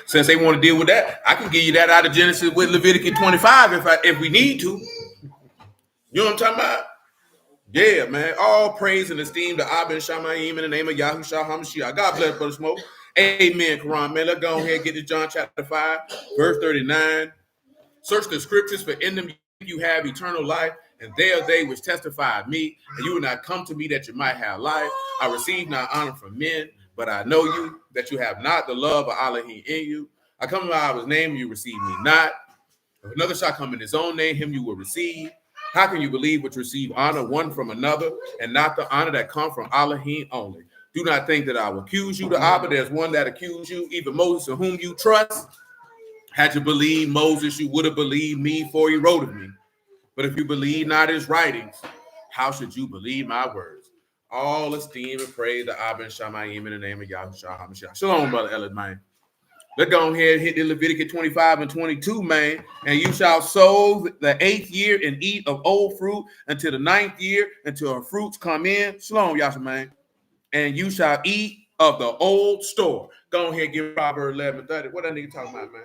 since they want to deal with that, I can give you that out of Genesis with Leviticus 25 if we need to. You know what I'm talking about? Yeah, man. All praise and esteem to Abba and Shamayim in the name of Yahushua HaMashiach. God bless, Brother Smoke. Amen, Quran, man. Let's go ahead and get to John chapter 5, verse 39. Search the scriptures, for in them you have eternal life, and they are they which testify of me, and you will not come to me that you might have life. I receive not honor from men, but I know you, that you have not the love of Elohim in you. I come in Allah's name, you receive me not. If another shall come in his own name, him you will receive. How can you believe which receive honor one from another, and not the honor that come from Elohim only? Do not think that I will accuse you to Abba. There's one that accused you, even Moses, in whom you trust. Had you believed Moses, you would have believed me, for he wrote of me. But if you believe not his writings, how should you believe my words? All esteem and praise to Abba and Shamayim in the name of Yahushua HaMashiach. Shalom, Brother Ellis, man. Let's go ahead and hit the Leviticus 25 and 22, man. And you shall sow the 8th year and eat of old fruit until the 9th year, until her fruits come in. Shalom, Yasha, man. And you shall eat of the old store. Go ahead and give Proverbs 11:30. What that nigga talking about, man?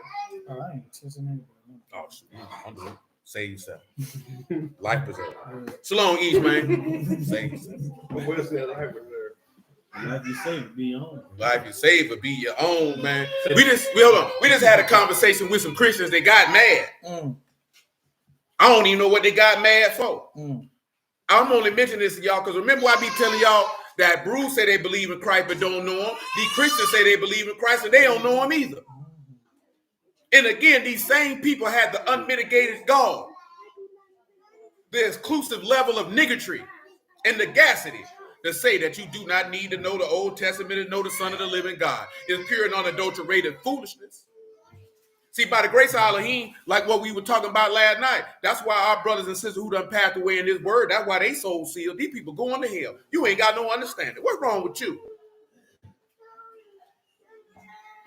All right. Oh, I'm doing it. Save yourself. Life preserver. Shalom, each man. Save yourself. Where's that life preserver? Life you save, be your own. Life you save will be your own, man. We just had a conversation with some Christians. They got mad. I don't even know what they got mad for. I'm only mentioning this to y'all because remember I be telling y'all that Bruce say they believe in Christ but don't know him. These Christians say they believe in Christ and they don't know him either. And again, these same people had the unmitigated gall, the exclusive level of niggotry and negacity to say that you do not need to know the Old Testament and know the Son of the living God. It's pure and unadulterated foolishness. See, by the grace of Elohim, like what we were talking about last night, that's why our brothers and sisters who done passed away in this word, that's why they soul sealed. These people going to hell. You ain't got no understanding. What's wrong with you?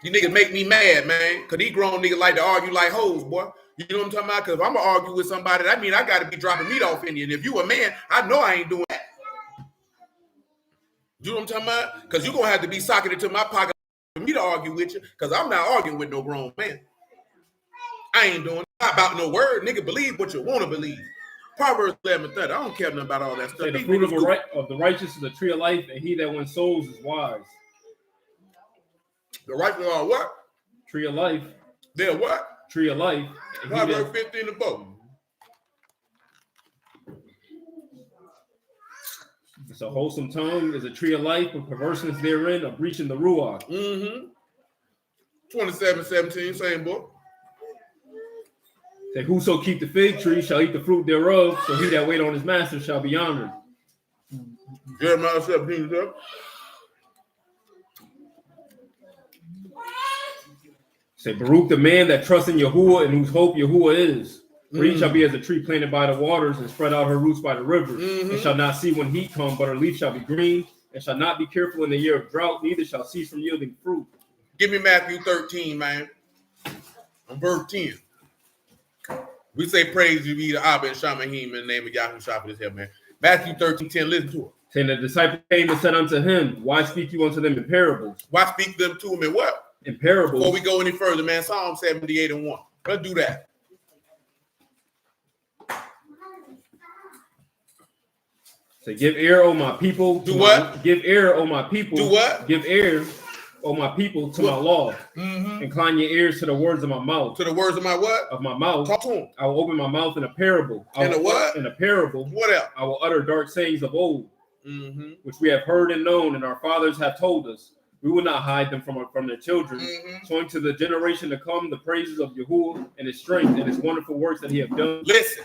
You niggas make me mad, man, because these grown niggas like to argue like hoes, boy. You know what I'm talking about? Because if I'm going to argue with somebody, that means I got to be dropping meat off in you. And if you a man, I know I ain't doing that. You know what I'm talking about? Because you're going to have to be socking into my pocket for me to argue with you, because I'm not arguing with no grown man. I ain't doing it about no word. Nigga, believe what you want to believe. Proverbs 11:30. I don't care nothing about all that stuff. Say the fruit of the righteous is the tree of life, and he that wins souls is wise. The righteous are what? Tree of life. They're what? Tree of life. Proverbs 15 the book. It's a wholesome tongue is a tree of life, but perverseness therein a breach in the ruach. 27:17, same book. Say, whoso keep the fig tree shall eat the fruit thereof, so he that wait on his master shall be honored. Jeremiah 17. Say, Baruch the man that trusts in Yahuwah and whose hope Yahuwah is. For he shall be as a tree planted by the waters and spread out her roots by the rivers, and shall not see when heat come, but her leaf shall be green, and shall not be careful in the year of drought, neither shall cease from yielding fruit. Give me Matthew 13, man. On verse 10. We say praise you be to Abba and Shamahim in the name of Yahushua for this here, man. Matthew 13:10, listen to it. Saying the disciple came and said unto him, why speak you unto them in parables? Why speak them to him in what? In parables. Before we go any further, man, Psalm 78:1. Let's do that. Say, give ear, O my people. Do what? Give ear, O my people. Do what? Give ear, O my people, to my law. Incline your ears to the words of my mouth. To the words of my what? Of my mouth. Talk to him. I will open my mouth in a parable. In a what? In a parable. What else? I will utter dark sayings of old, which we have heard and known, and our fathers have told us. We will not hide them from their children, showing to the generation to come the praises of Yahuwah and his strength and his wonderful works that he have done. Listen.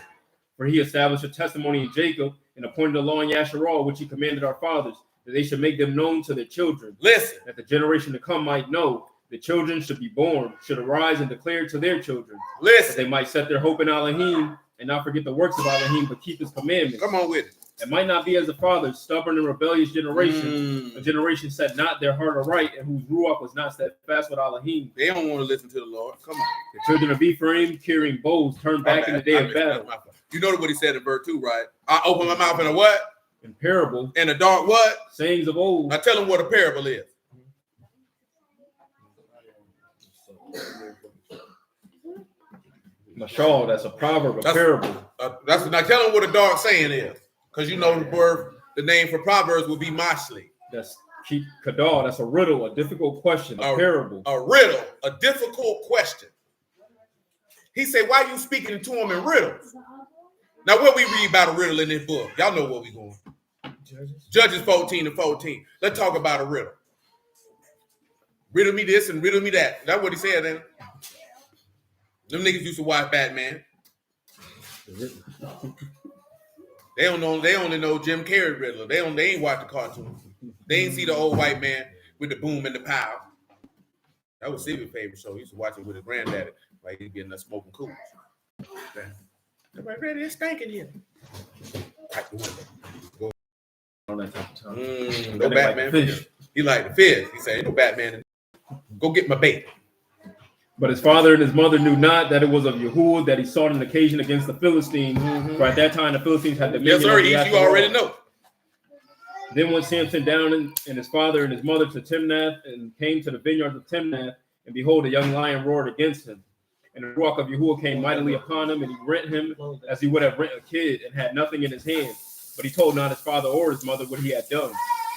For he established a testimony in Jacob and appointed a law in Yasharal, which he commanded our fathers, that they should make them known to their children. Listen. That the generation to come might know the children should be born, should arise and declare to their children. Listen. That they might set their hope in Elohim and not forget the works of Elohim, but keep his commandments. Come on with it. It might not be as the fathers, stubborn and rebellious generation, a generation set not their heart aright, and whose ruach was not steadfast with Elohim. They don't want to listen to the Lord. Come on. The children of Ephraim, carrying bows, turned back in the day of battle. You know what he said in verse 2, right? I open my mouth in a what? In parable. In a dark what? Sayings of old. Now tell them what a parable is. Mashal, that's a proverb, a parable. That's now tell them what a dark saying is, because you know the name for proverbs will be Mashli. That's Kadal, that's a riddle, a difficult question, a parable. A riddle, a difficult question. He said, why you speaking to him in riddles? Now, what we read about a riddle in this book? Y'all know where we going. Judges 14:14. Let's talk about a riddle. Riddle me this and riddle me that. That's what he said then. Them niggas used to watch Batman. They don't know. They only know Jim Carrey Riddler. They ain't watch the cartoon. They ain't see the old white man with the boom and the pow. That was Stevie's favorite show. He used to watch it with his granddaddy. Like he's getting us smoking cool. Everybody ready? It's stinking here. Pipe the window. Go. No Batman. Like he like the fish. He said, "No Batman. Go get my bait." But his father and his mother knew not that it was of Yahuwah that he sought an occasion against the Philistines. For at that time the Philistines had dominion. Yes, sir. You already know. Then went Samson down and his father and his mother to Timnath and came to the vineyards of Timnath, and behold, a young lion roared against him. And the ruach of Yahuwah came mightily upon him, and he rent him as he would have rent a kid, and had nothing in his hand. But he told not his father or his mother what he had done.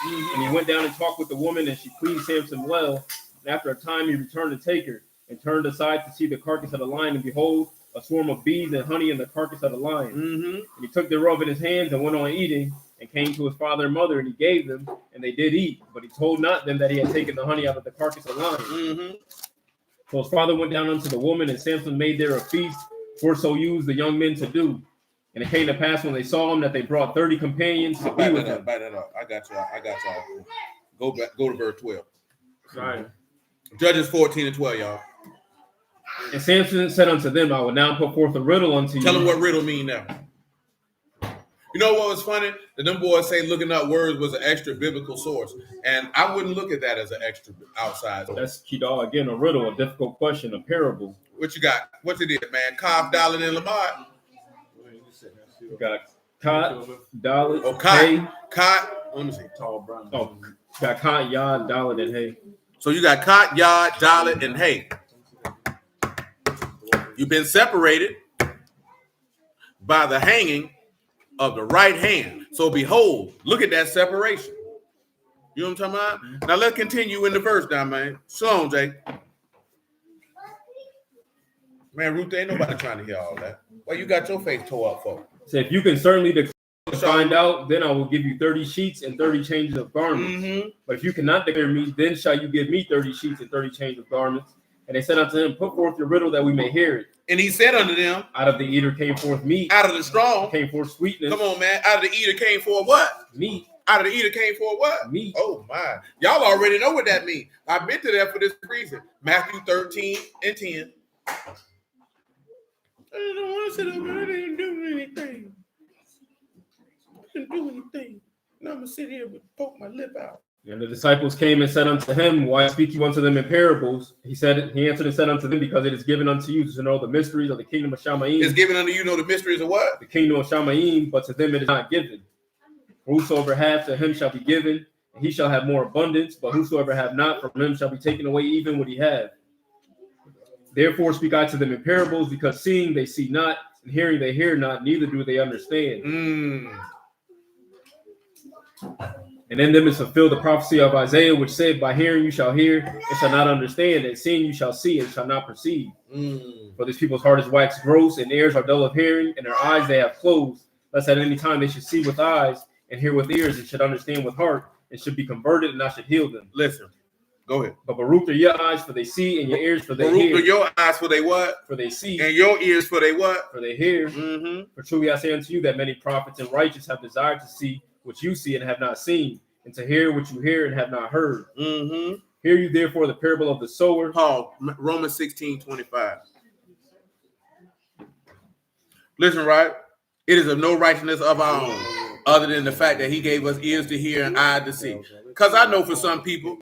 And he went down and talked with the woman, and she pleased Samson well. And after a time he returned to take her, and turned aside to see the carcass of the lion, and behold, a swarm of bees and honey in the carcass of the lion. And he took thereof in his hands and went on eating, and came to his father and mother, and he gave them, and they did eat. But he told not them that he had taken the honey out of the carcass of the lion. So his father went down unto the woman, and Samson made there a feast, for so used the young men to do. And it came to pass when they saw him that they brought 30 companions to be with him. Back that up. I got y'all. Go back. Go to verse 12. Right. Judges 14:12, y'all. And Samson said unto them, I will now put forth a riddle unto you. Tell them what riddle mean now. You know what was funny? That them boys say looking up words was an extra biblical source. And I wouldn't look at that as an extra outside source. That's Kidal, again, a riddle, a difficult question, a parable. What you got? What's it is, man? Cobb, Dalit, and Lamar. You got Kot, Dalit, Hay. Kot. Let me see. Tall brown. Oh, got Kot, Yod, Dalit, and Hay. So you got Kot, Yod, Dalit, and Hay. You've been separated by the hanging of the right hand. So behold, look at that separation. You know what I'm talking about? Now let's continue in the verse now, man. So on, Jay. Man, Ruth, ain't nobody trying to hear all that. Why you got your face tore up for? So if you can certainly find out, then I will give you 30 sheets and 30 changes of garments. But if you cannot declare me, then shall you give me 30 sheets and 30 changes of garments. And they said unto him, put forth your riddle that we may hear it. And he said unto them, out of the eater came forth meat. Out of the strong came forth sweetness. Come on, man. Out of the eater came forth what? Meat. Out of the eater came forth what? Meat. Oh, my. Y'all already know what that means. I've been to that for this reason. Matthew 13:10. I don't want to sit up there. I didn't do anything. I didn't do anything. Now I'm going to sit here and poke my lip out. And the disciples came and said unto him, why speak you unto them in parables? He answered and said unto them, because it is given unto you to know the mysteries of the kingdom of Shamayim. It's given unto you know the mysteries of what? The kingdom of Shamayim, but to them it is not given. Whosoever hath, to him shall be given, and he shall have more abundance. But whosoever have not, from him shall be taken away even what he have. Therefore speak I to them in parables, because seeing they see not, and hearing they hear not, neither do they understand. And in them is fulfilled the prophecy of Isaiah, which said, by hearing you shall hear, and shall not understand, and seeing you shall see, and shall not perceive. For this people's heart is waxed gross, and ears are dull of hearing, and their eyes they have closed, lest at any time they should see with eyes, and hear with ears, and should understand with heart, and should be converted, and I should heal them. Listen, go ahead. But Baruch are your eyes, for they see, and your ears, for they Baruch hear. are your eyes, for they what? For they see. And your ears, for they what? For they hear. For truly I say unto you that many prophets and righteous have desired to see what you see and have not seen, and to hear what you hear and have not heard. Hear you therefore the parable of the sower. Paul, Romans 16:25. Listen, right? It is of no righteousness of our own, other than the fact that he gave us ears to hear and eyes to see. Because I know for some people,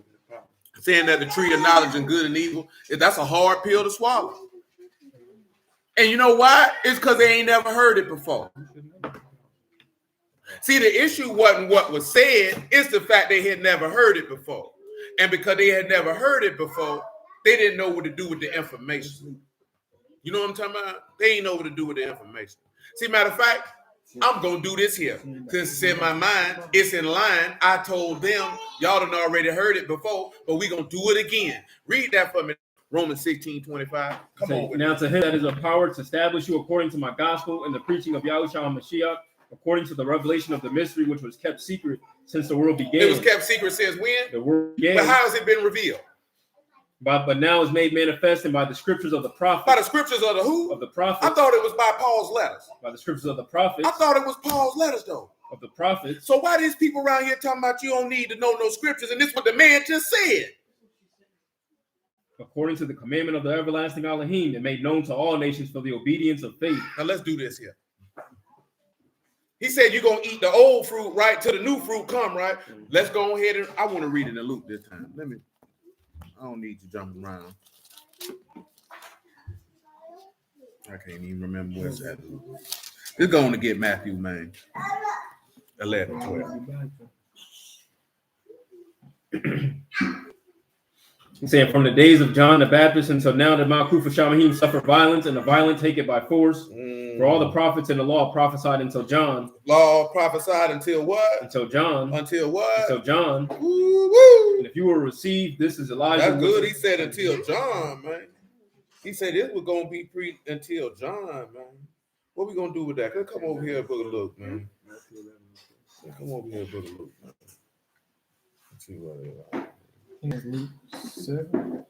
saying that the tree of knowledge and good and evil, that's a hard pill to swallow. And you know why? It's because they ain't never heard it before. See, the issue wasn't what was said, it's the fact they had never heard it before. And because they had never heard it before, they didn't know what to do with the information. You know what I'm talking about? They ain't know what to do with the information. See, matter of fact, I'm going to do this here. Since it's in my mind, it's in line. I told them, y'all done already heard it before, but we going to do it again. Read that for me. Romans 16:25. Come on with now it. to him that is of power to establish you according to my gospel and the preaching of Yahushua HaMashiach, according to the revelation of the mystery which was kept secret since the world began. It was kept secret since when? The world began. But how has it been revealed? But now is made manifest and by the scriptures of the prophets. By the scriptures of the who? Of the prophets. I thought it was by Paul's letters. By the scriptures of the prophets. I thought it was Paul's letters, though. Of the prophets. So why these people around here talking about you don't need to know no scriptures? And this is what the man just said. According to the commandment of the everlasting Elohim, and made known to all nations for the obedience of faith. Now let's do this here. He said you're going to eat the old fruit, right, till the new fruit come, right? Let's go ahead and, I want to read it in Luke this time. I don't need you jumping around. I can't even remember where's that. Let's go on to get Matthew, man. 11, 12. He's saying from the days of John the Baptist until now that Malkuth Shamahim suffered violence, and the violent take it by force. For all the prophets in the law prophesied until John. Law prophesied until what? Until John. Until what? Until John. Woo-woo. And if you will receive, this is Elijah. That's good. He said until John, man. He said this was going to be until John, man. What we going to do with that? Come over here and book a look, man. Come over here and book a look, man. Let's see what it is. Luke 7.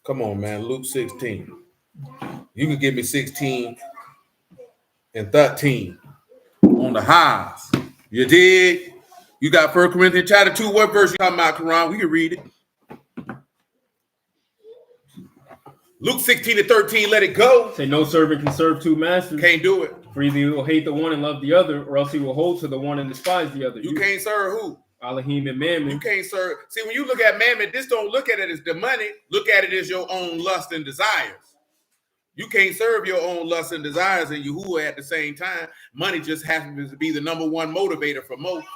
Come on, man. Luke 16. You can give me 16 and 13 on the highs. You dig? You got 1 Corinthians chapter 2. What verse you talking about, Quran? We can read it. Luke 16 and 13, let it go. Say no servant can serve two masters. Can't do it. For either he will hate the one and love the other, or else he will hold to the one and despise the other. You can't serve who? Elohim and Mammon. You can't serve. See, when you look at Mammon, this don't look at it as the money. Look at it as your own lust and desires. You can't serve your own lust and desires and Yahuwah at the same time. Money just happens to be the number one motivator for most.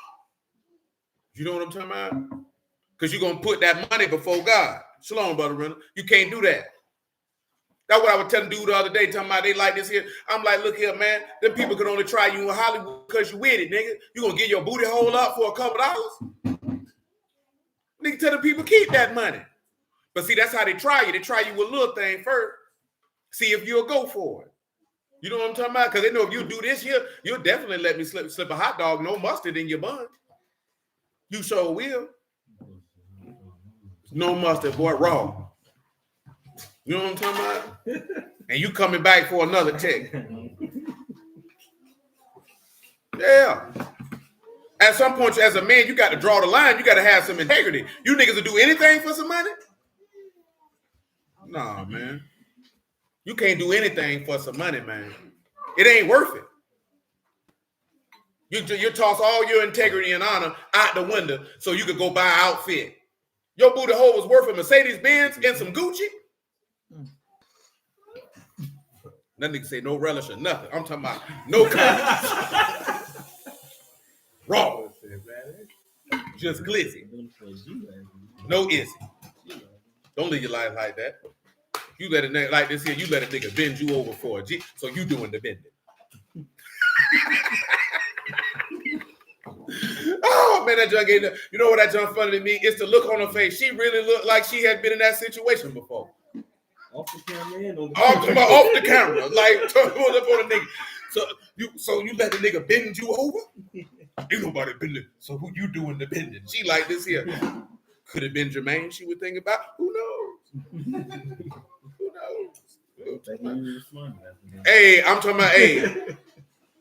You know what I'm talking about? Because you're going to put that money before God. Shalom, Brother Renner. You can't do that. That's what I was telling dude the other day, talking about they like this here. I'm like, look here, man. Them people can only try you in Hollywood because you with it, nigga. You gonna get your booty hole up for a couple dollars? Nigga, tell the people keep that money. But see, that's how they try you. They try you with a little thing first. See if you'll go for it. You know what I'm talking about? Because they know if you do this here, you'll definitely let me slip a hot dog, no mustard in your bun. You sure will. No mustard, boy, raw. You know what I'm talking about? And you coming back for another check. Yeah. At some point, as a man, you got to draw the line. You got to have some integrity. You niggas will do anything for some money? Nah, man. You can't do anything for some money, man. It ain't worth it. You toss all your integrity and honor out the window so you could go buy an outfit. Your booty hole was worth a Mercedes-Benz and some Gucci? That nigga say no relish or nothing. I'm talking about no kind. Raw. Just glizzy. No izzy. Don't live your life like that. You let a nigga like this here, you let a nigga bend you over for a G. So you doing the bending. Oh man, that junk gave you know what that junk funny to me? It's the look on her face. She really looked like she had been in that situation before. Off the camera and on the off the camera, like turn up on a nigga. So you let the nigga bend you over? Ain't nobody bending. So who you doing the bending? She like this here. Could have been Jermaine. She would think about. Who knows? Who knows? Hey, I'm talking about. Hey,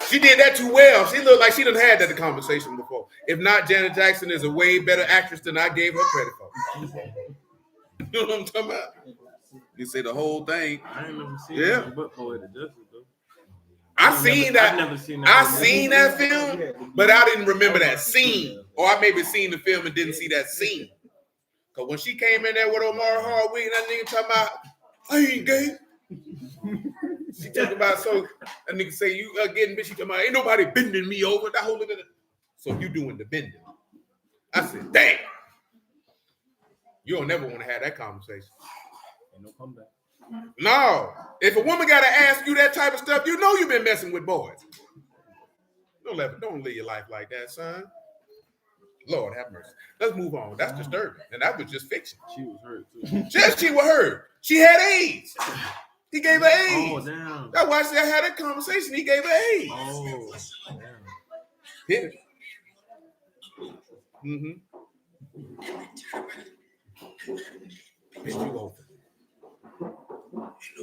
she did that too well. She looked like she done had that conversation before. If not, Janet Jackson is a way better actress than I gave her credit for. You know what I'm talking about? You say the whole thing. I ain't never seen that but Poetic Justice though. I seen that. I've never seen that. I seen that film, but I didn't remember that scene. Or I maybe seen the film and didn't see that scene. Cause when she came in there with Omar Hardwick and that nigga talking about, I ain't gay. She talking about so that nigga say you getting bitch. She talking about ain't nobody bending me over. That whole nigga. So you doing the bending. I said, damn. You don't never want to have that conversation. Ain't no comeback. No. If a woman got to ask you that type of stuff, you know you've been messing with boys. Don't live your life like that, son. Lord have mercy. Let's move on. That's disturbing. And that was just fiction. She was hurt too. Just she was hurt. She had AIDS. He gave her AIDS. Oh, damn. That's why I said I had that conversation. He gave her AIDS. Oh, damn. Hit it. Hit you over. She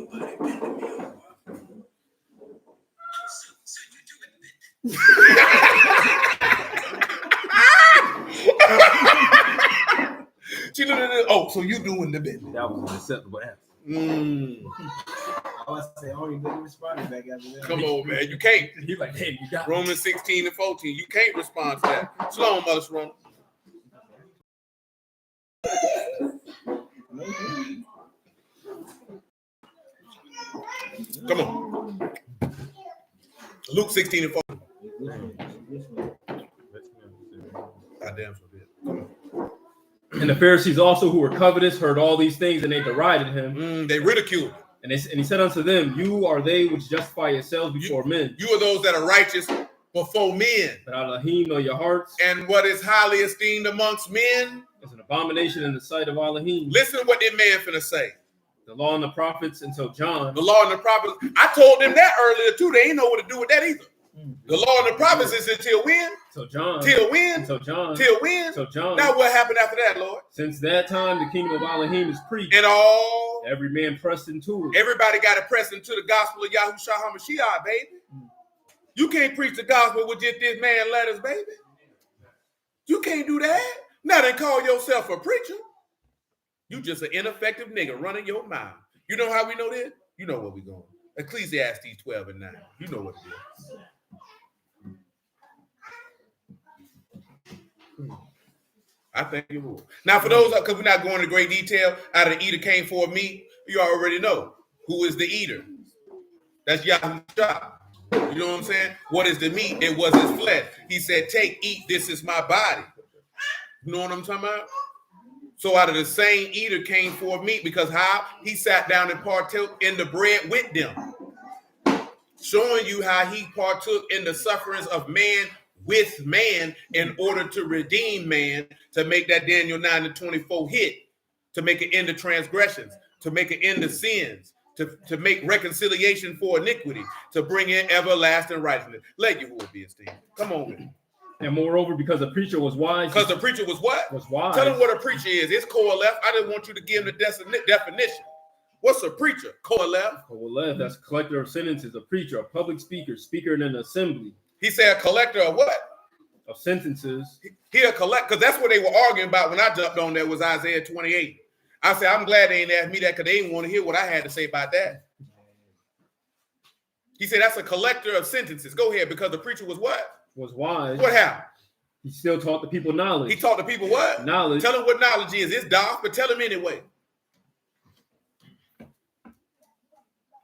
looked at it. Oh, so you doing the bit? That was an acceptable answer. I was saying, only didn't respond back after that. Come on, man. You can't. He's like, hey, you got Romans 16 and 14. You can't respond to that. Shalom, Mother Shalom. Come on. Luke 16 and 14. Goddamn so good. Come on. And the Pharisees also, who were covetous, heard all these things, and they derided him. They ridiculed him. And he said unto them, you are they which justify yourselves before men. You are those that are righteous before men. But Elohim know your hearts. And what is highly esteemed amongst men is an abomination in the sight of Elohim. Listen to what that man finna say. The law and the prophets until John. The law and the prophets. I told them that earlier too. They ain't know what to do with that either. The law and the prophets is until when? Till John. Till when? Until John. Till when? Till John. Now what happened after that, Lord? Since that time, the kingdom of Elohim is preached. And all. Every man pressed into it. Everybody got to press into the gospel of Yahushua HaMashiach, baby. You can't preach the gospel with just this man letters, baby. You can't do that. Now then call yourself a preacher. You just an ineffective nigga running your mouth. You know how we know this? You know where we going. Ecclesiastes 12 and 9. You know what it is. I thank you, Lord. Now, for those, because we're not going into great detail, out of the eater came for me, you already know who is the eater. That's Yahushua. You know what I'm saying? What is the meat? It was his flesh. He said, take, eat, this is my body. You know what I'm talking about? So out of the same eater came forth meat, because how? He sat down and partook in the bread with them, showing you how he partook in the sufferings of man with man in order to redeem man, to make that Daniel 9 and 24 hit, to make an end of transgressions, to make an end of sins, to make reconciliation for iniquity, to bring in everlasting righteousness. Let you will be esteemed. Come on with it. And moreover, because the preacher was wise. Because the preacher was what? Was wise. Tell him what a preacher is. It's Koheleth. I didn't want you to give him the definition. What's a preacher? Koheleth. Koheleth, that's a collector of sentences, a preacher, a public speaker, speaker in an assembly. He said a collector of what? Of sentences. He a collect, because that's what they were arguing about when I jumped on there was Isaiah 28. I said, I'm glad they ain't asked me that, because they didn't want to hear what I had to say about that. He said that's a collector of sentences. Go ahead, because the preacher was what? Was wise. What happened? He still taught the people knowledge. He taught the people what? Knowledge. Tell them what knowledge is. It's dark, but tell them anyway.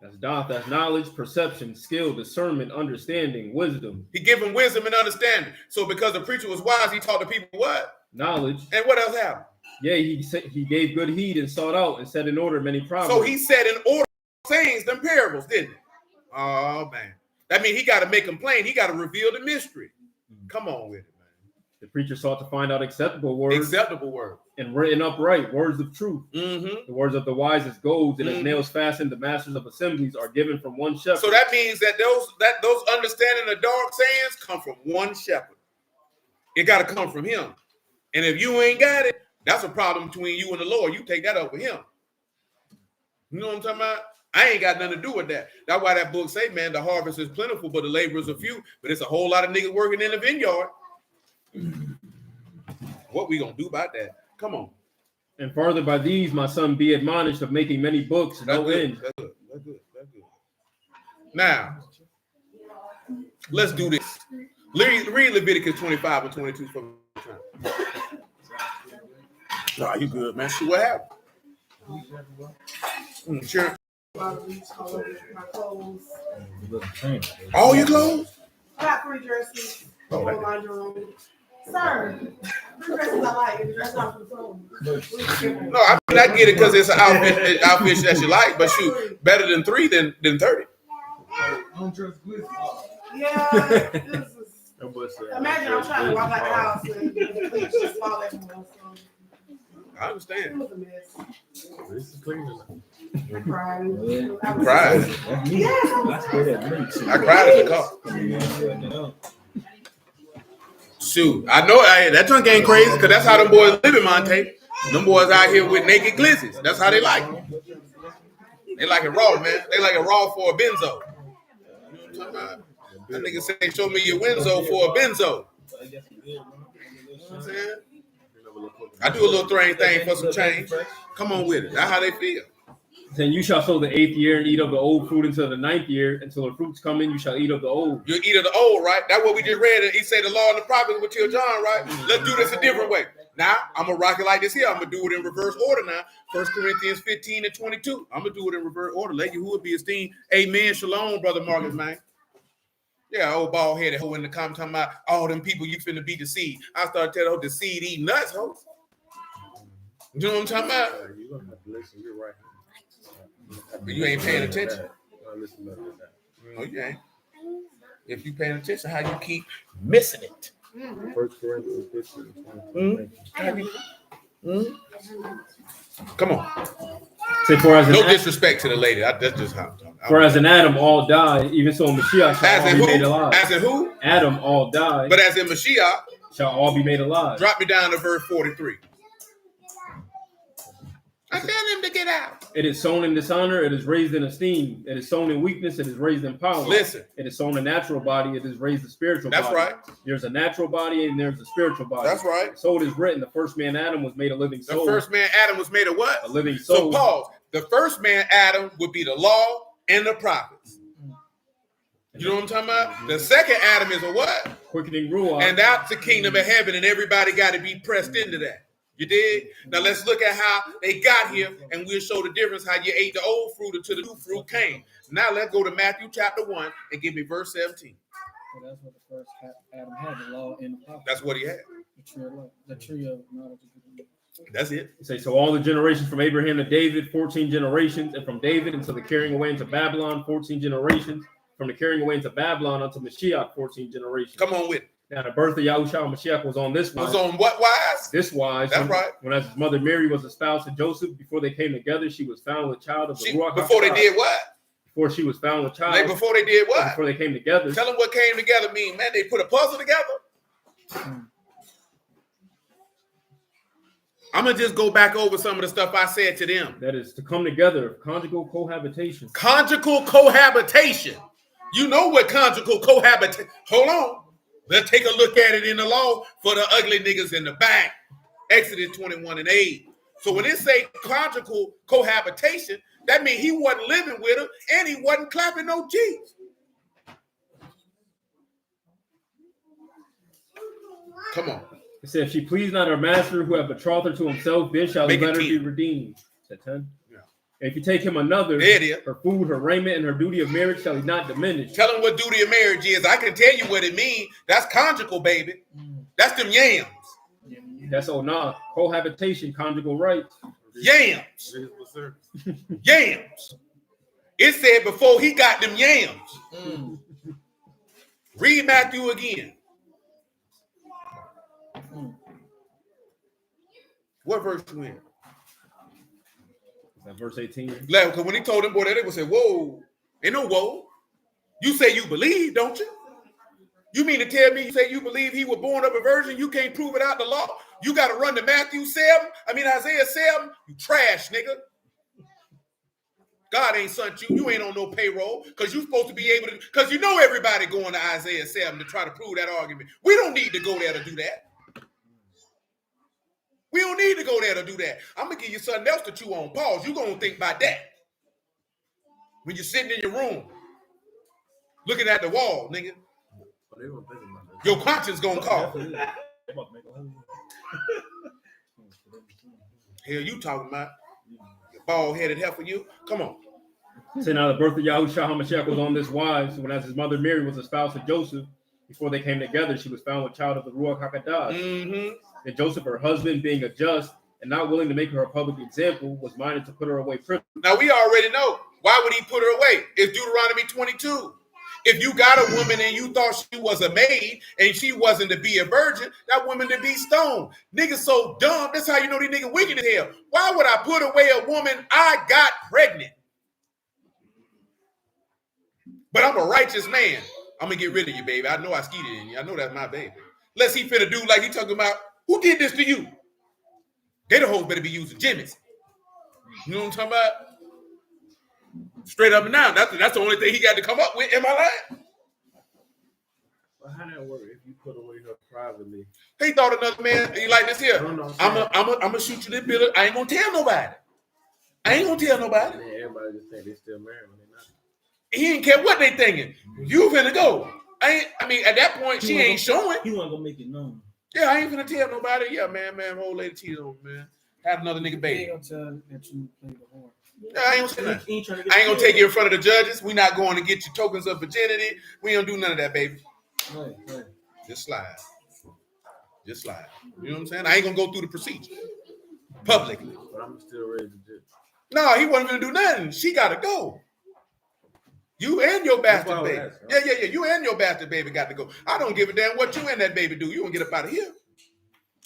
That's doth, that's knowledge, perception, skill, discernment, understanding, wisdom. He gave them wisdom and understanding. So because the preacher was wise, he taught the people what? Knowledge. And what else happened? Yeah, he gave good heed and sought out and set in order many proverbs. So he set in order sayings, them parables, didn't he? Oh, man. That means he got to make them plain. He got to reveal the mystery. Come on with it, man. The preacher sought to find out acceptable words. Acceptable words. And written upright, words of truth. Mm-hmm. The words of the wise as golds, and as nails fastened, the masters of assemblies are given from one shepherd. So that means that those understanding the dark sayings come from one shepherd. It got to come from him. And if you ain't got it, that's a problem between you and the Lord. You take that up with him. You know what I'm talking about? I ain't got nothing to do with that. That's why that book say, man, the harvest is plentiful, but the laborers are few. But it's a whole lot of niggas working in the vineyard. What we gonna do about that? Come on. And further by these, my son, be admonished of making many books, no end. That's good. That's good. That's good. Now, let's do this. Read Leviticus 25 and 22 for me. Oh, you good, man. See what happened? Sure. My clothes. All your clothes? I got 3 dresses. Oh, that- laundry room. Sir, the dresses I like, the dress off the phone. No, I mean I get it because it's an outfit that you like, but shoot, better than 3 than 30. Don't trust Glizzy. Yeah, this is. That boy said, Imagine I'm trying to walk out the house and the cleats just fall everywhere. So I it understand. was a mess. This is clean enough. I cried. You cried. Yes, I cried in the car. Shoot, I know that junk ain't crazy because that's how them boys live in Monte. Them boys out here with naked glizzies. That's how they like it. They like it raw, man. They like it raw for a benzo. You know what I'm talking about? That nigga say, show me your Winzo for a benzo. You know what I'm saying? I do a little thing for some change. Come on with it. That's how they feel. Then you shall sow the 8th year and eat of the old fruit until the 9th year. Until the fruits come in, you shall eat of the old. You eat of the old, right? That's what we just read. He said the law and the prophets would tell John, right? Let's do this a different way. Now, I'm going to rock it like this here. I'm going to do it in reverse order now. 1 Corinthians 15 and 22. I'm going to do it in reverse order. Let you who would be esteemed. Amen. Shalom, Brother Marcus, man. Yeah, old bald-headed hoe in the comment talking about all them people you finna be deceived. I started telling her the seed eat nuts, ho. You know what I'm talking about? You're going to have to listen. You're right. But you ain't paying attention. Listen to that. No, you ain't. If you paying attention, how you keep missing it. 1 Corinthians 15. Come on. Say, for as No an disrespect to the lady. That's just how I'm talking. For as in Adam all die, even so in Mashiach shall As all in be made who? alive. As in who? Adam all die, But as in Mashiach, shall all be made alive. drop me down to verse 43. I tell him to get out. It is sown in dishonor, it is raised in esteem. It is sown in weakness, it is raised in power. Listen. It is sown a natural body, it is raised a spiritual That's body. right. There's a natural body and there's a spiritual body. That's right. So it is written, the first man Adam was made a living The soul. first man Adam was made of what? A living So soul. pause. The first man Adam would be the law and the prophets. You know what I'm talking about? The second Adam is a what? Quickening ruach. And that's the kingdom of heaven, and everybody got to be pressed into that. You dig? Now let's look at how they got here, and we'll show the difference how you ate the old fruit until the new fruit came. Now let's go to Matthew chapter 1 and give me verse 17. Well, that's what the first Adam had, the law and the prophets. That's what he had. The tree of life, the tree of knowledge of good and evil. That's it. Say, so all the generations from Abraham to David, 14 generations, and from David until the carrying away into Babylon, 14 generations. From the carrying away into Babylon unto Mashiach, 14 generations. Come on with it. Now the birth of Yahushua Mashiach was on this wise. Was on what wise? This wise. That's right. When as his mother Mary was espoused to Joseph, before they came together, she was found with child of the Ruach Before they HaKodesh. did what? Before she was found with child. Like before they did what? Before they came together. Tell them what came together mean, man. They put a puzzle together. I'm going to just go back over some of the stuff I said to them. That is to come together, conjugal cohabitation. Conjugal cohabitation. You know what conjugal cohabitation. Hold on. Let's take a look at it in the law for the ugly niggas in the back. Exodus 21 and 8. So when it say conjugal cohabitation, that means he wasn't living with her and he wasn't clapping no cheeks. Come on. It said, if she please not her master who have betrothed her to himself, then shall he Make it let her 10. be redeemed. Is that 10? Yeah. If you take him another, There it is. her food, her raiment, and her duty of marriage shall he not diminish. Tell them what duty of marriage is. I can tell you what it means. That's conjugal, baby. That's them yams. That's cohabitation, conjugal rights. Yams. Yams. It said before he got them yams. Read Matthew again. What verse you in? Is that verse 18? Because when he told them, boy, they would say, whoa. Ain't no whoa. You say you believe, don't you? You mean to tell me you say you believe he was born of a virgin? You can't prove it out the law? You got to run to Isaiah 7? You trash, nigga. God ain't sent you. You ain't on no payroll because you're supposed to be able to, because you know everybody going to Isaiah 7 to try to prove that argument. We don't need to go there to do that. We don't need to go there to do that. I'm going to give you something else to chew on. Pause. You're going to think about that. When you're sitting in your room, looking at the wall, nigga. Your conscience going to call. Hell, you talking about? Your bald-headed heifer, you? Come on. So now the birth of Yahushua HaMashiach was on this wise, when as his mother Mary was espoused to Joseph, Before they came together, she was found with child of the Ruach HaKodesh. Mm-hmm. And Joseph, her husband, being a just and not willing to make her a public example, was minded to put her away privily. Now we already know. Why would he put her away? It's Deuteronomy 22. If you got a woman and you thought she was a maid and she wasn't to be a virgin, that woman to be stoned. Niggas so dumb. That's how you know these niggas wicked as hell. Why would I put away a woman I got pregnant? But I'm a righteous man. I'm going to get rid of you, baby. I know I skeeted in you. I know that's my baby. Unless he finna do like he talking about, who did this to you? They the hoes better be using Jimmy's. You know what I'm talking about? Straight up and down. That's the only thing he got to come up with in my life. Well, how that work if you put away her privately? He thought another man, he like this here. No, I'm gonna shoot you this bill. I ain't gonna tell nobody. And then everybody just think they still married when they're not. He ain't care what they thinking. You finna go. I mean, at that point, she ain't showing. He wasn't gonna make it known. Yeah, I ain't finna tell nobody. Yeah, man, old lady cheated on me, man. Had another nigga He baby. ain't gonna tell that you played the horn. Yeah, I ain't gonna say nothing. I ain't gonna take you in front of the judges. We not going to get you tokens of virginity. We don't do none of that, baby. Right. Just slide. Just slide. You know what I'm saying? I ain't gonna go through the procedure publicly. But I'm still ready to do. No, he wasn't gonna do nothing. She gotta go. You and your bastard baby. Yeah. You and your bastard baby got to go. I don't give a damn what you and that baby do. You don't get up out of here.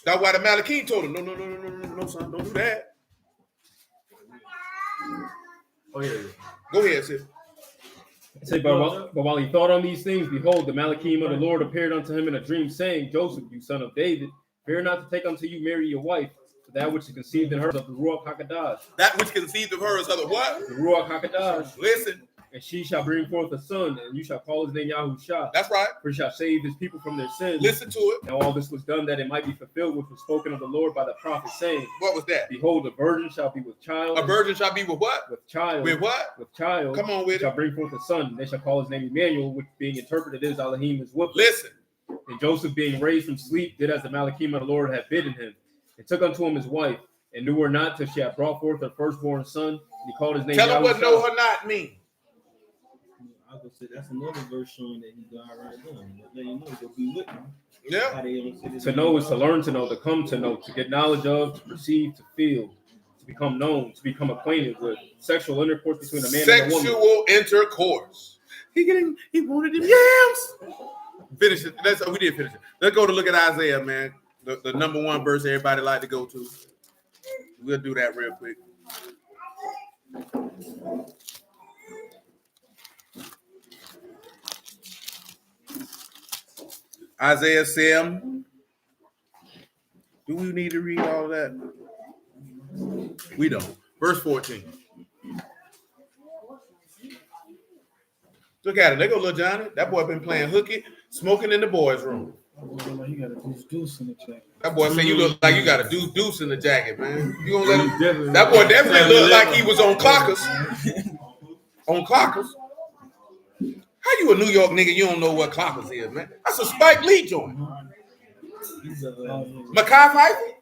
That's why the Malachi told him, no, son, don't do that. Oh yeah. Go ahead, sis. It said, but while he thought on these things, behold, the Malachim of the Lord appeared unto him in a dream, saying, Joseph, you son of David, fear not to take unto you Mary your wife, for that which is conceived in her is of the Ruach HaKodesh. That which conceived of her is of the what? The Ruach HaKodesh. Listen. And she shall bring forth a son, and you shall call his name Yahushua. That's right. For he shall save his people from their sins. Listen to it. Now all this was done that it might be fulfilled, which was spoken of the Lord by the prophet, saying, What was that? behold, a virgin shall be with child. A virgin shall be with what? With child. With what? With child. Come on with shall it. bring forth a son. And they shall call his name Emmanuel, which being interpreted is Elohim is with us. Listen. And Joseph, being raised from sleep, did as the Malachim of the Lord had bidden him, and took unto him his wife, and knew her not till she had brought forth her firstborn son. And he called his name Tell her what Yahushua. know her not mean. I was gonna say that's another verse showing that he God right there. Let you know he'll be with him. Yeah. How they don't say this To know is to learn to know, to come to know, to get knowledge of, to perceive, to feel, to become known, to become acquainted with. Sexual intercourse between a man and a woman. Sexual intercourse. He wanted them yams. Finish it. We did finish it. Let's go to look at Isaiah, man. The number one verse everybody like to go to. We'll do that real quick. Isaiah 7. Do we need to read all that? We don't. Verse 14. Look at it. There go little Johnny. That boy been playing hooky, smoking in the boys' room. He got a deuce in the jacket. That boy say you look like you got a deuce in the jacket, man. You gonna let him? That boy definitely look like he was on Clockers. On Clockers. How you a New York nigga? You don't know what Clockers is, man. That's a Spike Lee joint. He's Makai Pfeiffer.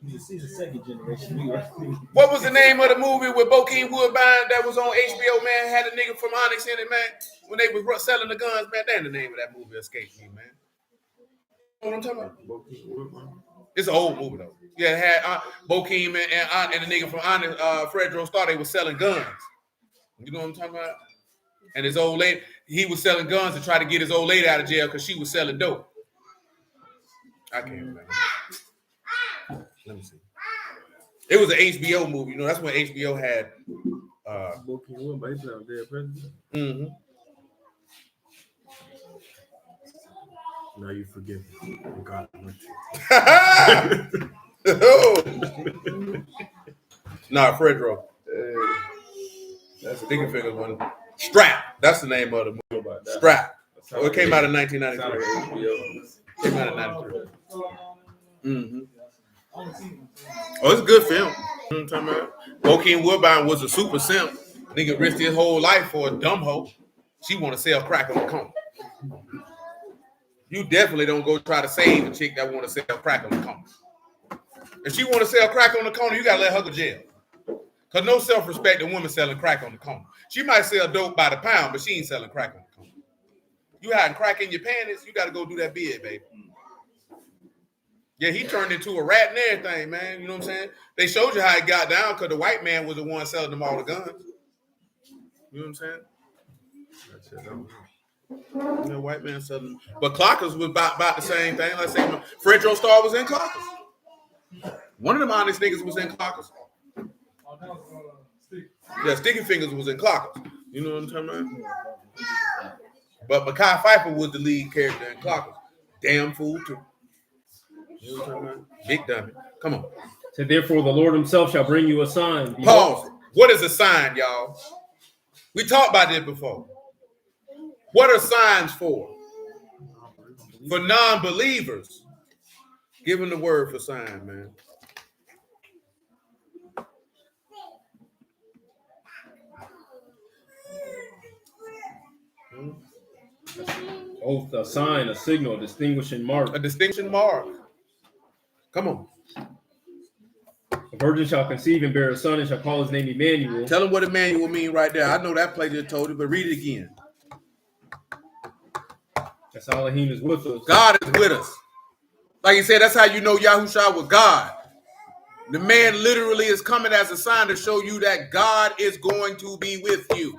he's a second generation. Right? What was the name of the movie with Bokeem Woodbine that was on HBO, man? Had a nigga from Onyx in it, man. When they was selling the guns, man. Damn, the name of that movie escaped me, man. You know what I'm talking about? It's an old movie, though. Yeah, it had Bokeem and the nigga from Onyx, Fredro thought they was selling guns. You know what I'm talking about? And his old lady, he was selling guns to try to get his old lady out of jail because she was selling dope. I can't remember. Let me see. It was an HBO movie. You know, that's when HBO had. Mm-hmm. Now you forgive me. God with you. Nah, Fredro. That's a bigger figure one. Strap. That's the name of the movie. Strap. Oh, it came out in 1993. Came out in 93. Mm-hmm. Oh, it's a good film. You know what I'm talking about? Bokeem Woodbine was a super simp. Nigga risked his whole life for a dumb hoe. She want to sell crack on the corner. You definitely don't go try to save a chick that want to sell crack on the corner. If she want to sell crack on the corner, you got to let her go to jail. Because no self-respecting woman selling crack on the corner. She might sell dope by the pound, but she ain't selling crack on the corner. You hiding crack in your panties, you got to go do that bid, baby. Yeah, he turned into a rat and everything, man. You know what I'm saying? They showed you how he got down because the white man was the one selling them all the guns. You know what I'm saying? That's it. The white man selling. But Clockers was about the same thing. Like I say, Fredro Starr was in Clockers. One of them honest niggas was in Clockers. Yeah, Sticky Fingers was in Clockers. You know what I'm talking about? But Mekhi Phifer was the lead character in Clockers. Damn fool, too. You know what I'm talking about? Big dummy. Come on. So therefore, the Lord himself shall bring you a sign. Pause. What is a sign, y'all? We talked about this before. What are signs for? For non-believers. Give them the word for sign, man. Oath, a sign, a signal, a distinguishing mark. A distinction mark. Come on. A virgin shall conceive and bear a son and shall call his name Emmanuel. Tell them what Emmanuel mean right there. I know that place just told it, but read it again. That's Elohim is with us. God is with us. Like he said, that's how you know Yahushua was God. The man literally is coming as a sign to show you that God is going to be with you.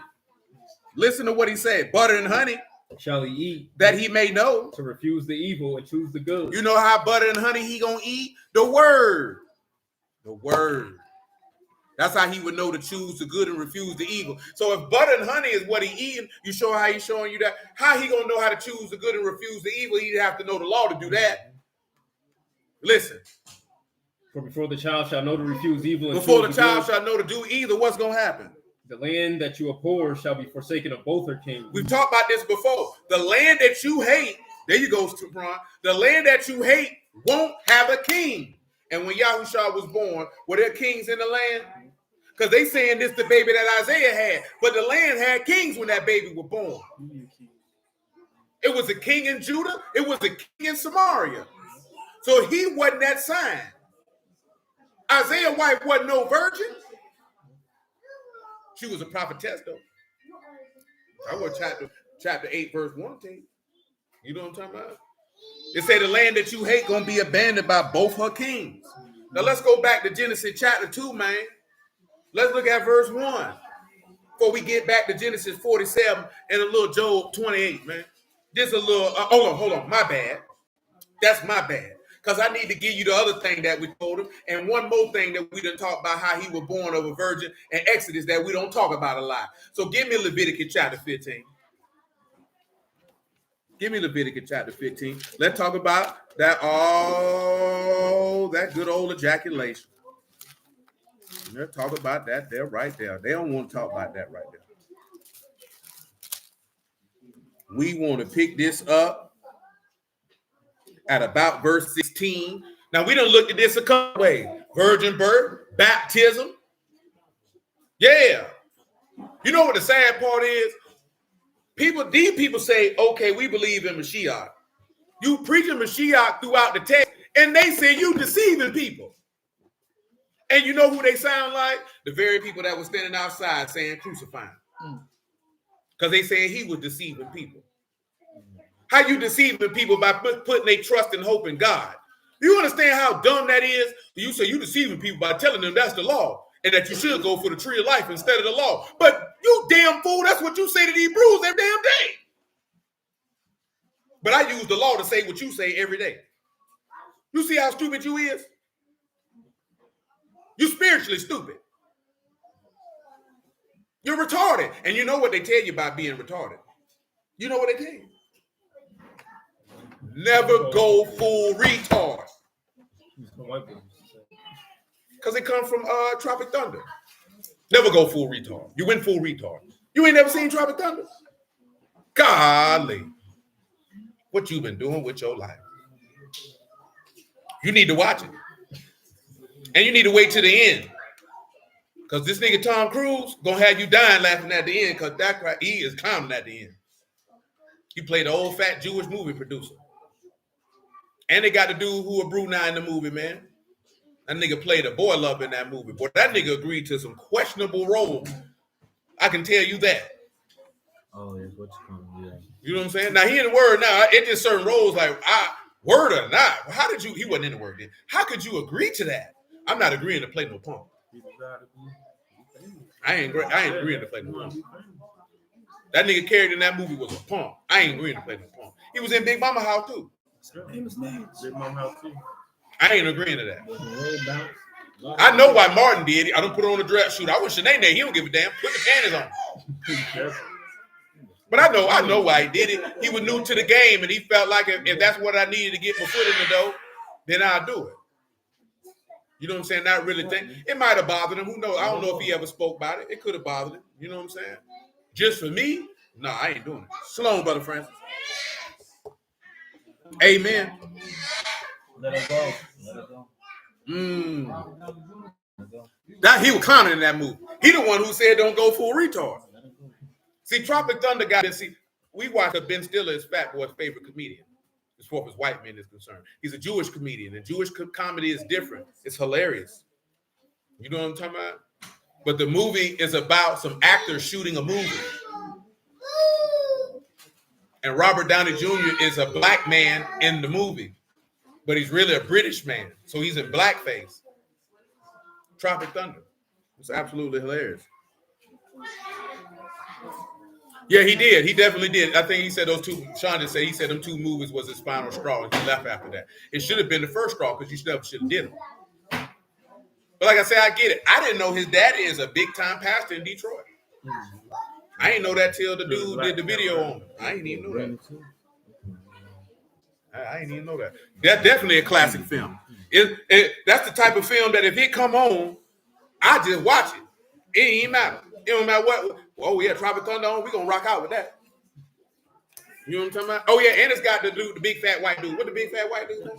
Listen to what he said. Butter and honey. Shall he eat? That he may know. To refuse the evil and choose the good. You know how butter and honey he gonna eat? The word. The word. That's how he would know to choose the good and refuse the evil. So if butter and honey is what he eating, you show how he's showing you that. How he gonna know how to choose the good and refuse the evil? He'd have to know the law to do that. Listen. For before the child shall know to refuse evil and before the choose child good, shall know to do either, what's gonna happen? the land that you abhor shall be forsaken of both her kings. We've talked about this before. The land that you hate, there you go, Ron. The land that you hate won't have a king. And when Yahushua was born, were there kings in the land? Because they saying this the baby that Isaiah had, but the land had kings when that baby was born. It was a king in Judah. It was a king in Samaria. So he wasn't that sign. Isaiah's wife wasn't no virgin. She was a prophetess, though. I wrote chapter 8, verse 1. You know what I'm talking about? It said the land that you hate gonna be abandoned by both her kings. Now let's go back to Genesis chapter 2, man. Let's look at verse 1 before we get back to Genesis 47 and a little Job 28, man. Just a little. Hold on. My bad. That's my bad. Because I need to give you the other thing that we told him. And one more thing that we done talk about how he was born of a virgin and Exodus that we don't talk about a lot. So give me Leviticus chapter 15. Give me Leviticus chapter 15. Let's talk about that that good old ejaculation. Let's talk about that there right there. They don't want to talk about that right there. We want to pick this up at about verse 16. Now, we done looked at this a couple ways. Virgin birth, baptism. Yeah. You know what the sad part is? These people say, okay, we believe in Mashiach. You preaching Mashiach throughout the text, and they say you deceiving people. And you know who they sound like? The very people that were standing outside saying crucify him. Because they saying he was deceiving people. How you deceiving people by putting their trust and hope in God? You understand how dumb that is? You say you deceiving people by telling them that's the law and that you should go for the tree of life instead of the law. But you damn fool, that's what you say to these Hebrews every damn day. But I use the law to say what you say every day. You see how stupid you is? You spiritually stupid. You're retarded. And you know what they tell you about being retarded. You know what they tell you? Never go full retard. Because it comes from Tropic Thunder. Never go full retard. You went full retard. You ain't never seen Tropic Thunder? Golly. What you been doing with your life? You need to watch it. And you need to wait till the end. Because this nigga Tom Cruise gonna have you dying laughing at the end because he is clowning at the end. He played an old fat Jewish movie producer. And they got the dude who a Brunei in the movie, man. That nigga played a boy love in that movie. Boy, that nigga agreed to some questionable roles. I can tell you that. Oh, yes, what you calling? Yeah. You know what I'm saying? Now he in the word now. It just certain roles like word or not. How did you? He wasn't in the word then. How could you agree to that? I'm not agreeing to play no punk. I ain't agreeing to play no punk. That nigga carried in that movie was a punk. I ain't agreeing to play no punk. He was in Big Mama House too. Big Mama House too. I ain't agreeing to that. I know why Martin did it. I don't put on a dress shoot. I wish Shanae there. He don't give a damn. Put the panties on. But I know why he did it. He was new to the game, and he felt like if that's what I needed to get my foot in the door, then I'll do it. You know what I'm saying? Not really think. It might have bothered him. Who knows? I don't know if he ever spoke about it. It could have bothered him. You know what I'm saying? Just for me? No, I ain't doing it. Shalom, Brother Francis. Amen. Let her go. Let her go. That he was clowning in that movie. He the one who said don't go full retard. See, Tropic Thunder got it. See, we watched Ben Stiller is Fat Boy's favorite comedian, as far as white men is concerned. He's a Jewish comedian, and Jewish comedy is different. It's hilarious. You know what I'm talking about? But the movie is about some actors shooting a movie. And Robert Downey Jr. is a black man in the movie, but he's really a British man. So he's in blackface. Tropic Thunder. It's absolutely hilarious. Yeah, he did. He definitely did. I think he said those two, Sean just said, he said them two movies was his final straw, and he left after that. It should have been the first straw because you should have did them. But like I said, I get it. I didn't know his daddy is a big-time pastor in Detroit. I didn't know that till the dude did the video on him. I didn't even know that. I didn't even know that. That's definitely a classic film. That's the type of film that if it come on, I just watch it. It ain't even matter. It don't matter what. Oh yeah, Tropic Thunder on. We gonna rock out with that. You know what I'm talking about? Oh yeah, and it's got the dude, the big fat white dude. What the big fat white dude?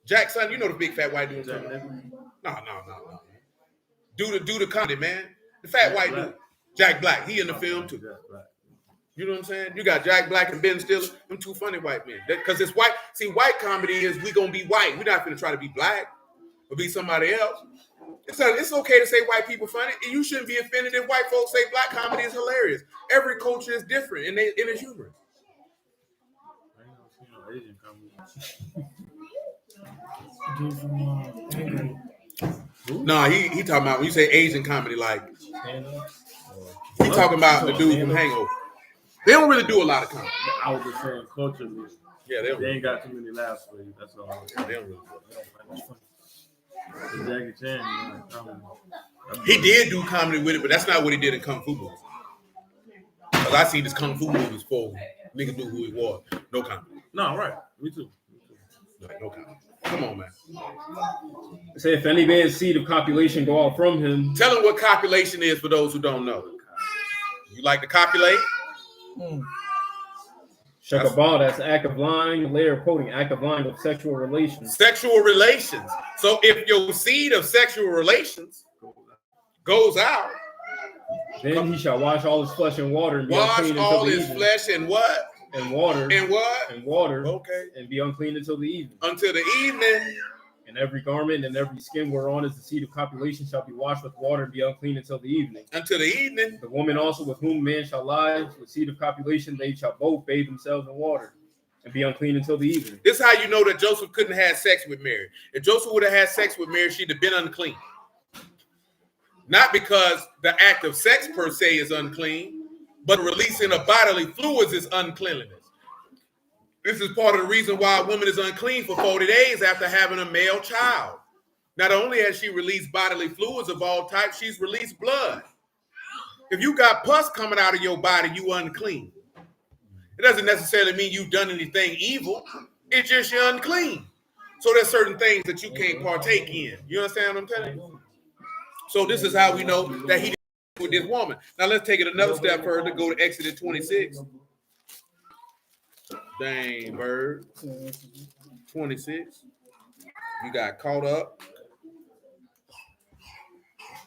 Jackson, you know the big fat white dude. No. Do the comedy, man. The fat white dude. Jack Black. He in the film too. You know what I'm saying? You got Jack Black and Ben Stiller. Them two funny white men. Because it's white. See, white comedy is we gonna be white. We're not gonna try to be black or be somebody else. It's okay to say white people funny. You shouldn't be offended if white folks say black comedy is hilarious. Every culture is different and it's humorous. No, he talking about when you say Asian comedy, like he talking about the dude from Hangover. They don't really do a lot of comedy. I was just saying culturally. Yeah, they ain't got too many laughs for you. That's all. They don't really do it. Jackie Chan, he did do comedy with it, but that's not what he did in Kung Fu movies. Because I seen this Kung Fu movies for niggas knew who he was. No comedy. No, right. Me too. No comedy. Come on, man. Say if any man's seed of copulation go out from him. Tell him what copulation is for those who don't know. You like to copulate? Shakabah, that's act of lying, a layer of quoting, act of lying of sexual relations. Sexual relations. So if your seed of sexual relations goes out, then he shall wash all his flesh in water and be wash unclean all until the his evening. flesh in what? And water. And what? And water. Okay. And be unclean until the evening. Until the evening. And every garment and every skin whereon is the seed of copulation shall be washed with water and be unclean until the evening. Until the evening. The woman also with whom man shall lie with seed of copulation, they shall both bathe themselves in water and be unclean until the evening. This is how you know that Joseph couldn't have sex with Mary. If Joseph would have had sex with Mary, she'd have been unclean. Not because the act of sex per se is unclean, but releasing of bodily fluids is uncleanliness. This is part of the reason why a woman is unclean for 40 days after having a male child. Not only has she released bodily fluids of all types, she's released blood. If you got pus coming out of your body, you unclean. It doesn't necessarily mean you've done anything evil. It's just you're unclean. So there's certain things that you can't partake in. You understand what I'm telling you? So this is how we know that he did with this woman. Now let's take it another step further. Go to Exodus 26. Dang, bird. 26. You got caught up.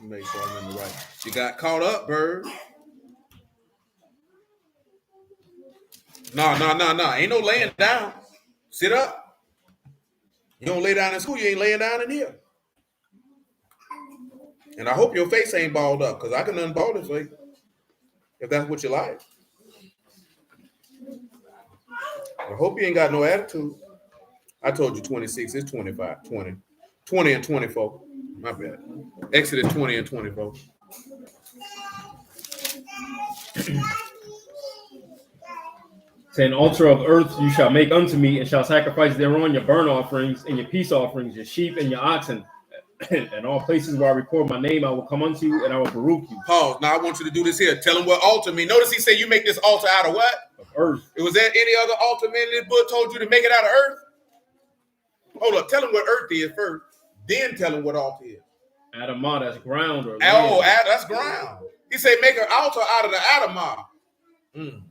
Make sure I'm in the right. You got caught up, bird. No. Ain't no laying down. Sit up. You don't lay down in school, you ain't laying down in here. And I hope your face ain't balled up, because I can unball this way if that's what you like. I hope you ain't got no attitude. I told you 26, it's 25, 20. 20 and 24. My bad. Exodus 20 and 24. Say, an altar of earth you shall make unto me, and shall sacrifice thereon your burnt offerings and your peace offerings, your sheep and your oxen. And all places where I record my name, I will come unto you, and I will baruch you. Pause. Now I want you to do this here. Tell him what altar means. Notice he said you make this altar out of what? Of earth. Was there any other altar man in this book told you to make it out of earth? Hold up. Tell him what earth is first. Then tell him what altar is. Adamah, that's ground. Or Oh, that's ground. He said make an altar out of the Adamah.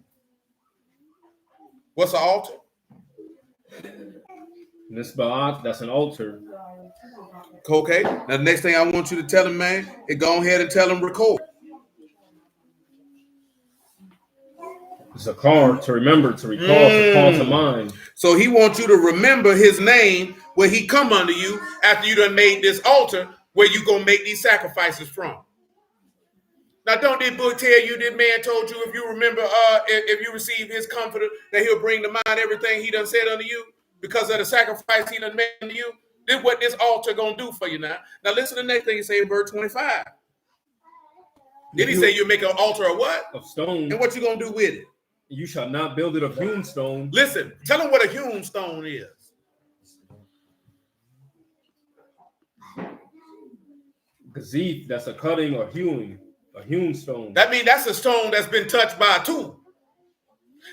What's an altar? Nisba'at, that's an altar. Okay. Now the next thing I want you to tell him, man, is go ahead and tell him record. Zakar, to remember, to recall, to call to mind. So he wants you to remember his name where he come under you after you done made this altar where you gonna make these sacrifices from. Now, don't this book tell you this man told you if you remember, if you receive his comforter, that he'll bring to mind everything he done said unto you because of the sacrifice he done made unto you? This is what this altar gonna do for you now. Now, listen to the next thing he say in verse 25. Then he say you make an altar of what? Of stone. And what you gonna do with it? You shall not build it of hewn stone. Listen, tell him what a hewn stone is. Gazith, that's a cutting or hewing. A hewn stone. That means that's a stone that's been touched by a tool.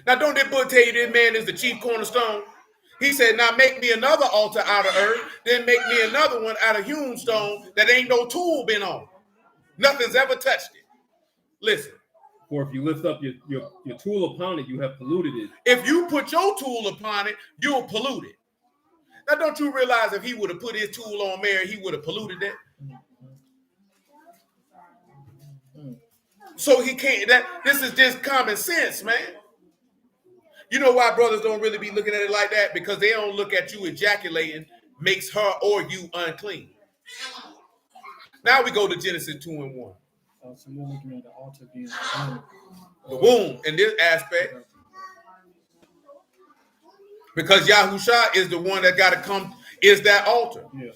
Now, don't that book tell you this man is the chief cornerstone? He said, now make me another altar out of earth, then make me another one out of hewn stone that ain't no tool been on. Nothing's ever touched it. Listen. For if you lift up your tool upon it, you have polluted it. If you put your tool upon it, you'll pollute it. Now, don't you realize if he would have put his tool on Mary, he would have polluted that? So he can't, this is just common sense, man. You know why brothers don't really be looking at it like that? Because they don't look at you ejaculating makes her or you unclean. Now we go to Genesis 2 and 1. So we're looking at the altar being the womb in this aspect. Because Yahusha is the one that got to come, is that altar. Yeah.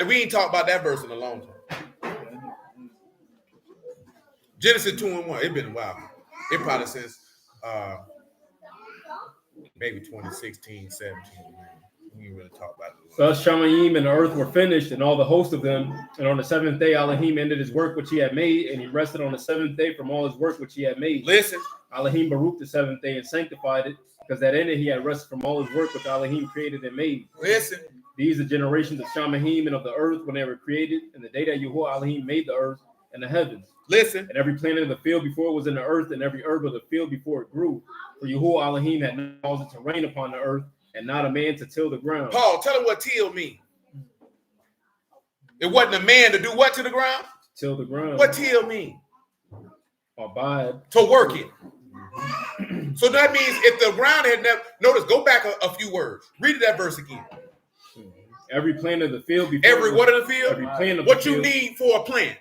We ain't talked about that verse in a long time. Genesis 2 and 1. It's been a while. It probably since maybe 2016, 17. We ain't really talk about it. Thus Shamayim and the earth were finished, and all the host of them. And on the seventh day, Elohim ended his work which he had made, and he rested on the seventh day from all his work which he had made. Listen. Elohim baruched the seventh day and sanctified it, because that in it he had rested from all his work which Elohim created and made. Listen. These are generations of Shamayim and of the earth when they were created, and the day that Yahuwah Elohim made the earth and the heavens. Listen. And every plant of the field before it was in the earth, and every herb of the field before it grew. For Yahuwah Elohim had not caused it to rain upon the earth, and not a man to till the ground. Paul, tell him what till means. It wasn't a man to do what to the ground? Till the ground. What till mean? Abide. To work it. So that means if the ground had never, notice, go back a few words. Read that verse again. Every plant of the field before every what in the field? Every plant of what the you field, need for a plant.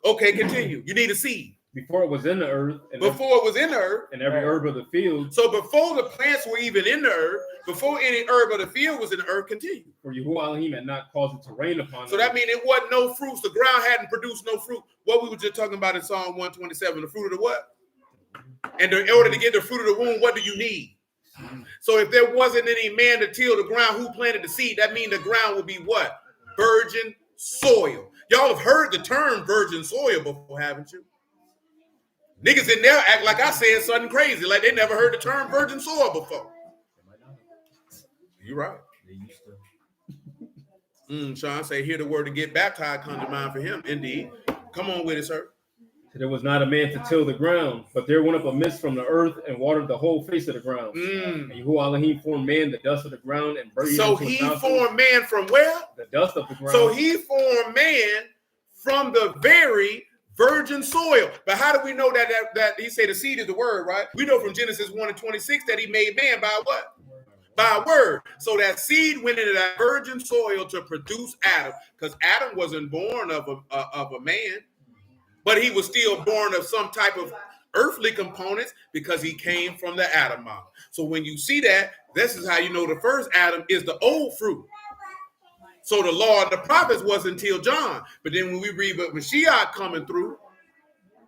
Okay, continue. You need a seed. Before it was in the earth. And before it was in the earth. And every herb of the field. So before the plants were even in the earth, before any herb of the field was in the earth, continue. For Yahuwah Elohim had not caused it to rain upon So that means it wasn't no fruits. The ground hadn't produced no fruit. What we were just talking about in Psalm 127, the fruit of the what? And in order to get the fruit of the womb, what do you need? So if there wasn't any man to till the ground, who planted the seed? That means the ground would be what? Virgin soil. Y'all have heard the term virgin soil before, haven't you? Niggas in there act like I said something crazy, like they never heard the term virgin soil before. You're right. Sean say, hear the word to get baptized comes to mind for him. Indeed. Come on with it, sir. There was not a man to till the ground, but there went up a mist from the earth and watered the whole face of the ground. And Yahuwah Elohim formed man, the dust of the ground, and breathed. So he formed man from where? The dust of the ground. So he formed man from the very virgin soil. But how do we know that he said the seed is the word, right? We know from Genesis 1 and 26 that he made man by what? By a word. So that seed went into that virgin soil to produce Adam, because Adam wasn't born of a man. But he was still born of some type of earthly components because he came from the Adamah. So when you see that, this is how you know the first Adam is the old fruit. So the law of the prophets wasn't until John. But then when we read about Mashiach coming through,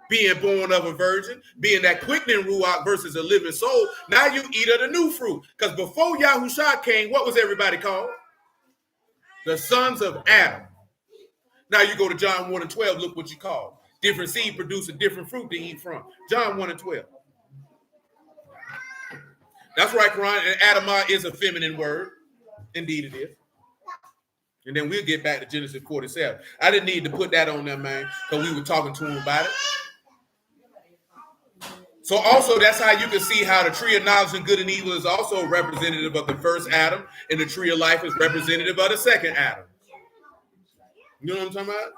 being born of a virgin, being that quickening ruach versus a living soul, now you eat of the new fruit. Because before Yahushua came, what was everybody called? The sons of Adam. Now you go to John 1 and 12, look what you call. Different seed produce a different fruit to eat from. John 1 and 12. That's right, Quran. And Adamah is a feminine word. Indeed it is. And then we'll get back to Genesis 47. I didn't need to put that on there, man, because we were talking to him about it. So also that's how you can see how the tree of knowledge and good and evil is also representative of the first Adam, and the tree of life is representative of the second Adam. You know what I'm talking about?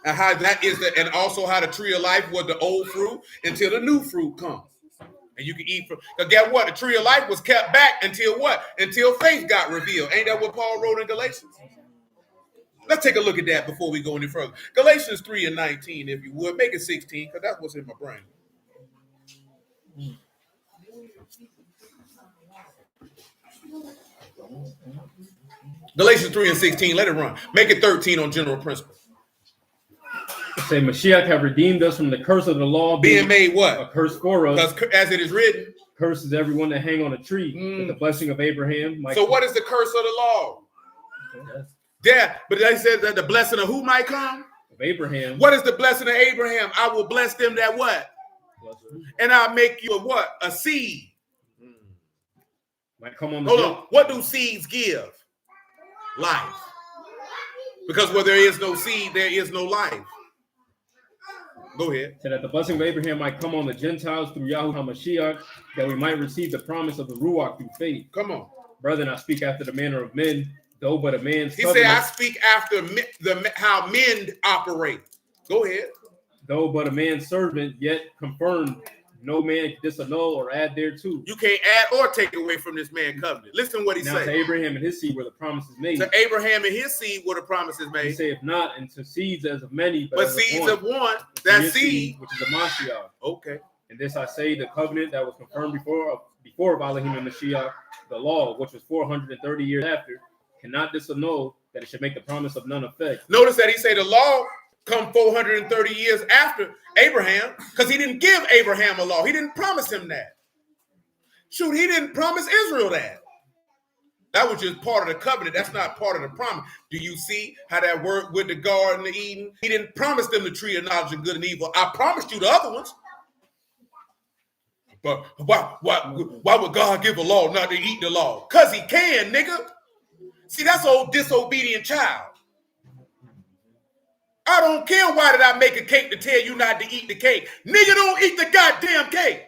And how that is and also how the tree of life was the old fruit until the new fruit comes. And you can eat from, because guess what? The tree of life was kept back until what? Until faith got revealed. Ain't that what Paul wrote in Galatians? Let's take a look at that before we go any further. Galatians 3 and 19, if you would. Make it 16, because that's what's in my brain. Galatians 3 and 16, let it run. Make it 13 on general principle. Say Mashiach have redeemed us from the curse of the law, being made what? A curse for us. Because as it is written, curses everyone that hang on a tree. But the blessing of Abraham might. So what is the curse of the law? Yeah, but they said that the blessing of who might come? Of Abraham. What is the blessing of Abraham? I will bless them that what? And I'll make you a what? A seed. Might come on. Hold on. What do seeds give? Life. Because where there is no seed, there is no life. Go ahead. So that the blessing of Abraham might come on the Gentiles through Yahushua HaMashiach, that we might receive the promise of the Ruach through faith. Come on. Brethren, I speak after the manner of men, though but a man's He said, I speak after how men operate. Go ahead. Though but a man's servant, yet confirmed, no man can disannul or add thereto. You can't add or take away from this man covenant. Listen what he said. To Abraham and his seed were the promises made. To Abraham and his seed were the promises made. He saith not, and to seeds as of many, but seeds of one. That seed, which is a Mashiach. Okay. And this I say, the covenant that was confirmed before of Elohim and Mashiach, the law, which was 430 years after, cannot disannul that it should make the promise of none effect. Notice that he say the law come 430 years after Abraham, because he didn't give Abraham a law. He didn't promise him that. Shoot, he didn't promise Israel that. That was just part of the covenant. That's not part of the promise. Do you see how that worked with the Garden of Eden? He didn't promise them the tree of knowledge of good and evil. I promised you the other ones. But why would God give a law not to eat the law? Because he can, nigga. See, that's old disobedient child. I don't care why did I make a cake to tell you not to eat the cake. Nigga, don't eat the goddamn cake.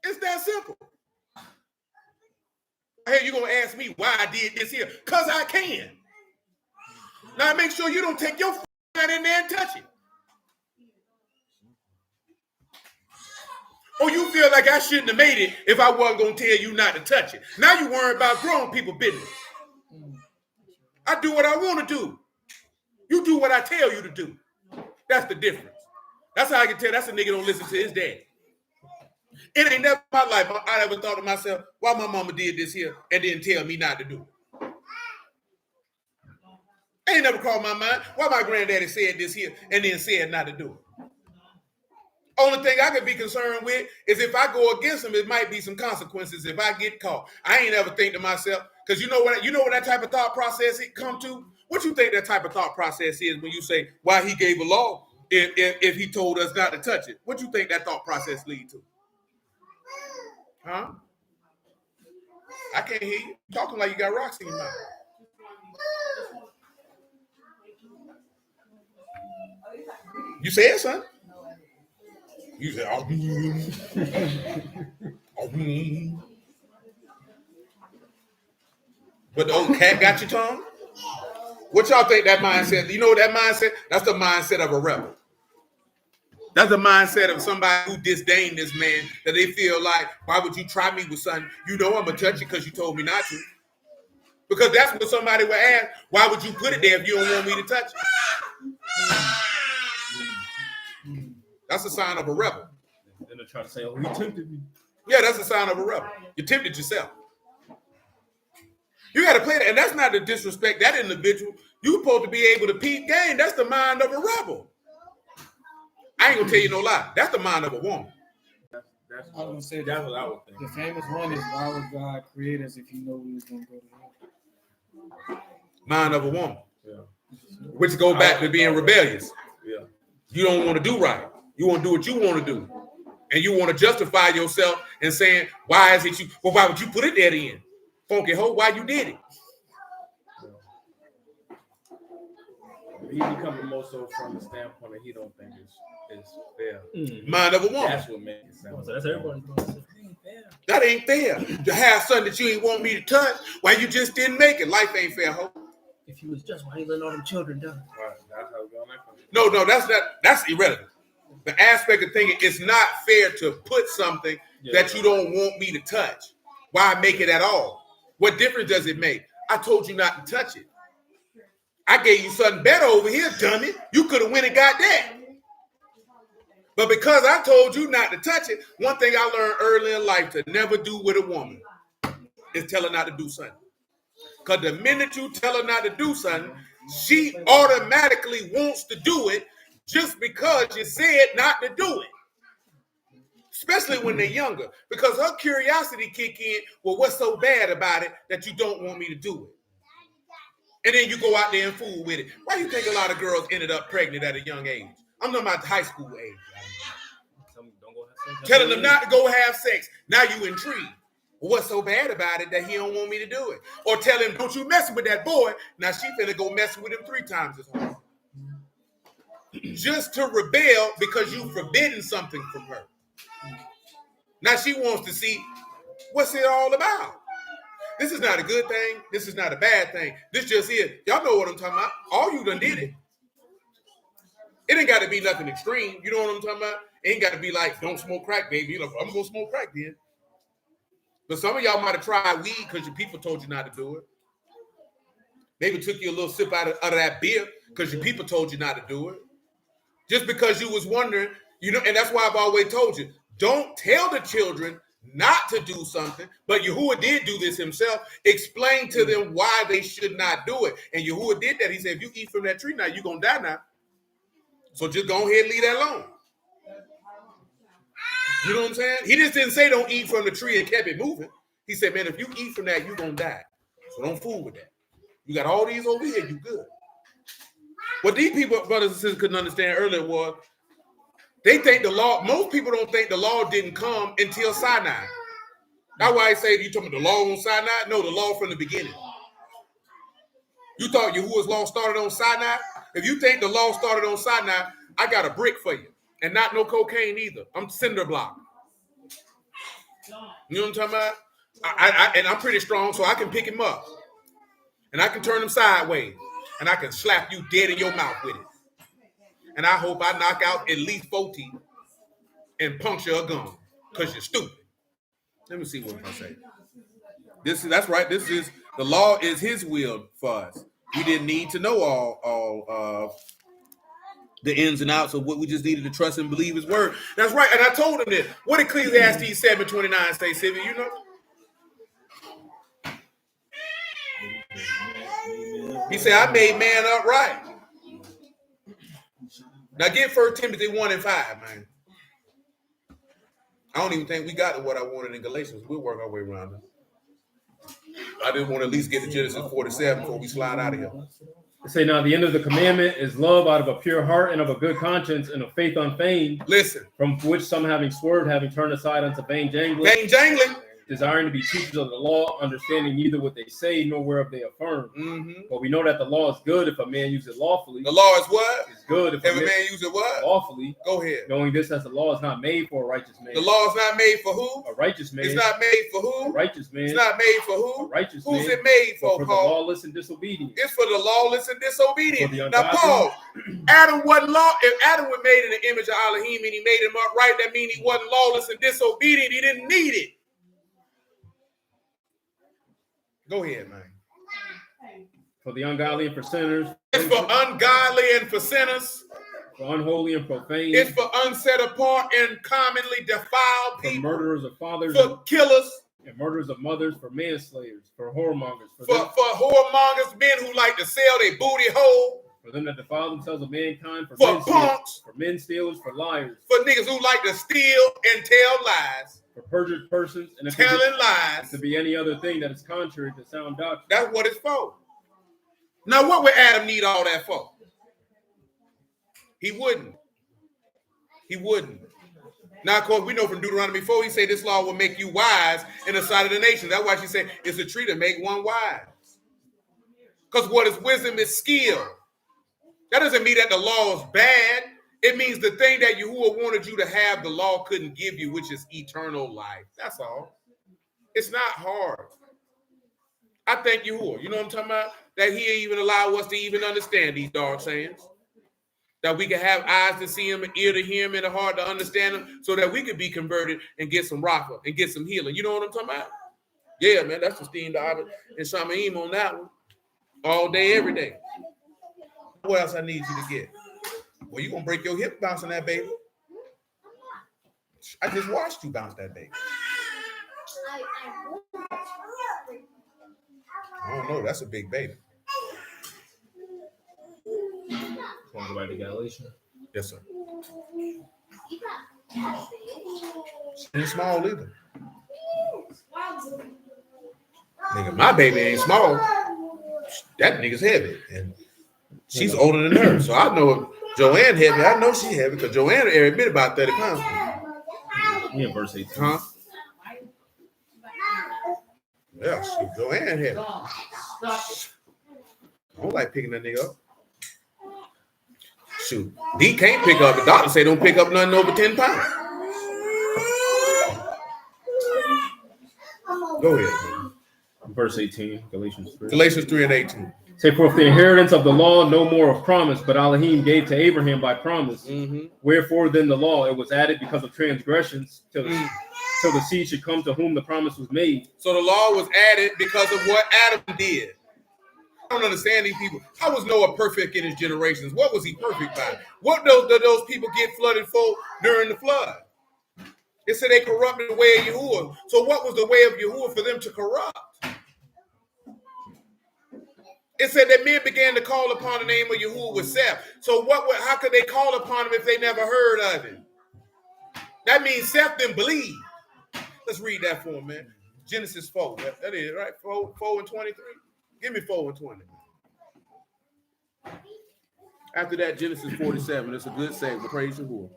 It's that simple. Hey, you're going to ask me why I did this here. Because I can. Now make sure you don't take your hand in there and touch it. Or you feel like I shouldn't have made it if I wasn't going to tell you not to touch it. Now you worry about grown people business. I do what I want to do. You do what I tell you to do. That's the difference. That's how I can tell that's a nigga don't listen to his daddy. It ain't never in my life I ever thought to myself, why my mama did this here and didn't tell me not to do it. I ain't never crossed my mind why my granddaddy said this here and then said not to do it. Only thing I could be concerned with is if I go against him, it might be some consequences if I get caught. I ain't ever think to myself, because you know what that type of thought process it come to? What you think that type of thought process is when you say why he gave a law if he told us not to touch it? What you think that thought process lead to? Huh? I can't hear you. You're talking like you got rocks in your mouth. You said son? You said, But the old cat got your tongue? What y'all think that mindset? You know what that mindset? That's the mindset of a rebel. That's the mindset of somebody who disdained this man, that they feel like, why would you try me with something? You know I'm going to touch it because you told me not to. Because that's what somebody would ask. Why would you put it there if you don't want me to touch it? That's a sign of a rebel. Then they try to say, "Oh, he tempted me." Yeah, that's a sign of a rebel. You tempted yourself. You got to play that, and that's not to disrespect that individual. You're supposed to be able to peep game. That's the mind of a rebel. I ain't gonna tell you no lie. That's the mind of a woman. That's I was gonna say that's what I would think. the famous one is why would God create us if He know we was gonna go to hell? Mind of a woman. Yeah. Which go back to being rebellious. Yeah. You don't want to do right. You want to do what you want to do. And you want to justify yourself and saying, why is it you? Well, why would you put it there then? Funky hoe, why you did it? He be coming more so from the standpoint that he don't think it's fair. Mind of a woman. That's what makes it sound. So that's everybody. That ain't fair. To have something that you ain't want me to touch, why you just didn't make it. Life ain't fair, hoe. If you was just, why you letting all them children die? Right. That's how we going. No, that's irrelevant. The aspect of thinking it's not fair to put something that you don't want me to touch. Why make it at all? What difference does it make? I told you not to touch it. I gave you something better over here, dummy. You could have went and got that. But because I told you not to touch it, one thing I learned early in life to never do with a woman is tell her not to do something. Because the minute you tell her not to do something, she automatically wants to do it just because you said not to do it. Especially when they're younger. Because her curiosity kick in, well, what's so bad about it that you don't want me to do it? And then you go out there and fool with it. Why do you think a lot of girls ended up pregnant at a young age? I'm talking about high school age. Telling them not to go have sex. Now you intrigued. Well, what's so bad about it that he don't want me to do it? Or tell him, don't you mess with that boy. Now she finna go messing with him 3 times as hard. Just to rebel because you forbidden something from her. Now she wants to see what's it all about. This is not a good thing. This is not a bad thing. This just is. Y'all know what I'm talking about. All you done did it. It ain't got to be nothing extreme. You know what I'm talking about? It ain't got to be like, don't smoke crack, baby. You're like, I'm going to smoke crack then. But some of y'all might have tried weed because your people told you not to do it. Maybe took you a little sip out of that beer because your people told you not to do it. Just because you was wondering, you know, and that's why I've always told you, don't tell the children not to do something, but Yahuwah did do this himself. Explain to them why they should not do it. And Yahuwah did that. He said, if you eat from that tree now, you're going to die now. So just go ahead and leave that alone. You know what I'm saying? He just didn't say don't eat from the tree and kept it moving. He said, man, if you eat from that, you're going to die. So don't fool with that. You got all these over here, you good. What these people, brothers and sisters, couldn't understand earlier was they think the law, most people don't think the law didn't come until Sinai. That's why I say you talking about the law on Sinai? No, the law from the beginning. You thought Yahuwah's law started on Sinai? If you think the law started on Sinai, I got a brick for you. And not no cocaine either. I'm cinder block. You know what I'm talking about? And I'm pretty strong, so I can pick him up. And I can turn him sideways. And I can slap you dead in your mouth with it. And I hope I knock out at least 14 and puncture a gum. Because you're stupid. Let me see what I say. That's right. This is the law is his will for us. We didn't need to know all the ins and outs of what we just needed to trust and believe his word. That's right. And I told him this. What did Ecclesiastes 7:29 say, Sylvia? You know? He said, I made man upright. Now get 1 Timothy 1:5, man. I don't even think we got to what I wanted in Galatians. We'll work our way around it. I didn't want to at least get to Genesis 47 before we slide out of here. They say now the end of the commandment is love out of a pure heart and of a good conscience and of faith unfeigned. Listen. From which some having swerved, having turned aside unto vain jangling. Vain jangling. Desiring to be teachers of the law, understanding neither what they say nor whereof they affirm. Mm-hmm. But we know that the law is good if a man use it lawfully. The law is what? It's good if a man use it what? Lawfully. Go ahead. Knowing this as the law is not made for a righteous man. The law is not made for who? A righteous man. It's not made for who? A righteous man. It's not made for who? A righteous Who's man. it made for, the Paul? lawless and disobedient. It's for the lawless and disobedient. Now, ungodly. Paul, Adam wasn't law. If Adam was made in the image of Elohim and he made him upright, that means he wasn't lawless and disobedient. He didn't need it. Go ahead, man. For the ungodly and for sinners. It's for ungodly and for sinners. for unholy and profane, It's for unset apart and commonly defiled for people, murderers of fathers for killers, and murderers of mothers, for manslayers, for whoremongers, for whoremongers, men who like to sell their booty whole, for them that defile themselves of mankind, for for punks, for men stealers, for liars, for niggas who like to steal and tell lies, for perjured persons, and telling lies. to be any other thing that is contrary to sound doctrine. That's what it's for. Now, what would Adam need all that for? He wouldn't. He wouldn't. Now, of course, we know from Deuteronomy 4, he said this law will make you wise in the sight of the nations. That's why she said it's a tree to make one wise. Because what is wisdom is skill. That doesn't mean that the law is bad. It means the thing that Yahuwah wanted you to have, the law couldn't give you, which is eternal life. That's all. It's not hard. I thank Yahuwah. You know what I'm talking about? That he even allow us to even understand these dark sayings. That we can have eyes to see him, an ear to hear him, and a heart to understand him, so that we can be converted and get some rafa and get some healing. You know what I'm talking about? Yeah, man, that's the steam to Abba and Shamaim on that one. All day, every day. What else I need you to get? Well, you gonna break your hip bouncing that baby. I just watched you bounce that baby. I don't know, that's a big baby. Want to go back to Galatians? Yes, sir. Ain't small either. Nigga, my baby ain't small. That nigga's heavy. And she's older than her. So I know if Joanne heavy. I know she heavy because Joanne every bit about 30 pounds. Yeah, verse 18. Huh? Yeah, shoot, Joanne heavy. I don't like picking that nigga up. Shoot, D can't pick up. The doctor say don't pick up nothing over 10 pounds. Go ahead. Verse 18, Galatians 3. Galatians 3 and 18. Say, for if the inheritance of the law no more of promise, but Elohim gave to Abraham by promise. Mm-hmm. Wherefore then the law, it was added because of transgressions till the seed should come to whom the promise was made. So the law was added because of what Adam did. I don't understand these people. How was Noah perfect in his generations? What was he perfect by? What did those people get flooded for during the flood? It said they corrupted the way of Yahuwah. So what was the way of Yahuwah for them to corrupt? It said that men began to call upon the name of Yahuwah with Seth. So how could they call upon him if they never heard of him? That means Seth didn't believe. Let's read that for him, man. Genesis 4. That is, right? 4 and 23. Give me 4 and 20. After that, Genesis 47. It's a good segment. Praise Yahuwah.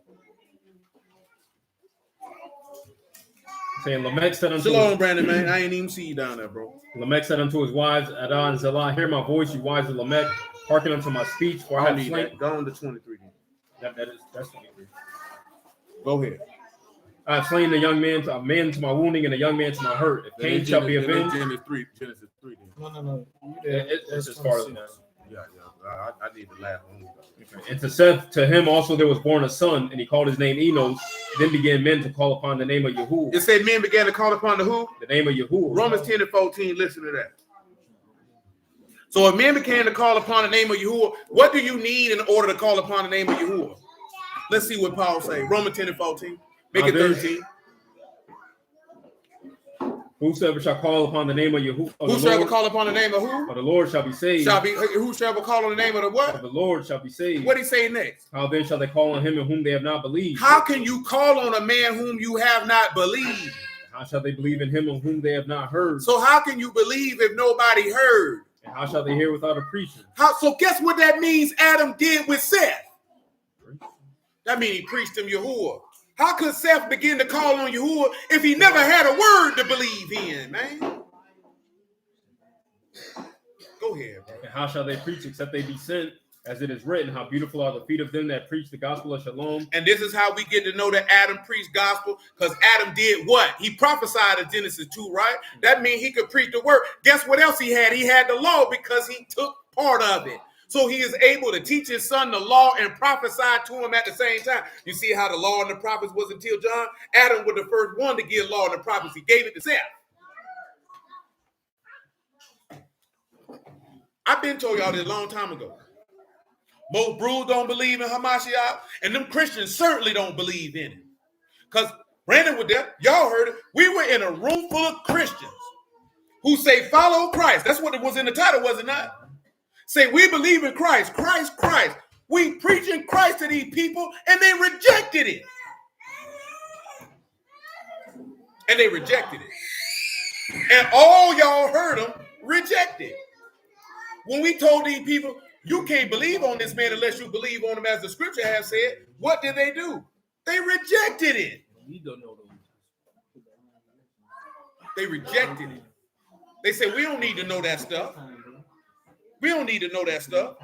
Saying, Lamech said unto Shalom, Brandon, man. I ain't even see you down there, bro. Lamech said unto his wives, Adah and Zillah, hear my voice, you wives of Lamech, hearken unto my speech, for I have slain. That. Go on to 23. That's 23. Go ahead. I have slain the young man to my wounding and the young man to my hurt. If Cain shall be avenged. Genesis 3. No. It's as far as now. Yeah. I need the last one. Okay. And to Seth, to him also there was born a son, and he called his name Enos. Then began men to call upon the name of Yahuwah. It said men began to call upon the who? The name of Yahuwah. Romans 10 and 14, listen to that. So if men began to call upon the name of Yahuwah, what do you need in order to call upon the name of Yahuwah? Let's see what Paul say. Romans 10 and 14. Make it 13. Whosoever shall call upon the name of Yahuwah. Whosoever call upon the name of who? Of the Lord shall be saved. Whosoever call on the name of the what? Of the Lord shall be saved. What did he say next? How then shall they call on him in whom they have not believed? How can you call on a man whom you have not believed? How shall they believe in him in whom they have not heard? So how can you believe if nobody heard? And how shall they hear without a preacher? So guess what that means Adam did with Seth? That means he preached him Yahuwah. How could Seth begin to call on Yahuwah if he never had a word to believe in, man? Go ahead, bro. And how shall they preach except they be sent? As it is written, how beautiful are the feet of them that preach the gospel of Shalom. And this is how we get to know that Adam preached gospel, because Adam did what? He prophesied in Genesis 2, right? That means he could preach the word. Guess what else he had? He had the law because he took part of it. So he is able to teach his son the law and prophesy to him at the same time. You see how the law and the prophets was until John? Adam was the first one to give law and the prophets. He gave it to Seth. I've been told y'all this a long time ago. Most brews don't believe in Hamashiach, and them Christians certainly don't believe in it. Because Brandon was there, y'all heard it. We were in a room full of Christians who say follow Christ. That's what it was in the title, was it not? Say we believe in Christ, Christ, Christ. We preaching Christ to these people, and they rejected it. And they rejected it. And all y'all heard them reject it. When we told these people, you can't believe on this man unless you believe on him as the scripture has said, what did they do? They rejected it. They rejected it. They said, we don't need to know that stuff. We don't need to know that stuff.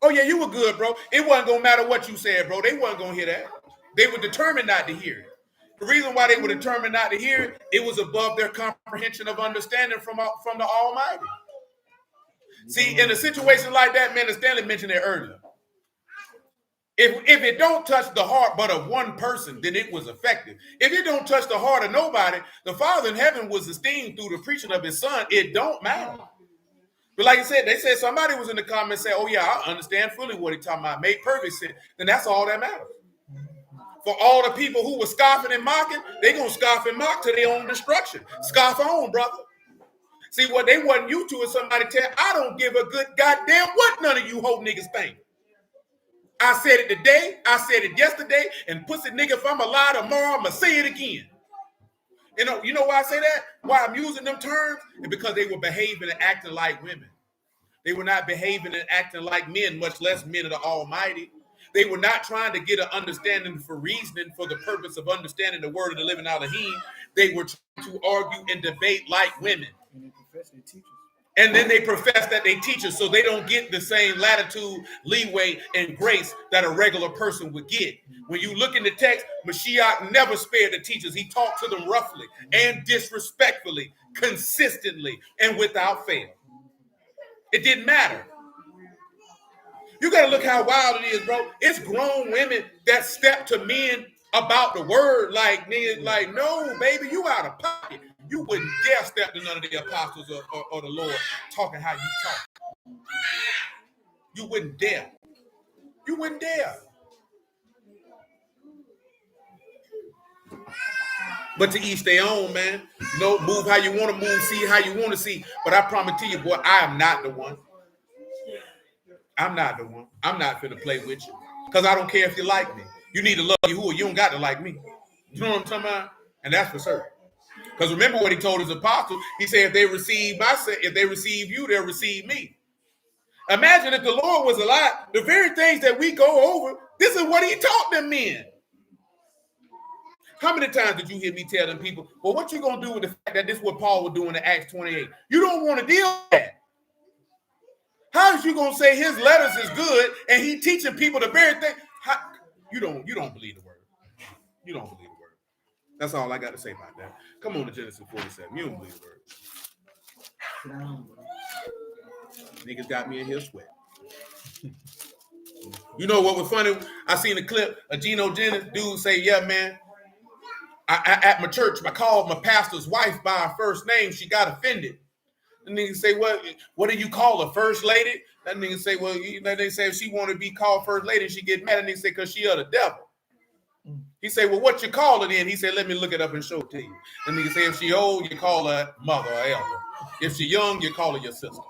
Oh, yeah, you were good, bro. It wasn't going to matter what you said, bro. They wasn't going to hear that. They were determined not to hear it. The reason why they were determined not to hear it, it was above their comprehension of understanding from the Almighty. See, in a situation like that, man, Stanley mentioned it earlier. If it don't touch the heart but of one person, then it was effective. If it don't touch the heart of nobody, the Father in heaven was esteemed through the preaching of his Son. It don't matter. But like I said, they said somebody was in the comments saying, oh, yeah, I understand fully what he's talking about. Made perfect sense. Then that's all that matters. For all the people who were scoffing and mocking, they going to scoff and mock to their own destruction. Scoff on, brother. See, what they wasn't used to is somebody tell, I don't give a good goddamn what none of you hoe niggas think. I said it today, I said it yesterday, and pussy nigga, if I'm alive tomorrow, I'm going to say it again. You know why I say that? Why I'm using them terms? It's because they were behaving and acting like women. They were not behaving and acting like men, much less men of the Almighty. They were not trying to get an understanding for reasoning for the purpose of understanding the word of the living Elohim. They were trying to argue and debate like women. And they profess they teachers. And then they profess that they teach us, so they don't get the same latitude, leeway, and grace that a regular person would get. When you look in the text, Mashiach never spared the teachers. He talked to them roughly and disrespectfully, consistently, and without fail. It didn't matter. You got to look how wild it is, bro. It's grown women that step to men about the word like, niggas, like, no, baby, you out of pocket. You wouldn't dare step to none of the apostles or the Lord talking how you talk. You wouldn't dare. You wouldn't dare. But to each their own, man. You know, move how you want to move, see how you want to see. But I promise to you, boy, I am not the one. I'm not the one. I'm not finna play with you. Because I don't care if you like me. You need to love Yahuwah. You don't got to like me. You know what I'm talking about? And that's for certain. Because remember what he told his apostles. He said, if they receive you, they'll receive me. Imagine if the Lord was alive, the very things that we go over, this is what he taught them men. How many times did you hear me tell them people, well, what you going to do with the fact that this is what Paul was doing in Acts 28? You don't want to deal with that. How is you going to say his letters is good and he teaching people the very thing? You don't believe the word. You don't believe the word. That's all I got to say about that. Come on to Genesis 47. You don't believe the word. Niggas got me in here sweat. You know what was funny? I seen a clip of Geno Jennings dude say, yeah, man, I at my church, I called my pastor's wife by her first name. She got offended. And nigga say, what do you call her, first lady? That nigga say, well, they say if she want to be called first lady, she get mad. And they say, because she of the devil. He say, well, what you call her then? He said, let me look it up and show it to you. And nigga say, if she old, you call her mother or elder. If she young, you call her your sister.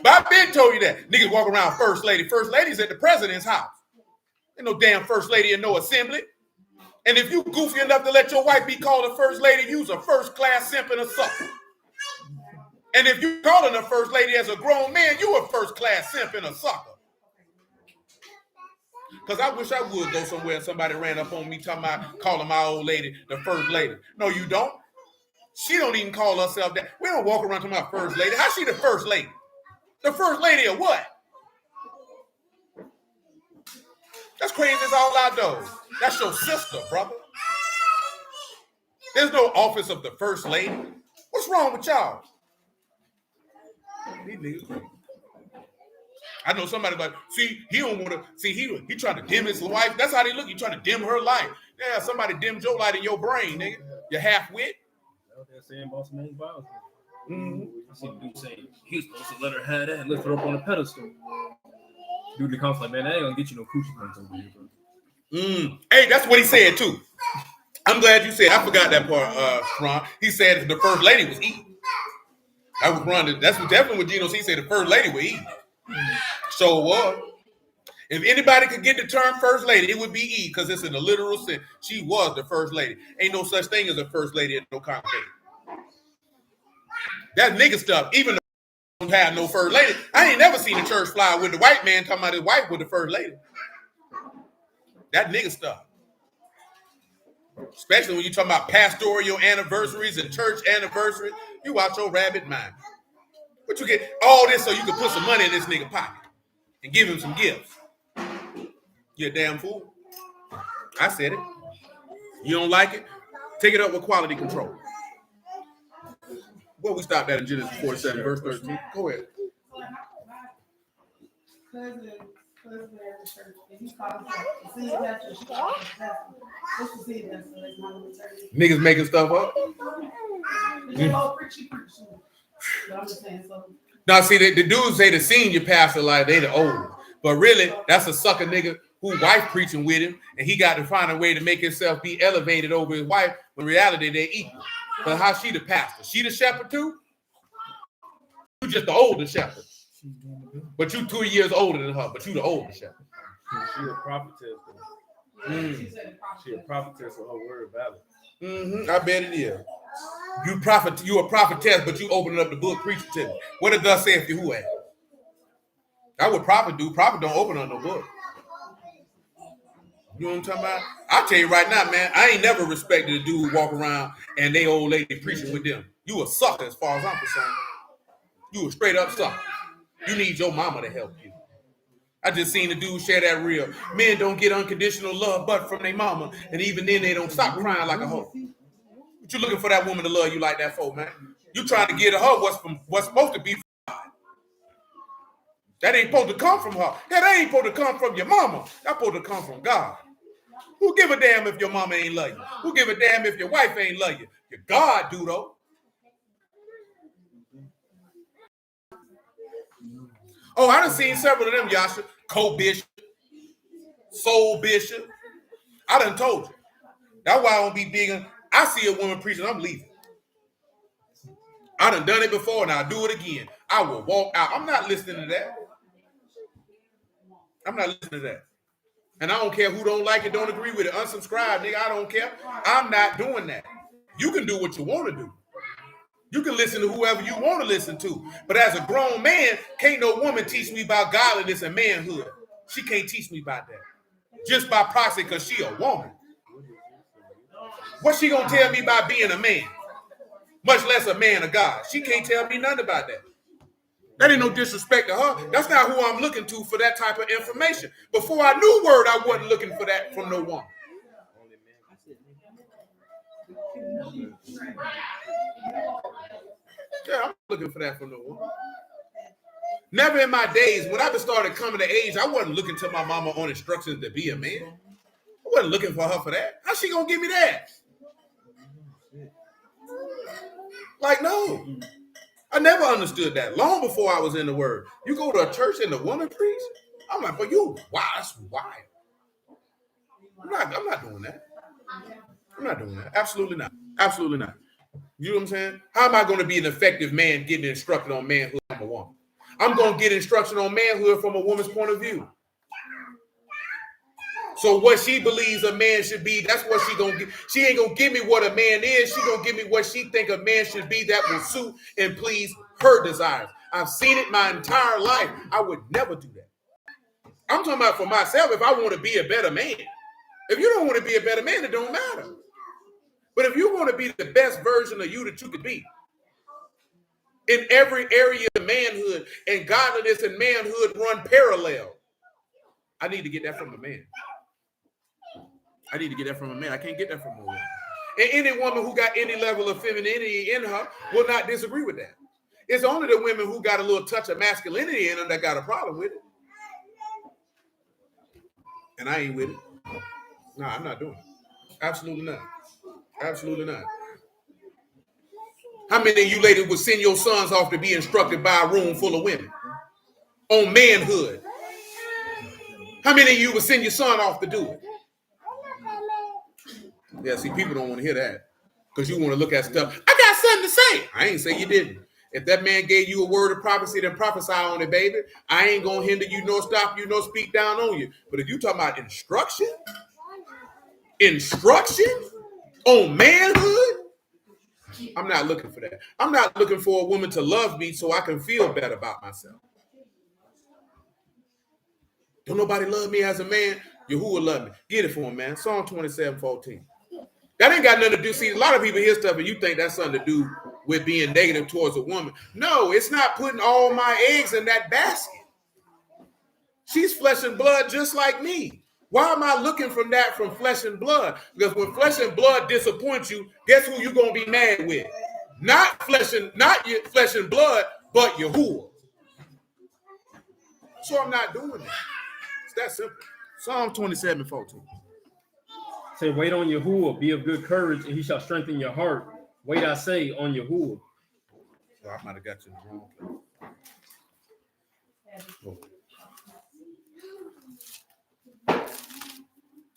But I've been told you that. Niggas walk around first lady. First lady's at the president's house. Ain't no damn first lady in no assembly. And if you goofy enough to let your wife be called a first lady, you's a first class simp and a sucker. And if you calling a first lady as a grown man, you a first class simp and a sucker. Because I wish I would go somewhere and somebody ran up on me talking about calling my old lady the first lady. No, you don't. She don't even call herself that. We don't walk around to my first lady. How's she the first lady? The first lady of what? That's crazy as all outdoors. That's your sister, brother. There's no office of the first lady. What's wrong with y'all? These niggas crazy. I know somebody like, see, he don't want to, see, he trying to dim his wife. That's how they look. He trying to dim her life. Yeah, somebody dimmed your light in your brain, nigga. You half-wit. They're saying about some name violence. I see the dude saying he's supposed to let her have that and lift her up on a pedestal. Dude the comes like, man, that ain't gonna get you no coochie points over here, bro. Hey, that's what he said too. I'm glad you said. I forgot that part, Ron. He said the first lady was eating. That was Ron. That's what definitely what Gino. He said the first lady was eating. So it was. If anybody could get the term first lady, it would be Eve, because it's in a literal sense. She was the first lady. Ain't no such thing as a first lady in no congregation. That nigga stuff. Even though don't have no first lady, I ain't never seen a church fly with the white man talking about his wife with the first lady. That nigga stuff. Especially when you talking about pastoral anniversaries and church anniversaries. You watch your rabbit mind. But you get all this so you can put some money in this nigga pocket and give him some gifts. You a damn fool. I said it. You don't like it? Take it up with quality control. Well, we stopped at in Genesis 47, verse 13. Go ahead. Cousin there at the church, and he called himself the seed pastor. She called him pastor. What's the seed pastor? That's not in the church. Niggas making stuff up. You know, preach. But I'm just saying so. Now, see, the dudes say the senior pastor like they the oldest. But really, that's a sucker nigga who wife preaching with him, and he got to find a way to make himself be elevated over his wife. When in reality, they equal. But how she the pastor? She the shepherd too? You just the older shepherd. But you 2 years older than her, but you the older shepherd. She a prophetess. She a prophetess with her word valid. I bet it is. You a prophetess, but you opening up the book preaching to me. What did thus saith Yahuwah? That what prophet do. Prophet don't open up no book. You know what I'm talking about? I'll tell you right now, man, I ain't never respected a dude who walk around and they old lady preaching with them. You a sucker as far as I'm concerned. You a straight up sucker. You need your mama to help you. I just seen the dude share that reel. Men don't get unconditional love but from their mama, and even then they don't stop crying like a hoe. What you looking for that woman to love you like that for, man? You trying to get her what's supposed to be from God. That ain't supposed to come from her. That ain't supposed to come from your mama. That's supposed to come from God. Who give a damn if your mama ain't love you? Who give a damn if your wife ain't love you? Your God do, though. Oh, I done seen several of them, Yasha. Co-bishop, soul bishop. I done told you. That's why I don't be digging. I see a woman preaching, I'm leaving. I done it before and I'll do it again. I will walk out. I'm not listening to that. I'm not listening to that. And I don't care who don't like it, don't agree with it. Unsubscribe, nigga. I don't care. I'm not doing that. You can do what you want to do. You can listen to whoever you want to listen to. But as a grown man, can't no woman teach me about godliness and manhood. She can't teach me about that. Just by proxy because she a woman. What's she going to tell me about being a man? Much less a man of God. She can't tell me nothing about that. That ain't no disrespect to her. That's not who I'm looking to for that type of information. Before I knew word, I wasn't looking for that from no woman. Yeah, I'm looking for that from no woman. Never in my days, when I started coming to age, I wasn't looking to my mama on instructions to be a man. I wasn't looking for her for that. How she gonna give me that? Like, no. I never understood that. Long before I was in the word. You go to a church and the woman preach? I'm like, but you, wow, that's wild. I'm not doing that. I'm not doing that. Absolutely not. Absolutely not. You know what I'm saying? How am I going to be an effective man getting instructed on manhood from a woman? I'm going to get instruction on manhood from a woman's point of view. So what she believes a man should be, that's what she gonna get. She ain't gonna give me what a man is. She gonna give me what she think a man should be that will suit and please her desires. I've seen it my entire life. I would never do that. I'm talking about for myself. If I want to be a better man, if you don't want to be a better man, it don't matter. But if you want to be the best version of you that you could be in every area of manhood, and godliness and manhood run parallel, I need to get that from a man. I need to get that from a man. I can't get that from a woman. And any woman who got any level of femininity in her will not disagree with that. It's only the women who got a little touch of masculinity in them that got a problem with it. And I ain't with it. No, I'm not doing it. Absolutely not. Absolutely not. How many of you ladies would send your sons off to be instructed by a room full of women on manhood? How many of you would send your son off to do it? Yeah, see, people don't want to hear that because you want to look at stuff. I got something to say. I ain't say you didn't. If that man gave you a word of prophecy, then prophesy on it, baby. I ain't going to hinder you, nor stop you, nor speak down on you. But if you talking about instruction on manhood, I'm not looking for that. I'm not looking for a woman to love me so I can feel better about myself. Don't nobody love me as a man. Yahuwah love me. Get it for him, man. Psalm 27:14. That ain't got nothing to do. See, a lot of people hear stuff and you think that's something to do with being negative towards a woman. No, it's not putting all my eggs in that basket. She's flesh and blood just like me. Why am I looking from flesh and blood? Because when flesh and blood disappoints you, guess who you're going to be mad with? Not your flesh and blood, but Yahuwah. So I'm not doing that. It's that simple. Psalm 27:14. Say, wait on Yahuwah, be of good courage, and he shall strengthen your heart. Wait, I say, on Yahuwah. So I might have got you in the wrong place.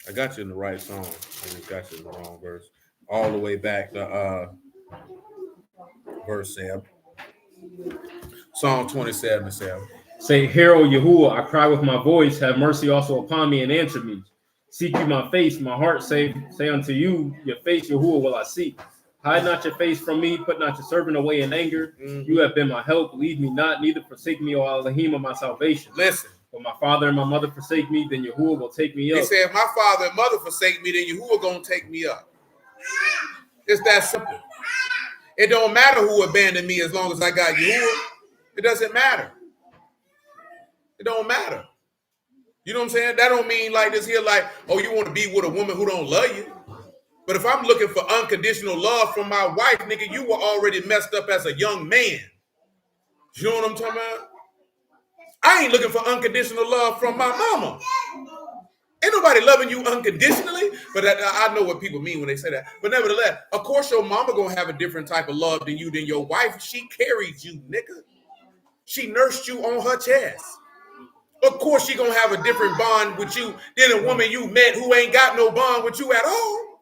I got you in the right song. I just got you in the wrong verse. All the way back to verse 7. Psalm 27:7. Say, hear, O Yahuwah, I cry with my voice, have mercy also upon me and answer me. Seek you my face, my heart say unto you, your face, Yahuwah, will I seek. Hide not your face from me, put not your servant away in anger. Mm-hmm. You have been my help, leave me not, neither forsake me, O Elohim of my salvation. Listen. When my father and my mother forsake me, then Yahuwah will take me up. He said, if my father and mother forsake me, then Yahuwah gonna take me up. It's that simple. It don't matter who abandoned me as long as I got Yahuwah. It doesn't matter. It don't matter. You know what I'm saying? That don't mean like this here, like, oh, you want to be with a woman who don't love you. But if I'm looking for unconditional love from my wife, nigga, you were already messed up as a young man. You know what I'm talking about? I ain't looking for unconditional love from my mama. Ain't nobody loving you unconditionally, but I know what people mean when they say that. But nevertheless, of course your mama gonna have a different type of love than your wife. She carried you, nigga. She nursed you on her chest. Of course, she gonna have a different bond with you than a woman you met who ain't got no bond with you at all.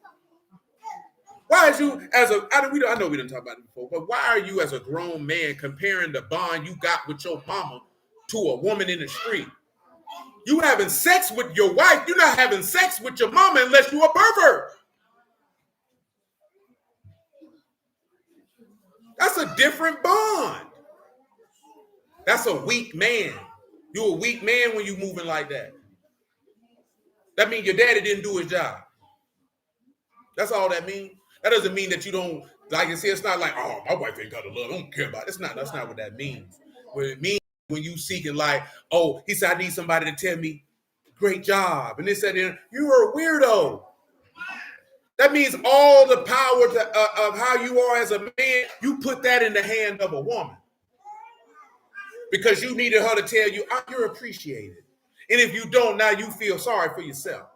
Why is you I know we didn't talk about it before, but why are you as a grown man comparing the bond you got with your mama to a woman in the street? You having sex with your wife, you're not having sex with your mama unless you're a pervert. That's a different bond. That's a weak man. You're a weak man when you're moving like that. That means your daddy didn't do his job. That's all that means. That doesn't mean that you don't, like I said, it's not like, oh, my wife ain't got to love, I don't care about it. That's not what that means. What it means when you seeking like, oh, he said, I need somebody to tell me, great job. And they said, you are a weirdo. That means all the power of how you are as a man, you put that in the hand of a woman. Because you needed her to tell you, you're appreciated. And if you don't, now you feel sorry for yourself.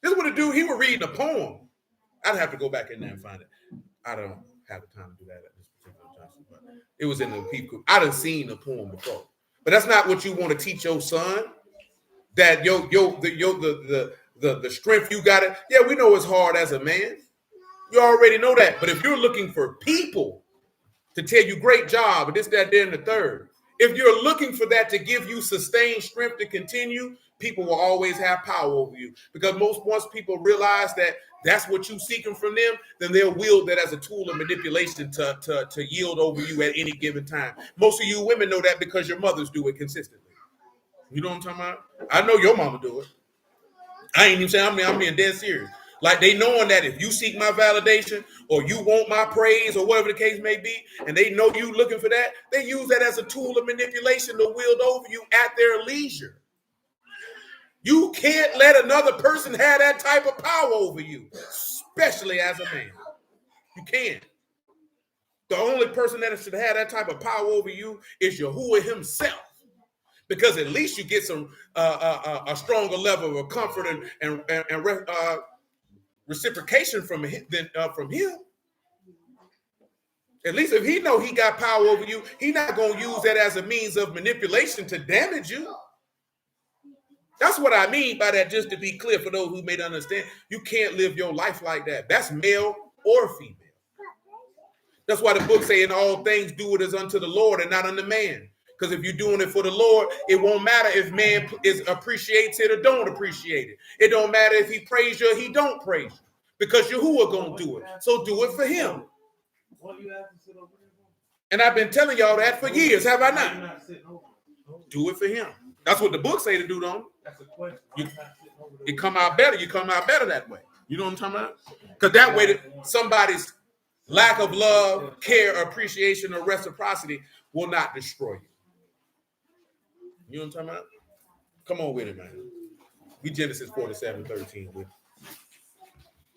This is what a dude, he was reading a poem. I'd have to go back in there and find it. I don't have the time to do that at this particular time. But it was in the people. I done seen the poem before. But that's not what you want to teach your son. That the strength you got it. Yeah, we know it's hard as a man. You already know that. But if you're looking for people to tell you great job, and this, that, there, and the third, if you're looking for that to give you sustained strength to continue, people will always have power over you. Because once people realize that that's what you're seeking from them, then they'll wield that as a tool of manipulation to yield over you at any given time. Most of you women know that because your mothers do it consistently. You know what I'm talking about? I know your mama do it. I ain't even saying, I'm being dead serious. Like they knowing that if you seek my validation or you want my praise or whatever the case may be, and they know you looking for that, they use that as a tool of manipulation to wield over you at their leisure. You can't let another person have that type of power over you, especially as a man. You can't. The only person that should have that type of power over you is Yahuwah himself. Because at least you get some a stronger level of comfort and reciprocation from him. At least if he know he got power over you, he not going to use that as a means of manipulation to damage you. That's what I mean by that, just to be clear for those who may not understand. You can't live your life like that. That's male or female. That's why the book say in all things do it as unto the Lord and not unto man. Because if you're doing it for the Lord, it won't matter if man appreciates it or don't appreciate it. It don't matter if he praise you or he don't praise you. Because Yahuwah gonna do it. So do it for him. And I've been telling y'all that for years, have I not? Do it for him. That's what the book say to do, don't it? You come out better. You come out better that way. You know what I'm talking about? Because that way somebody's lack of love, care, appreciation, or reciprocity will not destroy you. You know what I'm talking about? Come on with it, man. We Genesis 47:13 with.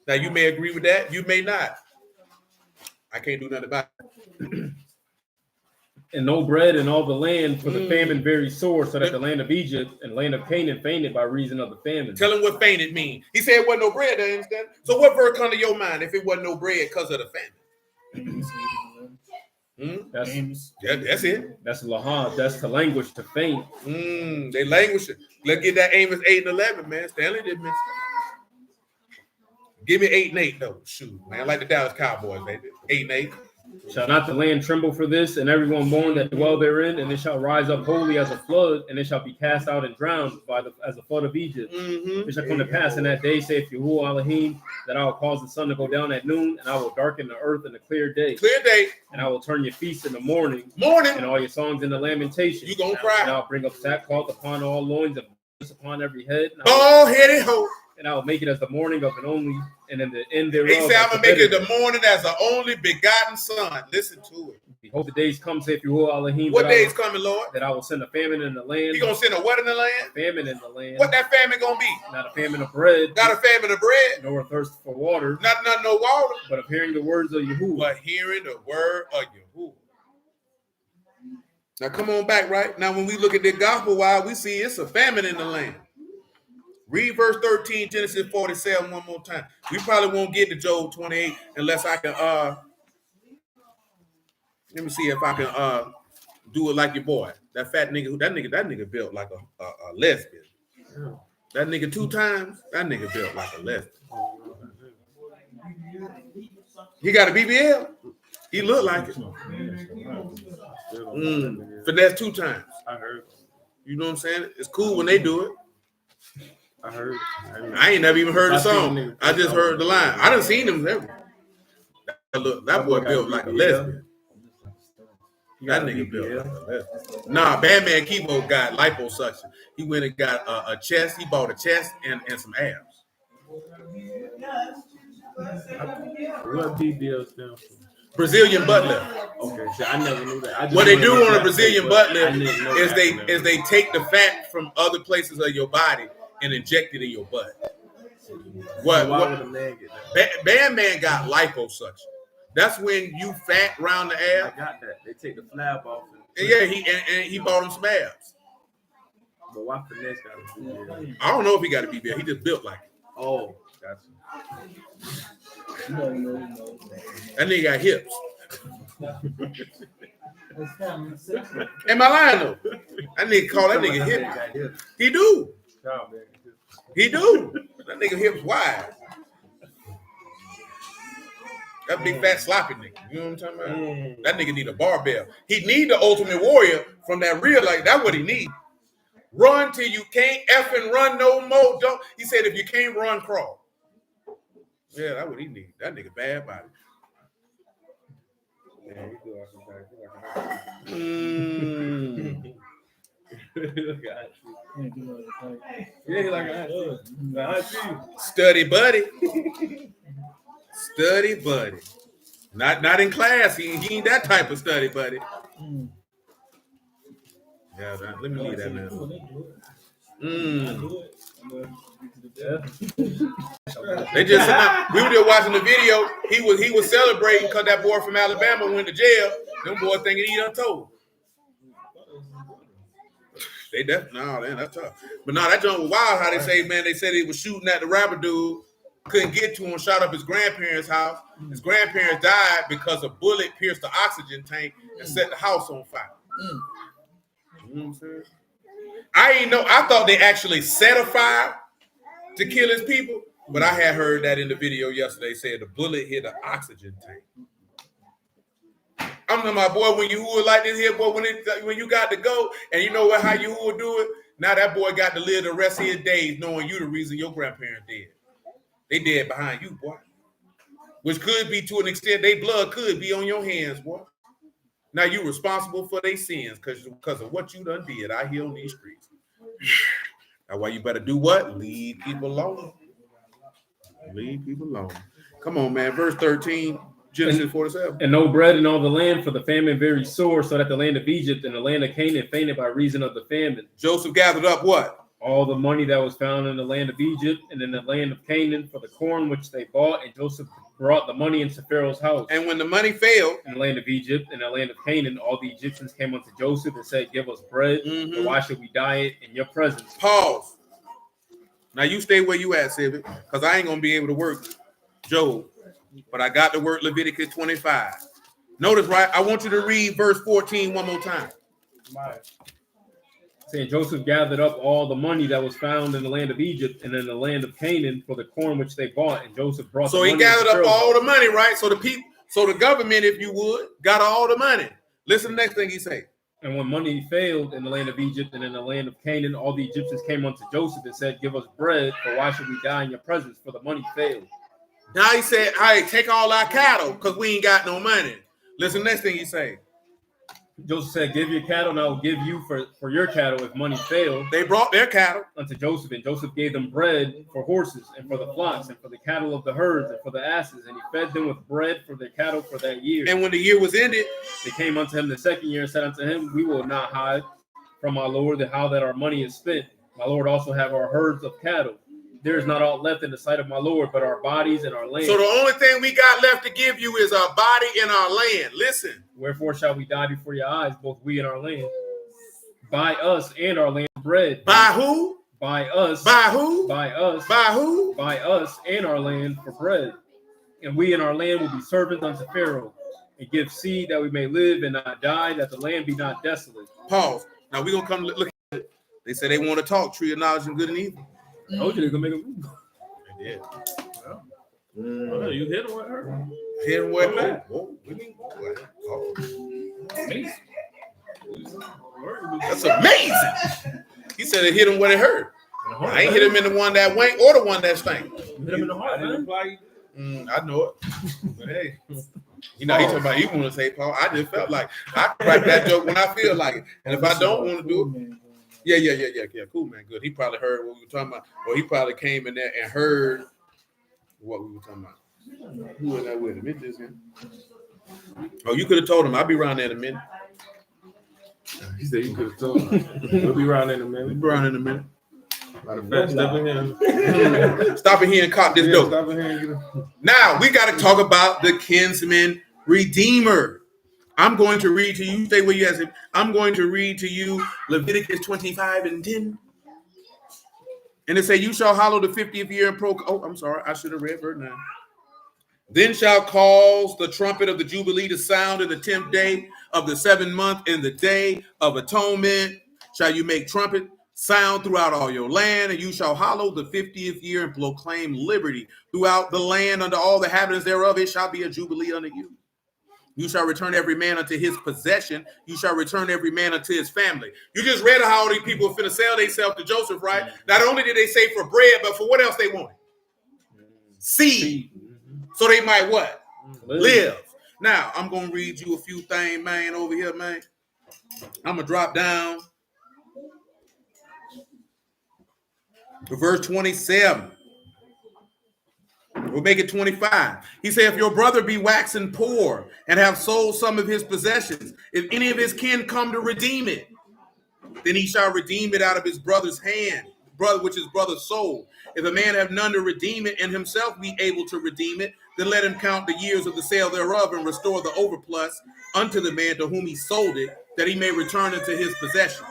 Now you may agree with that, you may not. I can't do nothing about it. And no bread in all the land, for the famine very sore, so that the land of Egypt and land of Canaan fainted by reason of the famine. Tell him what fainted mean. He said it wasn't no bread, I understand. So what verse come to your mind if it wasn't no bread because of the famine? That's it. That's lahad. That's the language to faint. They language. Let's get that Amos 8 and 11, man. Stanley didn't miss it. Give me 8 and 8, though. Shoot, man. I like the Dallas Cowboys, baby. 8 and 8. Shall not the land tremble for this, and everyone born that dwell therein, and it shall rise up wholly as a flood, and it shall be cast out and drowned as a flood of Egypt. It shall come to pass in that day, saith Yahuwah Elohim, that I will cause the sun to go down at noon, and I will darken the earth in a clear day. Clear day. And I will turn your feasts in the morning, and all your songs into lamentation. You gonna cry. And I'll bring up sackcloth upon all loins, and upon every head. Bald-headed hoe. And I will make it as the morning of an only, and in the end thereof. He said, I'm going to make it the morning as the only begotten son. Listen to it. Behold, the days come, saith Yahuwah Elohim. What days coming, Lord? That I will send a famine in the land. You going to send a what in the land? A famine in the land. What that famine going to be? Not a famine of bread. Not a famine of bread. Nor a thirst for water. Not no water. But of hearing the words of Yahuwah. But hearing the word of Yahuwah. Now come on back, right? Now when we look at the gospel, why we see it's a famine in the land. Read verse 13, Genesis 47 one more time. We probably won't get to Job 28 unless I can let me see if I can do it like your boy. That fat nigga, that nigga built like a lesbian. That nigga 2 times, that nigga built like a lesbian. He got a BBL? He looked like it. Finesse 2 times. I heard. You know what I'm saying? It's cool when they do it. I heard. I ain't never even heard the song. I just heard the line. I done seen him ever. That boy built like a lesbian. That nigga built like a lesbian. Nah, Batman Kibo got liposuction. He went and got a chest. He bought a chest and some abs. What BBL stands for? Brazilian butt lift. Okay, so I never knew that. What they do on a Brazilian butt lift is they take the fat from other places of your body and inject it in your butt. Why would a man get that? Batman got liposuction. That's when you fat round the ass. I got that. They take the flab off. Yeah, he bought him some abs. But why Finesse got a BBL? I don't know if he got a BBL. He just built like it. Oh, gotcha. That nigga got hips. Am I lying though? That nigga call that nigga hip. He do. He do. That nigga hips wide. That big fat sloppy nigga. You know what I'm talking about? That nigga need a barbell. He need the Ultimate Warrior from that real life. That's what he need. Run till you can't effing run no more. Don't. He said if you can't run, crawl. Yeah, that's what he need. That nigga bad body. Yeah, he do like Study buddy. Study buddy. Not in class. He ain't that type of study buddy. Yeah, let me leave that man. They just we were there watching the video. He was celebrating because that boy from Alabama went to jail. Them boys thinking he done told. They that's tough. But no, that joint was wild. How they say, man? They said he was shooting at the rapper dude, couldn't get to him, shot up his grandparents' house. His grandparents died because a bullet pierced the oxygen tank and set the house on fire. You know what I'm saying? I ain't know. I thought they actually set a fire to kill his people, but I had heard that in the video yesterday. Said the bullet hit the oxygen tank. I'm talking about, boy, when you would like this here, boy, when you got to go, and you know what, how you would do it. Now that boy got to live the rest of his days knowing you the reason your grandparents dead. They dead behind you, boy. Which could be, to an extent, their blood could be on your hands, boy. Now you responsible for their sins because of what you done did out here on these streets. That's why you better do what? Leave people alone. Leave people alone. Come on, man. Verse 13, Genesis 47. And no bread in all the land, for the famine very sore, so that the land of Egypt and the land of Canaan fainted by reason of the famine. Joseph gathered up what? All the money that was found in the land of Egypt and in the land of Canaan for the corn which they bought, and Joseph brought the money into Pharaoh's house. And when the money failed, in the land of Egypt and the land of Canaan, all the Egyptians came unto Joseph and said, give us bread, but why should we die in your presence? Pause. Now you stay where you at, Civic, because I ain't going to be able to work Job, but I got to work Leviticus 25. Notice, right, I want you to read verse 14 one more time. Saying Joseph gathered up all the money that was found in the land of Egypt and in the land of Canaan for the corn which they bought, and Joseph brought. So he gathered up all the money, right? So the government, if you would, got all the money. Listen to the next thing he say. And when money failed in the land of Egypt and in the land of Canaan, all the Egyptians came unto Joseph and said, give us bread, for why should we die in your presence? For the money failed. Now he said, hey, take all our cattle because we ain't got no money. Listen, next thing he say. Joseph said, give your cattle, and I will give you for your cattle if money failed. They brought their cattle unto Joseph, and Joseph gave them bread for horses and for the flocks and for the cattle of the herds and for the asses, and he fed them with bread for their cattle for that year. And when the year was ended, they came unto him the second year and said unto him, we will not hide from our Lord how that our money is spent. My Lord also have our herds of cattle. There is not aught left in the sight of my Lord, but our bodies and our land. So the only thing we got left to give you is our body and our land. Listen. Wherefore shall we die before your eyes, both we and our land? Buy us and our land bread. By who? By us. By who? By us. By who? By us and our land for bread. And we and our land will be servants unto Pharaoh, and give seed that we may live and not die, that the land be not desolate. Pause. Now we're going to come look at it. They say they want to talk tree of knowledge and good and evil. I told you they're going to make a They did. Well, you hit him with her. Hit him with her. That's amazing. He said it hit him where it hurt. I ain't hit him in the one that wank or the one that stank. hit him in the heart, man. I know it. But hey, you know, he talking about he want to say, Paul. I just felt like I crack that joke when I feel like it. And if I don't want to do it, yeah. Cool, man. Good. He probably heard what we were talking about, or he probably came in there and heard what we were talking about. Who was that with him? It's just him. Oh, you could have told him. I'll be around there in a minute. He said you could have told him. We'll be around in a minute. We'll be around in a minute. Matter of fact, step in here. Stop in here and cop this dope. Stop in here and get him. Now we got to talk about the kinsman redeemer. I'm going to read to you. Stay where you at. I'm going to read to you Leviticus 25 and 10. And it say, you shall hallow the 50th year and proclaim. Oh, I'm sorry. I should have read verse 9. Then shall cause the trumpet of the Jubilee to sound in the 10th day of the 7th month, in the day of atonement. Shall you make trumpet sound throughout all your land, and you shall hallow the 50th year and proclaim liberty throughout the land unto all the inhabitants thereof. It shall be a Jubilee unto you. You shall return every man unto his possession. You shall return every man unto his family. You just read how these people are finna sell themselves to Joseph, right? Not only did they say for bread, but for what else they wanted? Seed. So they might what? Live. Now, I'm going to read you a few things, man, over here, man. I'm going to drop down to verse 27. We'll make it 25. He said, if your brother be waxing poor and have sold some of his possessions, if any of his kin come to redeem it, then he shall redeem it out of his brother's hand, which his brother's soul. If a man have none to redeem it and himself be able to redeem it, then let him count the years of the sale thereof and restore the overplus unto the man to whom he sold it, that he may return into his possession.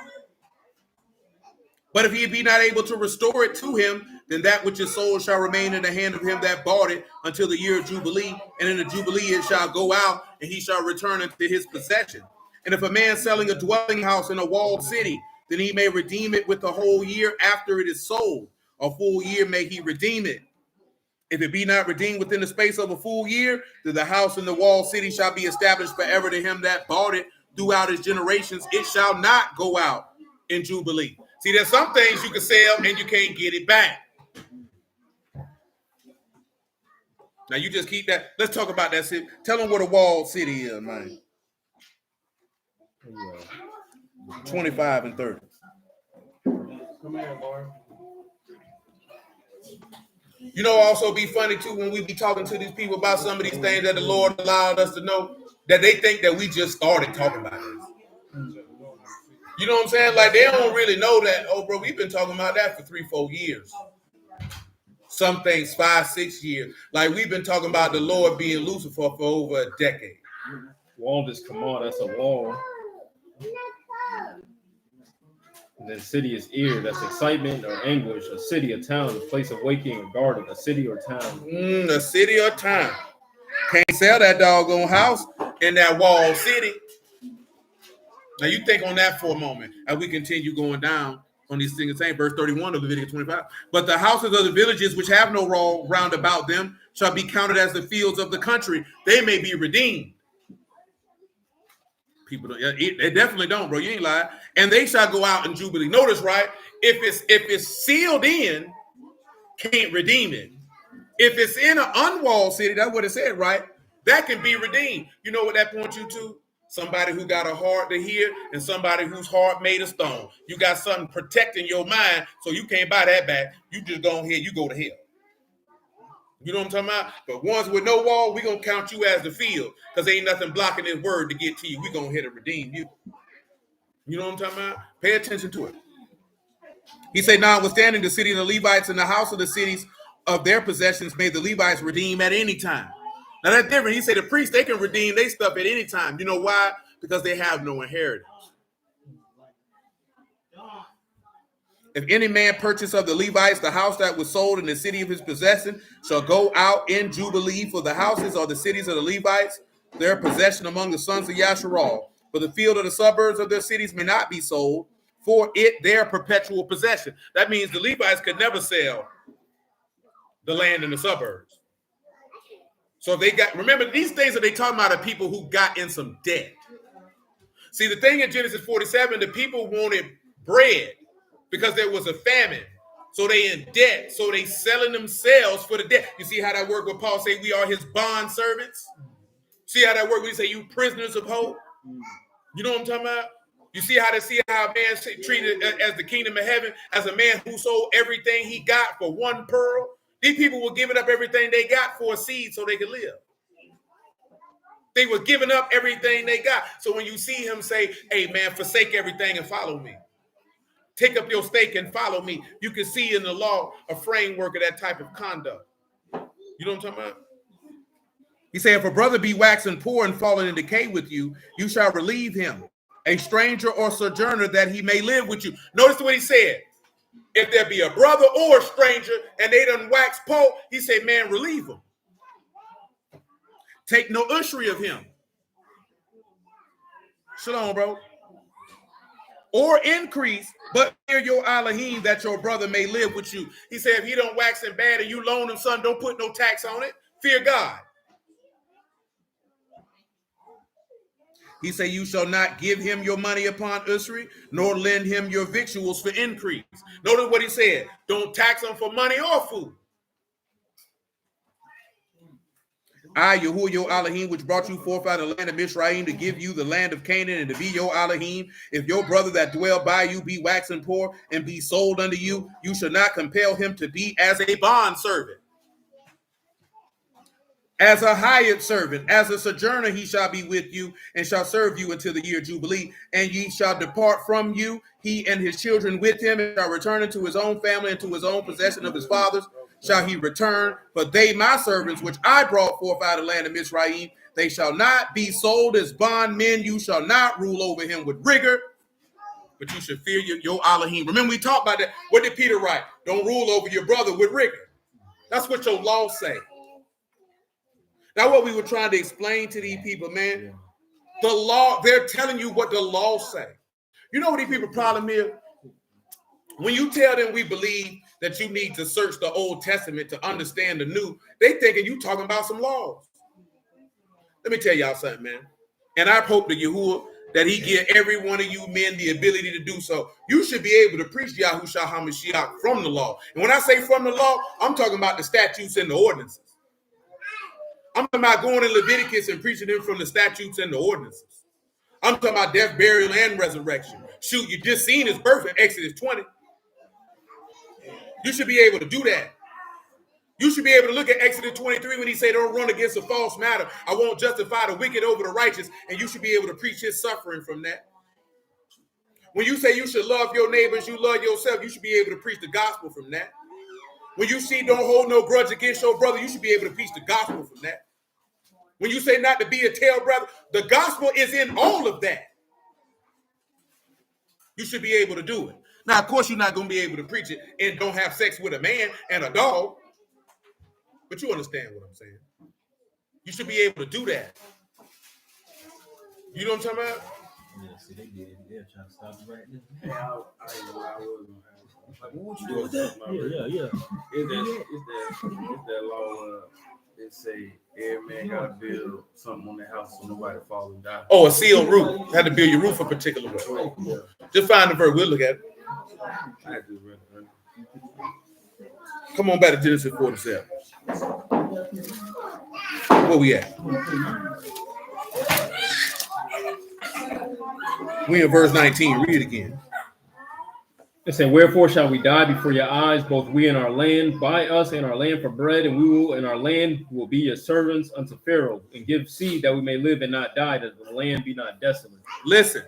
But if he be not able to restore it to him, then that which is sold shall remain in the hand of him that bought it until the year of Jubilee. And in the Jubilee it shall go out, and he shall return into his possession. And if a man selling a dwelling house in a walled city, then he may redeem it with the whole year after it is sold. A full year may he redeem it. If it be not redeemed within the space of a full year, then the house in the walled city shall be established forever to him that bought it throughout his generations. It shall not go out in Jubilee. See, there's some things you can sell and you can't get it back. Now you just keep that. Let's talk about that city. Tell them what a walled city is, man. 25 and 30. Come here, Lord. You know, also be funny too when we be talking to these people about some of these things that the Lord allowed us to know, that they think that we just started talking about this. You know what I'm saying? Like they don't really know that. Oh, bro, we've been talking about that for 3-4 years. Some things 5-6 years. Like we've been talking about the Lord being Lucifer for over a decade. Wall just come on, that's a wall. And then city is ear, that's excitement or anguish. A city, a town, a place of waking or garden, a city or town. A city or town. Can't sell that doggone house in that walled city. Now you think on that for a moment as we continue going down on these things. Saying verse 31 of Leviticus 25. But the houses of the villages which have no wall round about them shall be counted as the fields of the country. They may be redeemed. People don't, they definitely don't, bro. You ain't lying. And they shall go out in Jubilee. Notice, right? If it's sealed in, can't redeem it. If it's in an unwalled city, that's what it said, right? That can be redeemed. You know what that points you to? Somebody who got a heart to hear and somebody whose heart made of stone. You got something protecting your mind, so you can't buy that back. You just go ahead, you go to hell. You know what I'm talking about? But ones with no wall, we're going to count you as the field because ain't nothing blocking his word to get to you. We're going to hit and redeem you. You know what I'm talking about? Pay attention to it. He said, notwithstanding the city of the Levites and the house of the cities of their possessions may the Levites redeem at any time. Now that's different. He said the priests, they can redeem their stuff at any time. You know why? Because they have no inheritance. If any man purchase of the Levites the house that was sold in the city of his possession shall go out in Jubilee, for the houses or the cities of the Levites, their possession among the sons of Yasharal. For the field of the suburbs of their cities may not be sold, for it their perpetual possession. That means the Levites could never sell the land in the suburbs. So they got, remember, these things that they talking about are people who got in some debt. See, the thing in Genesis 47, the people wanted bread because there was a famine. So they in debt. So they selling themselves for the debt. You see how that work when Paul say we are his bond servants? See how that work when he say you prisoners of hope? You know what I'm talking about? You see how a man treated as the kingdom of heaven, as a man who sold everything he got for one pearl. These people were giving up everything they got for a seed so they could live. They were giving up everything they got. So when you see him say, hey man, forsake everything and follow me. Take up your stake and follow me. You can see in the law a framework of that type of conduct. You know what I'm talking about? He said, if a brother be waxing poor and falling in decay with you, you shall relieve him, a stranger or sojourner, that he may live with you. Notice what he said. If there be a brother or a stranger and they done wax poor, he said, man, relieve him. Take no usury of him. Shalom, bro. Or increase, but fear your Elohim that your brother may live with you. He said, if he don't wax and bad and you loan him, son, don't put no tax on it. Fear God. He said, you shall not give him your money upon usury, nor lend him your victuals for increase. Notice what he said. Don't tax him for money or food. I, Yahuwah your Elohim, which brought you forth out of the land of Mizraim to give you the land of Canaan and to be your Elohim. If your brother that dwell by you be waxen poor and be sold unto you, you shall not compel him to be as a bondservant. As a hired servant, as a sojourner, he shall be with you and shall serve you until the year Jubilee. And ye shall depart from you, he and his children with him, and shall return into his own family and to his own possession of his fathers. Shall he return? But they, my servants, which I brought forth out of the land of Mizraim, they shall not be sold as bondmen. You shall not rule over him with rigor, but you should fear your Elohim. Remember, we talked about that. What did Peter write? Don't rule over your brother with rigor. That's what your law say. Now, what we were trying to explain to these people, man, the law, they're telling you what the law say. You know what these people's problem is? When you tell them we believe that you need to search the Old Testament to understand the New, they thinking you talking about some laws. Let me tell y'all something, man. And I hope to Yahuwah that he give every one of you men the ability to do so. You should be able to preach Yahushua HaMashiach from the law. And when I say from the law, I'm talking about the statutes and the ordinances. I'm talking about going in Leviticus and preaching them from the statutes and the ordinances. I'm talking about death, burial, and resurrection. Shoot, you just seen his birth in Exodus 20. You should be able to do that. You should be able to look at Exodus 23 when he said, don't run against a false matter. I won't justify the wicked over the righteous. And you should be able to preach his suffering from that. When you say you should love your neighbors, you love yourself, you should be able to preach the gospel from that. When you see don't hold no grudge against your brother, you should be able to preach the gospel from that. When you say not to be a tale brother, the gospel is in all of that. You should be able to do it. Now, of course, you're not going to be able to preach it and don't have sex with a man and a dog. But you understand what I'm saying. You should be able to do that. You know what I'm talking about? Yeah, see, they're trying to stop it right now. Yeah, I was gonna ask. Like, what would you do with that? Yeah. Is that law? It say every man gotta build something on the house so nobody falls and die. Oh, a sealed roof. Had to build your roof a particular way. Just find the verse. We'll look at it. I just read it. Come on back to Genesis 47. Where we at? We in verse 19. Read it again. It said, wherefore shall we die before your eyes, both we and our land? Buy us and our land for bread, and we will in our land will be your servants unto Pharaoh, and give seed that we may live and not die, that the land be not desolate. Listen.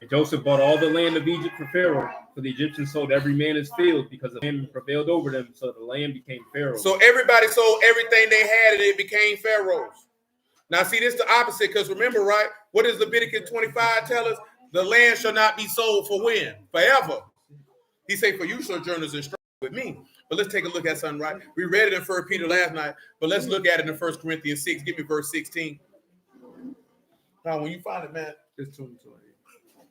And Joseph bought all the land of Egypt for Pharaoh, for the Egyptians sold every man his field, because the famine prevailed over them, so the land became Pharaoh's. So everybody sold everything they had, and it became Pharaoh's. Now, see, this is the opposite, because remember, right? What does Leviticus 25 tell us? The land shall not be sold for when? Forever. He said, for you sojourners and strangers with me. But let's take a look at something, right? We read it in 1 Peter last night, but let's look at it in 1 Corinthians 6. Give me verse 16. Now, when you find it, man. It's 22:8.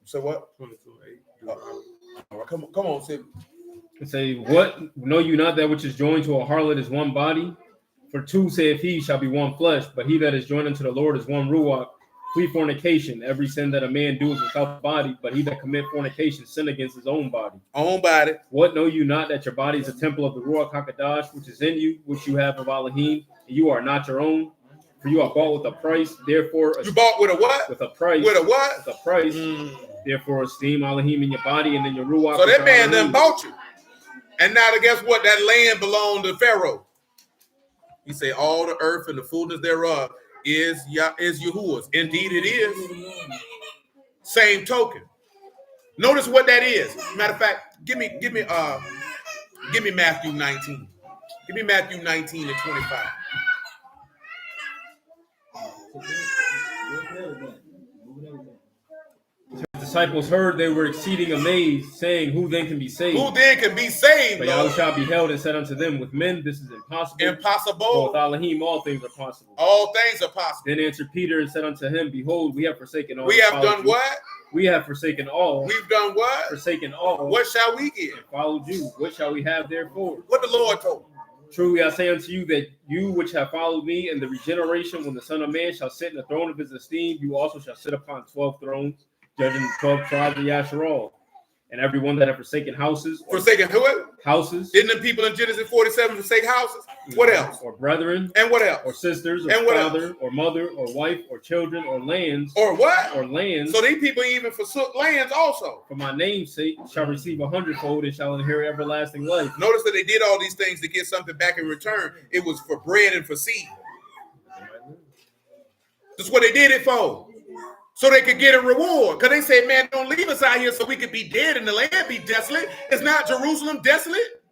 So what? 22:8. All right, come on, Sid. And say, what? Know you not that which is joined to a harlot is one body? For two, saith he, shall be one flesh. But he that is joined unto the Lord is one ruach. Flee fornication. Every sin that a man doeth without body, but he that commit fornication sin against his own body. Own body. What know you not that your body is a temple of the Ruach HaKadosh, which is in you, which you have of Elohim, and you are not your own? For you are bought with a price. Therefore, you bought with a what? With a price. With a what? With a price. Therefore, esteem Elohim in your body and in your Ruach. So that man done bought you. And now, guess what? That land belonged to Pharaoh. He said, all the earth and the fullness thereof is Yahuwah's. Indeed, it is. Same token. Notice what that is. Matter of fact, give me Matthew 19. Give me Matthew 19 and 25. The disciples heard, they were exceeding amazed, saying, who then can be saved? Who then can be saved? But Yahushua beheld and said unto them, with men this is impossible. Impossible. But with Elohim all things are possible. All things are possible. Then answered Peter and said unto him, behold, we have forsaken all. We have done what? We have forsaken all. We've done what? Forsaken all. What shall we give? And followed you. What shall we have therefore? What the Lord told me. Truly I say unto you that you which have followed me in the regeneration, when the Son of Man shall sit in the throne of his esteem, you also shall sit upon 12 thrones, judging the 12 tribes of Yasharal. And everyone that have forsaken houses. Forsaken who? Houses. Didn't the people in Genesis 47 forsake houses? What else? Or brethren. And what else? Or sisters, or and father, or mother, or wife, or children, or lands. Or what? Or lands. So these people even forsook lands also. For my name's sake shall receive 100-fold and shall inherit everlasting life. Notice that they did all these things to get something back in return. It was for bread and for seed. That's what they did it for. So they could get a reward. Because they said, man, don't leave us out here so we could be dead and the land be desolate. Is not Jerusalem desolate?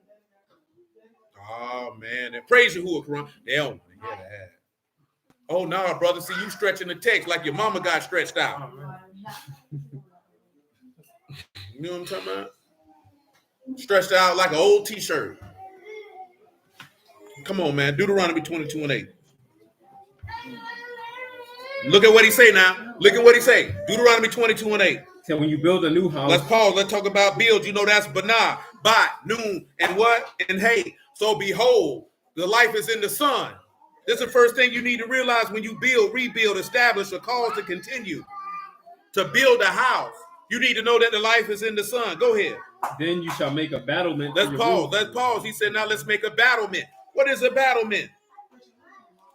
Oh, man. And praise Yahuwah, Quran. They don't want to hear that. Oh, no, brother. See, you stretching the text like your mama got stretched out. You know what I'm talking about? Stretched out like an old t-shirt. Come on, man. Deuteronomy 22:8. Look at what he say now. Look at what he say. Deuteronomy 22:8. So when you build a new house, Let's pause. Let's talk about build. You know that's banah, bat, noon, and what? And hey. So behold, the life is in the sun. This is the first thing you need to realize when you build, rebuild, establish, or cause to continue. To build a house, you need to know that the life is in the sun. Go ahead. then you shall make a battlement. Let's pause. Let's pause. He said, now let's make a battlement. What is a battlement?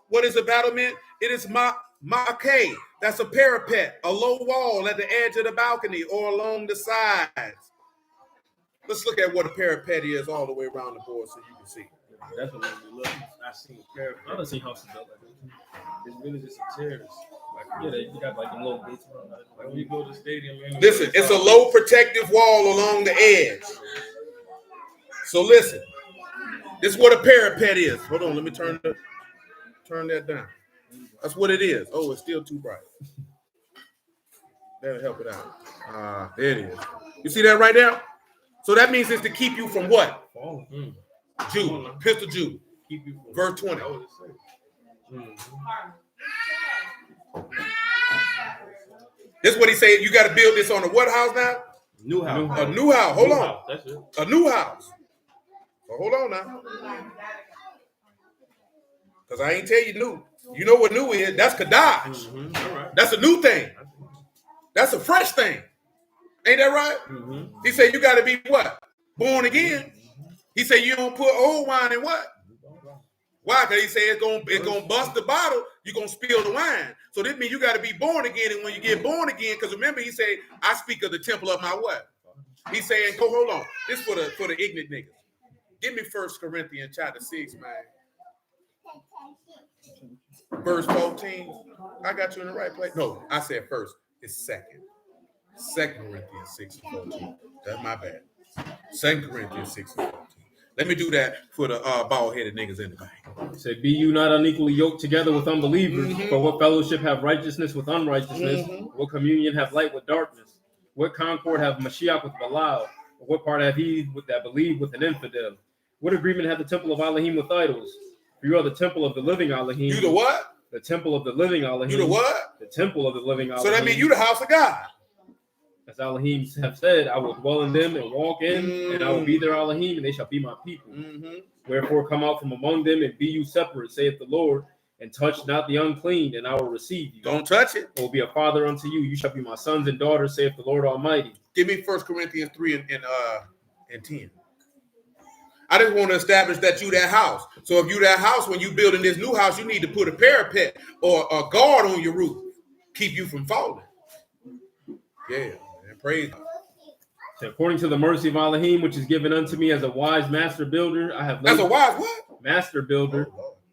What is a battlement? It is maquet. That's a parapet, a low wall at the edge of the balcony or along the sides. Let's look at what a parapet is all the way around the board so you can see. That's what made me look. I seen parapet. I done seen houses built like that. It's really just a terrace. Like, yeah, you got like the little gates around that. Like when you go to the stadium. Listen, it's a low protective wall along the edge. So listen, this is what a parapet is. Hold on, let me turn that down. That's what it is. Oh, it's still too bright. That'll help it out. There it is. You see that right there? So that means it's to keep you from what? Jew, pistol Jew. Keep you from Verse 20. This is what he said. You got to build this on a what house now? New house. A new house. Hold on. That's it. A new house. So hold on now. Because I ain't tell you new. You know what new is? That's Kadash. All right. That's a new thing. That's a fresh thing. Ain't that right? He said you got to be what? Born again. He said you don't put old wine in what? Why? Because he said it's gonna bust the bottle. You're gonna spill the wine. So this means you got to be born again. And when you get born again, because remember he said, I speak of the temple of my what? He's saying, go hold on. This for the ignorant niggas. Give me 1 Corinthians chapter 6, man. Verse 14. I got you in the right place. No, I said first. It's second. 2 Corinthians 6 and 14. That's my bad. 2 Corinthians 6 and 14. Let me do that for the bald-headed niggas in the back. Say, be you not unequally yoked together with unbelievers. For what fellowship have righteousness with unrighteousness? What communion have light with darkness? What concord have Mashiach with Belial? Or what part have he that believe with an infidel? What agreement have the temple of Elohim with idols? For you are the temple of the living Elohim. You the what? The temple of the living Elohim. You the what? The temple of the living Elohim. So that means you the house of God. As Elohim have said, I will dwell in them and walk in, and I will be their Elohim, and they shall be my people. Wherefore come out from among them and be you separate, saith the Lord, and touch not the unclean, and I will receive you. Don't touch it. I will be a father unto you. You shall be my sons and daughters, saith the Lord Almighty. Give me 1 Corinthians 3 and 10. I just want to establish that you that house. So if you that house, when you building this new house, you need to put a parapet or a guard on your roof. Keep you from falling. Yeah. Praise God. So according to the mercy of Elohim, which is given unto me as a wise master builder, I have laid That's a wise what? Master builder.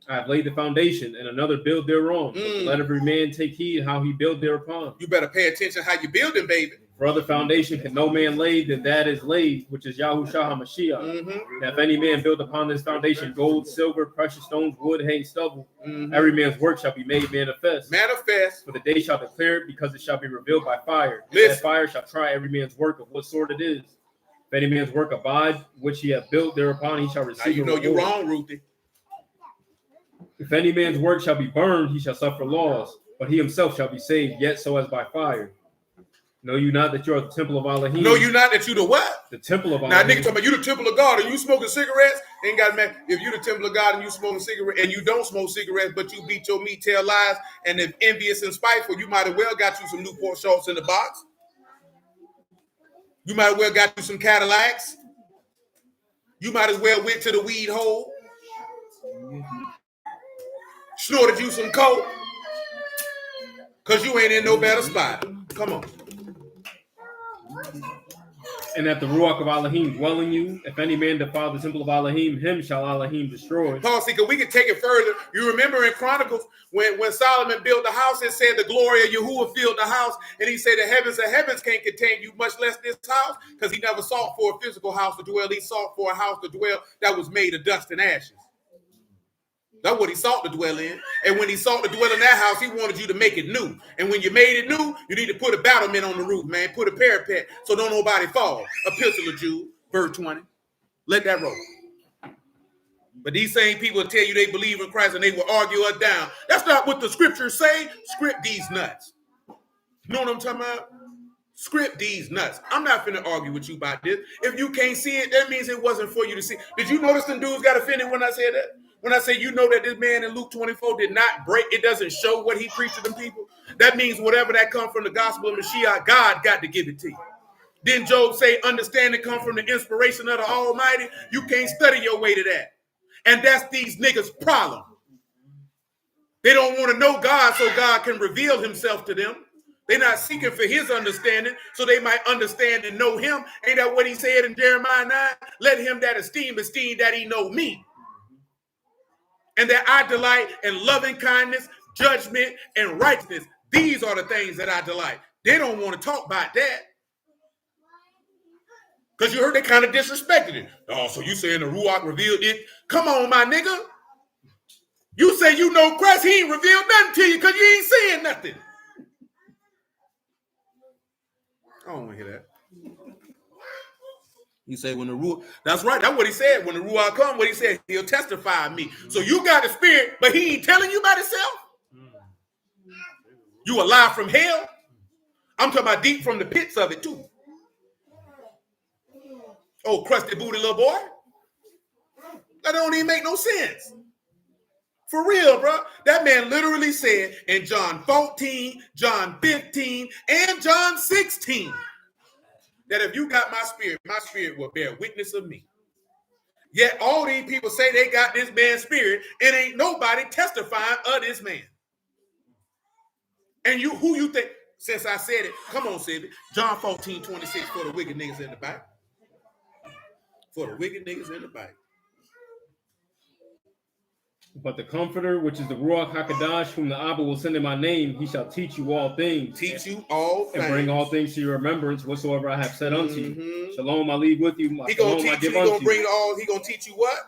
I have laid the foundation, and another build thereon. Let every man take heed how he build thereupon. You better pay attention how you building, baby. For other foundation can no man lay than that is laid, which is Yahushua HaMashiach. Now, if any man build upon this foundation gold, silver, precious stones, wood, hay, stubble, every man's work shall be made manifest. Manifest. For the day shall declare it, because it shall be revealed by fire. Listen. That fire shall try every man's work of what sort it is. If any man's work abide, which he hath built thereupon, he shall receive. Now you know you're wrong, Ruthie. If any man's work shall be burned, he shall suffer loss, but he himself shall be saved, yet so as by fire. Know you not that you are the temple of Elohim? Know you not that you the what? The temple of Now, Elohim. nigga talking about you the temple of God and you smoking cigarettes? Ain't got man. If you the temple of God and you smoking cigarettes and you don't smoke cigarettes, but you beat your meat, tell lies, and if envious and spiteful, you might have well got you some Newport shorts in the box. You might have well got you some Cadillacs. You might as well went to the weed hole. Snorted you some coke. Because you ain't in no better spot. Come on. And that the Ruach of Elohim dwell in you. If any man defile the temple of Elohim, him shall Elohim destroy. Paul, see, because we can take it further. You remember in Chronicles, when Solomon built the house, it said the glory of Yahuwah filled the house. And he said the heavens of heavens can't contain you, much less this house, because he never sought for a physical house to dwell. He sought for a house to dwell that was made of dust and ashes. That's what he sought to dwell in. And when he sought to dwell in that house, he wanted you to make it new. And when you made it new, you need to put a battlement on the roof, man. Put a parapet so don't nobody fall. A pistol of Jew. verse 20. Let that roll. But these same people will tell you they believe in Christ and they will argue us down. That's not what the scriptures say. Script these nuts. You know what I'm talking about? Script these nuts. I'm not finna argue with you about this. If you can't see it, that means it wasn't for you to see. Did you notice them dudes got offended when I said that? When I say you know that this man in Luke 24 did not break, it doesn't show what he preached to them people. That means whatever that comes from the gospel of Mashiach, God got to give it to you. Then Job say, understanding come from the inspiration of the Almighty. You can't study your way to that. And that's these niggas' problem. They don't want to know God so God can reveal himself to them. They're not seeking for his understanding so they might understand and know him. Ain't that what he said in Jeremiah 9? Let him that esteem that he know me. And that I delight in loving kindness, judgment, and righteousness. These are the things that I delight. They don't want to talk about that. Because you heard they kind of disrespected it. Oh, so you saying the Ruach revealed it? Come on, my nigga. You say you know Christ, he ain't revealed nothing to you because you ain't saying nothing. I don't want to hear that. He said when the Ruach, that's right, that's what he said. When the Ruach come, what he said, he'll testify of me. So you got the spirit, but he ain't telling you about himself. You alive from hell? I'm talking about deep from the pits of it too. Oh, crusty booty little boy. That don't even make no sense. For real, bro. That man literally said in John 14, John 15, and John 16 that if you got my spirit will bear witness of me. Yet all these people say they got this man's spirit and ain't nobody testifying of this man. And you, who you think, since I said it, come on, say it. John 14, 26 for the wicked niggas in the back. For the wicked niggas in the back. But the Comforter, which is the Ruach HaKodesh, whom the Abba will send in my name, he shall teach you all things. Teach you all things. And bring all things to your remembrance, whatsoever I have said unto you. Shalom I leave with you. He gonna teach you. He gonna bring all. He gonna teach you what?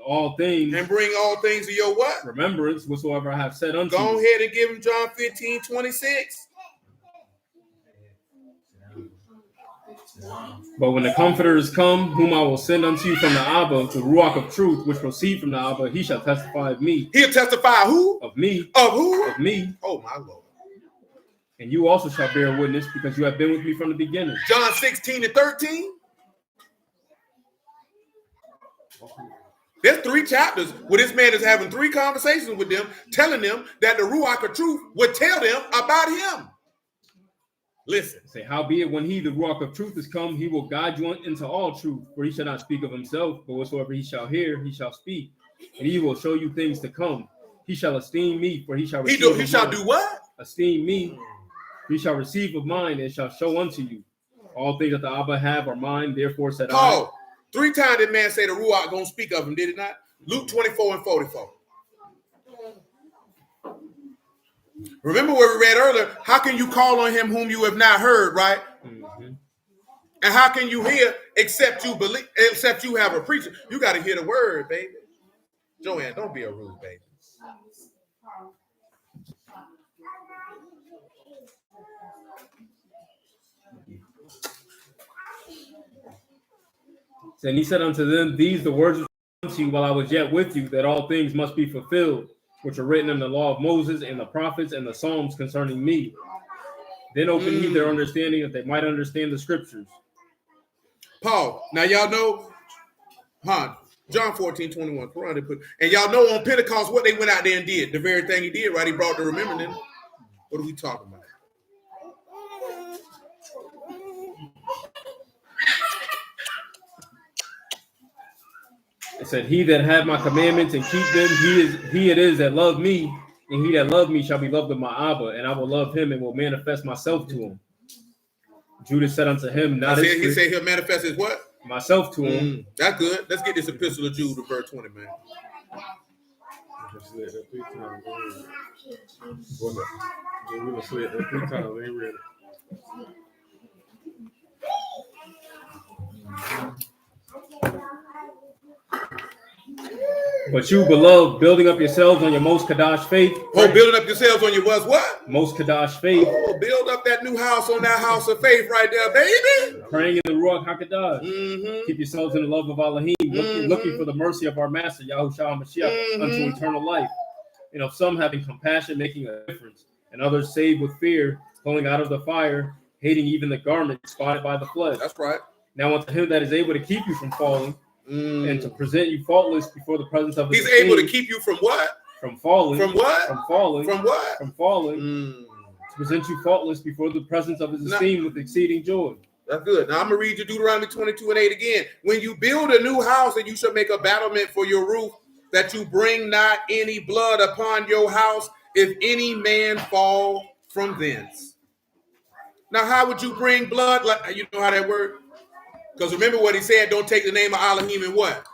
All things. And bring all things to your what? Remembrance, whatsoever I have said unto you. Go ahead and give him John 15, 26. But when the Comforter is come, whom I will send unto you from the Abba, the Ruach of truth, which proceed from the Abba, he shall testify of me. He'll testify who? Of me. Of who? Of me. Oh, my Lord. And you also shall bear witness, because you have been with me from the beginning. John 16 and 13. There's 3 chapters where this man is having 3 conversations with them, telling them that the Ruach of truth would tell them about him. Listen. Say, howbeit when he, the Ruach of truth, is come, he will guide you into all truth, for he shall not speak of himself, but whatsoever he shall hear, he shall speak, and he will show you things to come. He shall esteem me, for he shall receive he shall do what? Esteem me, he shall receive of mine, and shall show unto you. All things that the Abba have are mine, therefore said Paul, 3 times that man say the Ruach gonna speak of him, did it not? Luke 24 and 44. Remember what we read earlier? How can you call on him whom you have not heard, right? Mm-hmm. And how can you hear except you believe, except you have a preacher? You got to hear the word, baby. Joanne, don't be a rude baby. And he said unto them, these the words unto you while I was yet with you, that all things must be fulfilled, which are written in the law of Moses and the prophets and the Psalms concerning me. Then open he their understanding that they might understand the scriptures. Paul, now y'all know, John 14, 21. And y'all know on Pentecost what they went out there and did. The very thing he did, right? He brought the remembrance. What are we talking about? It said, he that have my commandments and keep them, he it is that love me, and he that love me shall be loved of my Abba, and I will love him and will manifest myself to him. Judas said unto him, he said he'll manifest his what? Myself to him. That's good. Let's get this epistle of Jude to verse 20, man. But you, beloved, building up yourselves on your most Kadash faith. Oh, building up yourselves on your what? Most Kadash faith. Oh, build up that new house on that house of faith right there, baby. Praying in the Ruach HaKadosh. Keep yourselves in the love of Elohim, looking for the mercy of our Master, Yahushua Mashiach, unto eternal life. And of some having compassion, making a difference, and others saved with fear, pulling out of the fire, hating even the garment spotted by the flesh. That's right. Now unto him that is able to keep you from falling, and to present you faultless before the presence of his He's able to keep you from what? From falling. From what? From falling. From what? From falling. To present you faultless before the presence of his esteem with exceeding joy. That's good. Now I'm going to read you Deuteronomy 22:8 again. When you build a new house, and you shall make a battlement for your roof, that you bring not any blood upon your house, if any man fall from thence. Now, how would you bring blood? Like, you know how that works? Because remember what he said, don't take the name of Elohim and what?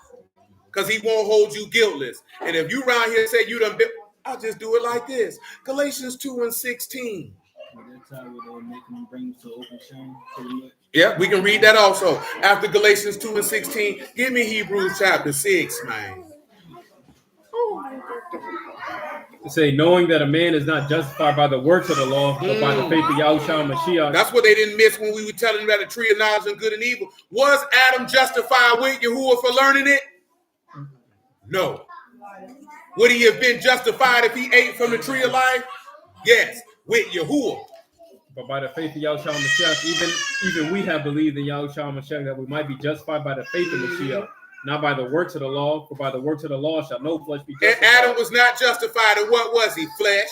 Because he won't hold you guiltless. And if you around here say you done, I'll just do it like this. Galatians 2:16. That's how we're making them bring to open shame, pretty much. Yeah, we can read that also. After Galatians 2:16, give me Hebrews chapter 6, man. To say, knowing that a man is not justified by the works of the law, but by the faith of Yahushua Mashiach. That's what they didn't miss when we were telling them about the tree of knowledge and good and evil. Was Adam justified with Yahuwah for learning it? No. Would he have been justified if he ate from the tree of life? Yes, with Yahuwah. But by the faith of Yahushua Mashiach, even we have believed in Yahushua Mashiach that we might be justified by the faith of Mashiach. Not by the works of the law, for by the works of the law shall no flesh be justified. And Adam was not justified, and what was he? Flesh.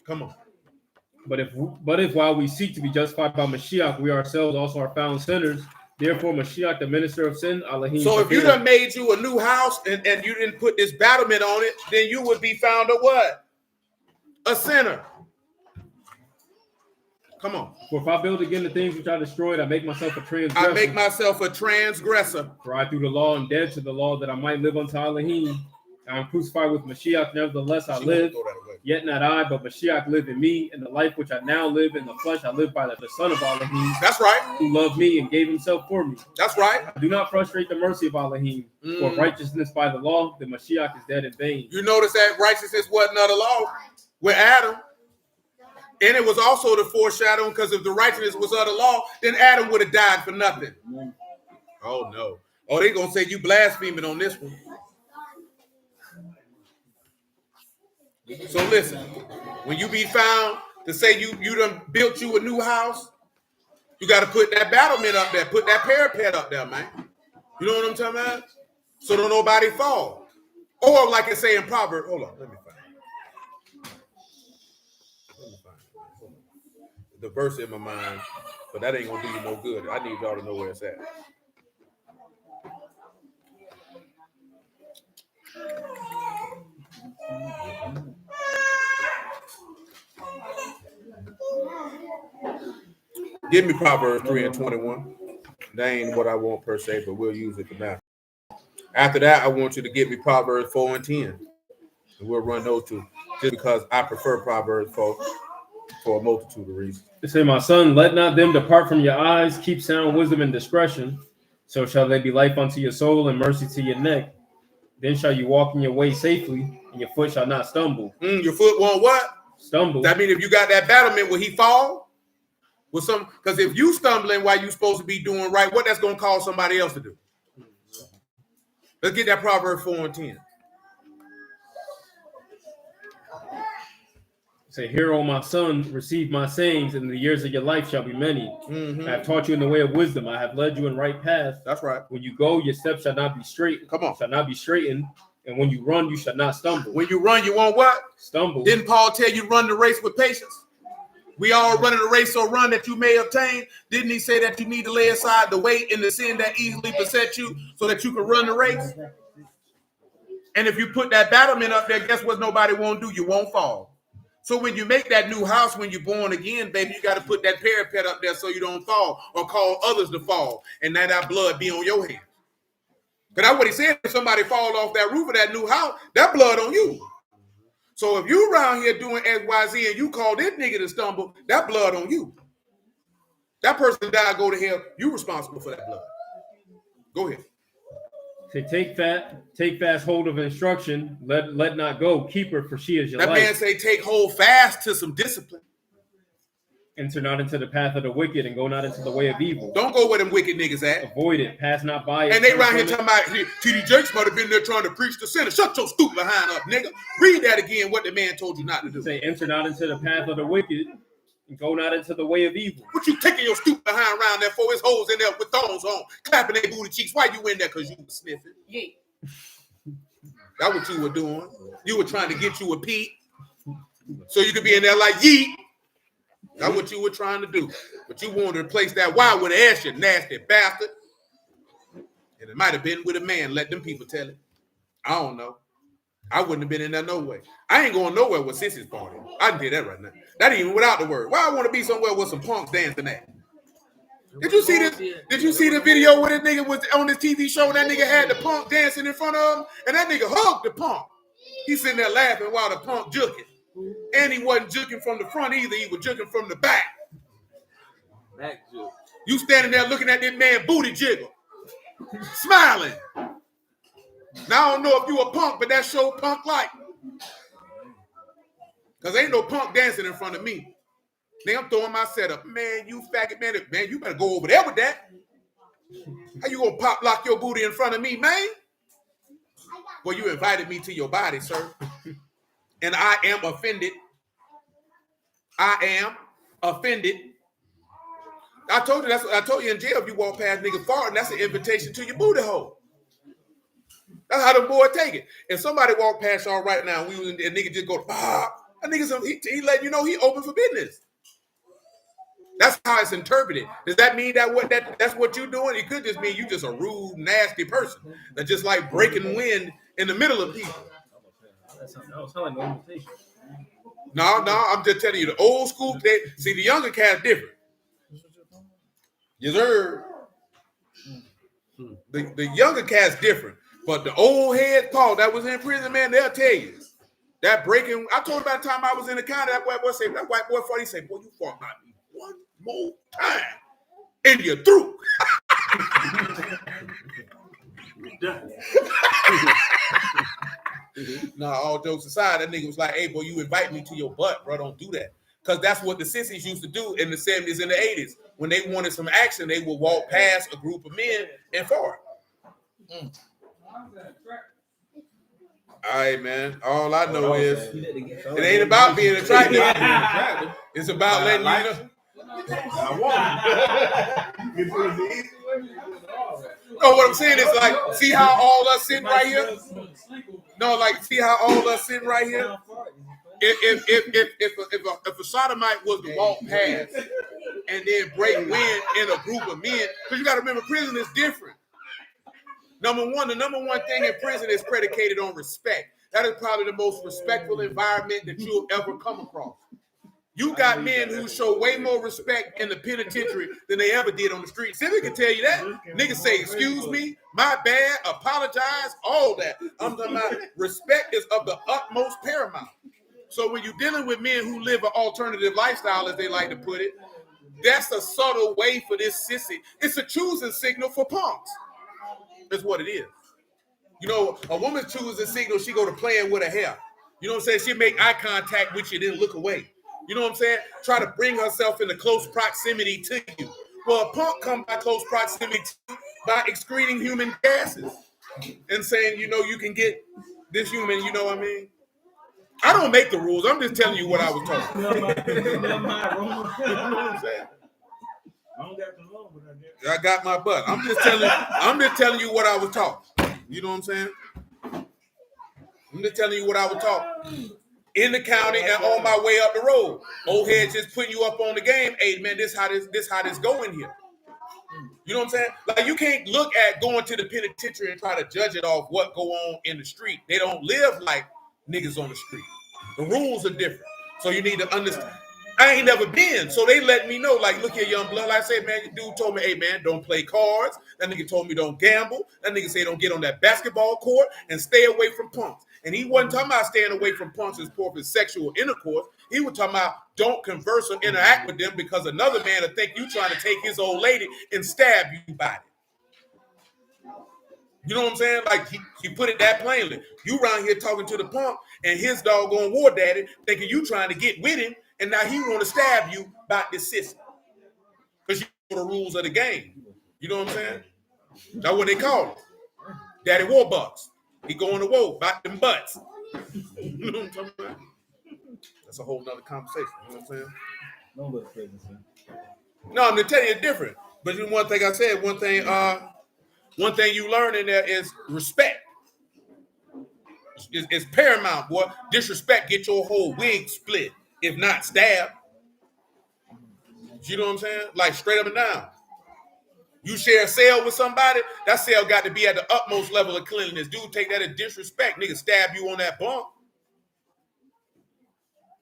Come on. But if while we seek to be justified by Mashiach, we ourselves also are found sinners, therefore Mashiach, the minister of sin, Elohim. So if you done made you a new house and you didn't put this battlement on it, then you would be found a what? A sinner. Come on. For if I build again the things which I destroyed, I make myself a transgressor. I make myself a transgressor. For I through the law am dead to the law that I might live unto Elohim. I am crucified with Mashiach, nevertheless I live. Yet not I, but Mashiach live in me. And the life which I now live in the flesh, I live by the Son of Elohim. That's right. Who loved me and gave himself for me. That's right. I do not frustrate the mercy of Elohim. For righteousness by the law, the Mashiach is dead in vain. You notice that righteousness wasn't of the law with Adam. And it was also the foreshadowing, because if the righteousness was of the law, then Adam would have died for nothing. Oh, no. Oh, they're going to say you blaspheming on this one. So listen, when you be found to say you done built you a new house, you got to put that battlement up there, put that parapet up there, man. You know what I'm talking about? So don't nobody fall. Or like I say in Proverbs, hold on, let me find the verse in my mind, but that ain't gonna do you no good. I need y'all to know where it's at. Give me Proverbs 3:21. That ain't what I want per se, but we'll use it for now. After that, I want you to give me Proverbs 4:10. And we'll run those two, just because I prefer Proverbs 4 for a multitude of reasons. They say, my son, let not them depart from your eyes. Keep sound wisdom and discretion. So shall they be life unto your soul and mercy to your neck. Then shall you walk in your way safely, and your foot shall not stumble. Your foot won't what? Stumble. That means if you got that battlement, will he fall? With some? Because if you stumbling while you supposed to be doing right, what that's going to cause somebody else to do? Let's get that Proverbs 4:10. Say, hear, O my son, receive my sayings, and the years of your life shall be many. I have taught you in the way of wisdom. I have led you in right path. That's right. When you go, your steps shall not be straight. Come on. Shall not be straightened. And when you run, you shall not stumble. When you run, you won't what? Stumble. Didn't Paul tell you run the race with patience? We all running a race, so run that you may obtain. Didn't he say that you need to lay aside the weight and the sin that easily beset you so that you can run the race? And if you put that battlement up there, guess what nobody won't do? You won't fall. So when you make that new house, when you're born again, baby, you got to put that parapet up there so you don't fall or cause others to fall. And then that blood be on your hands. Because that's what he said. If somebody fall off that roof of that new house, that blood on you. So if you around here doing XYZ and you call this nigga to stumble, that blood on you. That person died, go to hell. You responsible for that blood. Go ahead. Say, take fast hold of instruction. Let not go. Keep her, for she is your That life. man say, take hold fast to some discipline. Enter not into the path of the wicked, and go not into the way of evil. Don't go where them wicked niggas at. Avoid it. Pass not by it. And they around here talking about T.D. Jakes might have been there trying to preach the sinner. Shut your stupid behind up, nigga. Read that again, what the man told you not to do. Say, enter not into the path of the wicked, and go not into the way of evil. What you taking your stupid behind around there for? His hoes in there with thongs on, clapping their booty cheeks. Why you in there? Because you were sniffing. Yeah. That's what you were doing. You were trying to get you a Pete so you could be in there like yeet. That's what you were trying to do. But you wanted to replace that Y with an S, you nasty bastard. And it might have been with a man. Let them people tell it. I don't know. I wouldn't have been in there no way. I ain't going nowhere with Sissy's party. I can tell that right now. That ain't even without the word. Why I want to be somewhere with some punks dancing at? Did you see this? Did you see the video where this nigga was on this TV show and that nigga had the punk dancing in front of him? And that nigga hugged the punk. He's sitting there laughing while the punk juking. And he wasn't juking from the front either. He was juking from the back. Back juke. You standing there looking at this man booty jiggle. Smiling. Now I don't know if you a punk, but that show punk like. Because ain't no punk dancing in front of me. Nigga, I'm throwing my setup. Man, you faggot, man. Man, you better go over there with that. How you gonna pop lock your booty in front of me, man? Well, you invited me to your body, sir. And I am offended. I am offended. I told you in jail if you walk past niggas farting, that's an invitation to your booty hole. That's how the boy take it. If somebody walk past y'all right now, and nigga just go, that nigga's he letting you know he open for business. That's how it's interpreted. Does that mean that's what you doing? It could just mean you just a rude, nasty person that just like breaking wind in the middle of people. That sounds like no invitation. No, I'm just telling you the old school. See, the younger cat's different. Yes, sir. The younger cat's different. But the old head Paul that was in prison, man, they'll tell you. That breaking, I told him about the time I was in the county, that white boy fought, he said, boy, you fought not me one more time. And you're through. Nah, all jokes aside, that nigga was like, hey, boy, you invite me to your butt, bro. Don't do that. Because that's what the sissies used to do in the 70s and the 80s. When they wanted some action, they would walk past a group of men and fart. All right, man. All I know is it ain't about being attractive. It's about letting you know. No, what I'm saying is like, see how all us sitting right here? No, like, see how all us sitting right here? If a sodomite was to walk past and then break wind in a group of men, because you got to remember, prison is different. The number one thing in prison is predicated on respect. That is probably the most respectful environment that you'll ever come across. You got men who show way more respect in the penitentiary than they ever did on the street. Civic can tell you that. Niggas say, excuse me, my bad, apologize, all that. I'm talking about respect is of the utmost paramount. So when you're dealing with men who live an alternative lifestyle, as they like to put it, that's a subtle way for this sissy. It's a choosing signal for punks. That's what it is. You know, a woman chooses a signal, she go to playing with her hair. You know what I'm saying? She make eye contact with you, then look away. You know what I'm saying? Try to bring herself into close proximity to you. Well, a punk come by close proximity to you by excreting human gases and saying, you know, you can get this human, you know what I mean? I don't make the rules. I'm just telling you what I was told. You know what I'm saying? I don't got the law, but I got my butt. I'm just telling you what I was taught. You know what I'm saying? I'm just telling you what I was taught. In the county and on my way up the road. Old head just putting you up on the game. Hey man, this how this going here. You know what I'm saying? Like you can't look at going to the penitentiary and try to judge it off what go on in the street. They don't live like niggas on the street. The rules are different. So you need to understand. I ain't never been. So they let me know, like, look here, young blood. Like I said, man, the dude told me, hey, man, don't play cards. That nigga told me don't gamble. That nigga said don't get on that basketball court and stay away from punks. And he wasn't talking about staying away from punks as for sexual intercourse. He was talking about don't converse or interact with them because another man will think you trying to take his old lady and stab you by it. You know what I'm saying? Like he put it that plainly. You around here talking to the punk and his doggone war daddy thinking you trying to get with him, and now he want to stab you about this system because you know the rules of the game. You know what I'm saying? That's what they call it. Daddy Warbucks. He going to war about them butts. You know what I'm talking about? That's a whole nother conversation. You know what I'm saying? No little pregnancy. No, I'm gonna tell you it's different. But then one thing I said, one thing you learn in there is respect. It's paramount, boy. Disrespect get your whole wig split, if not stabbed. You know what I'm saying? Like straight up and down. You share a cell with somebody, that cell got to be at the utmost level of cleanliness. Dude, take that as disrespect. Nigga stab you on that bump.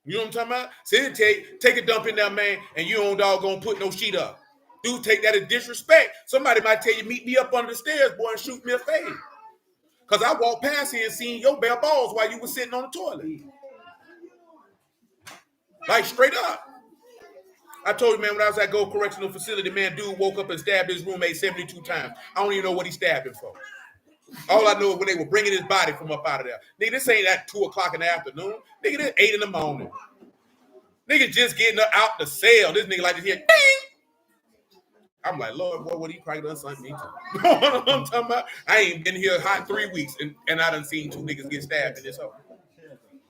You know what I'm talking about? Say take a dump in there, man, and you don't doggone put no sheet up. Dude, take that as disrespect. Somebody might tell you, meet me up under the stairs, boy, and shoot me a fade. Because I walked past here and seen your bare balls while you were sitting on the toilet. Like, straight up. I told you, man, when I was at Gold Correctional Facility, man, dude woke up and stabbed his roommate 72 times. I don't even know what he stabbed him for. All I know is when they were bringing his body from up out of there. Nigga, this ain't at 2 o'clock in the afternoon. Nigga, this 8 in the morning. Nigga just getting out the cell. This nigga like to hear, ding! I'm like, Lord, boy, what he probably done something to me too. You know what I'm talking about? I ain't been here hot 3 weeks, and I done seen 2 niggas get stabbed in this hole.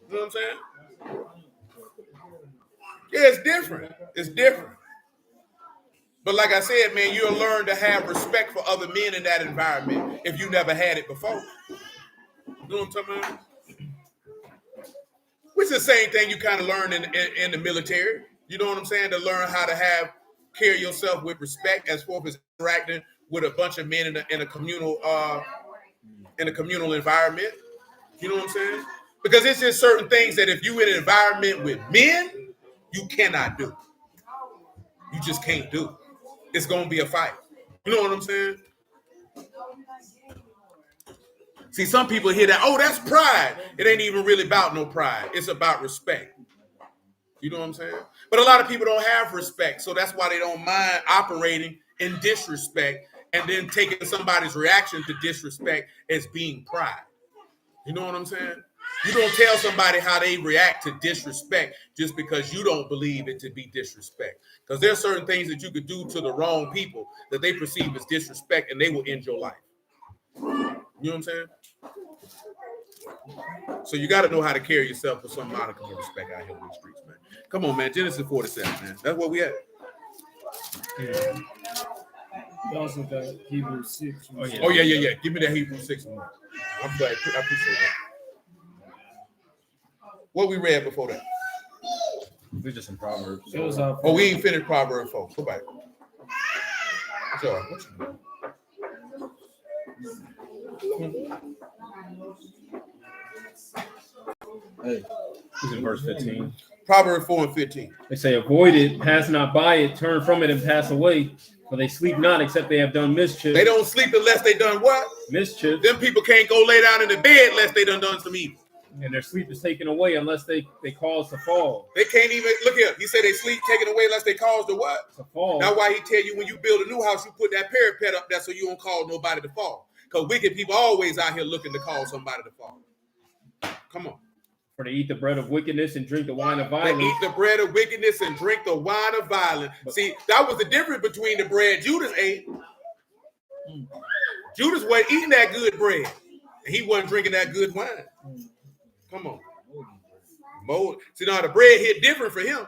You know what I'm saying? Yeah, it's different. It's different. But like I said, man, you'll learn to have respect for other men in that environment if you never had it before. You know what I'm talking about? Which is the same thing you kind of learn in the military. You know what I'm saying? To learn how to carry yourself with respect as far as interacting with a bunch of men in a communal environment. You know what I'm saying? Because it's just certain things that if you in an environment with men, you cannot do. You just can't do. It's gonna be a fight. You know what I'm saying? See, some people hear that, oh, that's pride. It ain't even really about no pride. It's about respect. You know what I'm saying? But a lot of people don't have respect, so that's why they don't mind operating in disrespect and then taking somebody's reaction to disrespect as being pride. You know what I'm saying? You don't tell somebody how they react to disrespect just because you don't believe it to be disrespect. Because there's certain things that you could do to the wrong people that they perceive as disrespect, and they will end your life. You know what I'm saying? So you got to know how to carry yourself with some modicum of respect out here in these streets, man. Come on, man. Genesis 47, man. That's where we at. Yeah. You also got Hebrews 6. Oh, yeah. Give me that Hebrews 6 more. I'm glad. I appreciate that. What we read before that? We're just in Proverbs. Oh, we ain't finished Proverbs 4. Go back. So, Hey, This is verse 15. Proverbs 4 and 15. They say, avoid it, pass not by it, turn from it and pass away. For they sleep not except they have done mischief. They don't sleep unless they done what? Mischief. Them people can't go lay down in the bed unless they done some evil. And their sleep is taken away unless they cause to fall. They can't even, look here, he said they sleep taken away unless they cause the what? To fall. That's why he tell you when you build a new house, you put that parapet up there so you don't cause nobody to fall. Because wicked people always out here looking to cause somebody to fall. Come on. For they eat the bread of wickedness and drink the wine of They violence. eat the bread of wickedness and drink the wine of violence. See, that was the difference between the bread Judas ate. Judas wasn't eating that good bread. And he wasn't drinking that good wine. Come on. See, now the bread hit different for him.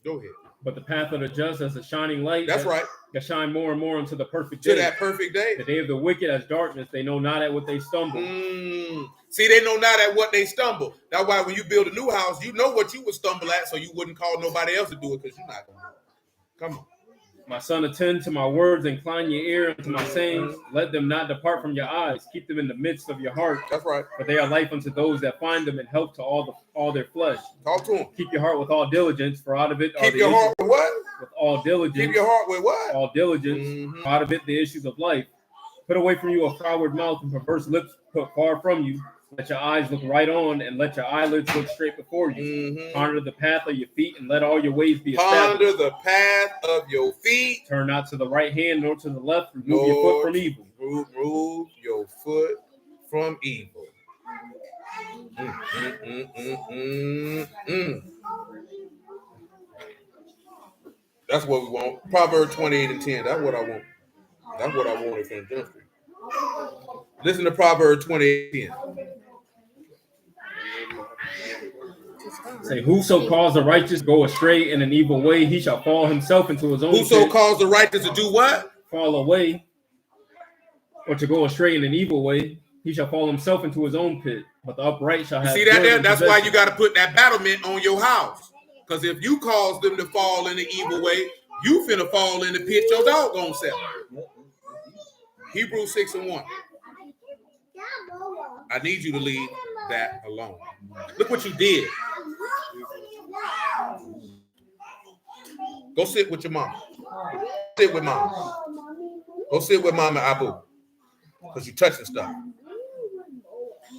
Go ahead. But the path of the just as a shining light. That's right. That shine more and more unto the perfect day. To that perfect day. The day of the wicked as darkness, they know not at what they stumble. See, they know not at what they stumble. That's why when you build a new house, you know what you would stumble at, so you wouldn't call nobody else to do it because you're not going to do it. Come on. My son, attend to my words, incline your ear unto my sayings. Let them not depart from your eyes. Keep them in the midst of your heart. That's right. For they are life unto those that find them and help to all their flesh. Talk to them. Keep your heart with all diligence, for out of it are Keep the your issues. heart with what? With all diligence. Keep your heart with what? All diligence. Out of it the issues of life. Put away from you a froward mouth and perverse lips put far from you. Let your eyes look right on, and let your eyelids look straight before you. Mm-hmm. Ponder the path of your feet, and let all your ways be established. Ponder the path of your feet. Turn not to the right hand nor to the left. Remove your foot from evil. Remove your foot from evil. That's what we want. Proverbs 28:10. That's what I want. That's what I wanted from Genesis. Listen to Proverbs 28:10. Say, whoso calls the righteous go astray in an evil way, he shall fall himself into his own Whoso pit. calls the righteous to do what? Fall away, or to go astray in an evil way, he shall fall himself into his own pit. But the upright shall have. See that there? That's why you got to put that battlement on your house. Because if you cause them to fall in the evil way, you finna fall in the pit your doggone self. Hebrews 6:1. I need you to leave that alone. Look what you did. Go sit with your mom. Sit with mom. Go sit with mama Abu. Because you touching stuff.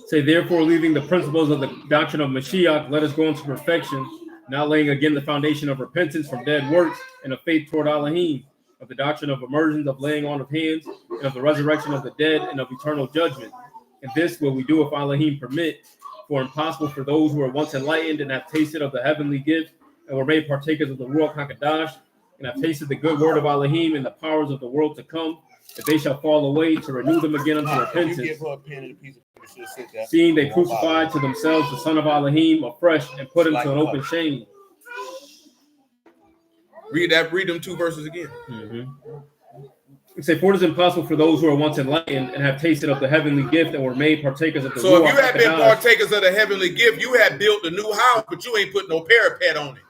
Say, therefore, leaving the principles of the doctrine of Mashiach, let us go into perfection, not laying again the foundation of repentance from dead works and of faith toward Elohim, of the doctrine of immersions, of laying on of hands, and of the resurrection of the dead, and of eternal judgment. And this will we do if Elohim permit, for impossible for those who are once enlightened and have tasted of the heavenly gift, and were made partakers of the Ruach HaKadosh, and have tasted the good word of Elohim and the powers of the world to come, that they shall fall away, to renew them again unto repentance. You give her a pen and a piece of paper, she'll sit down. Seeing they crucified to themselves the son of Elohim afresh and put him to an open shame. Read them 2 verses again. It say, for it is impossible for those who are once enlightened and have tasted of the heavenly gift and were made partakers of the So Ruach if you had been HaKadosh, partakers of the heavenly gift, you had built a new house, but you ain't put no parapet on it.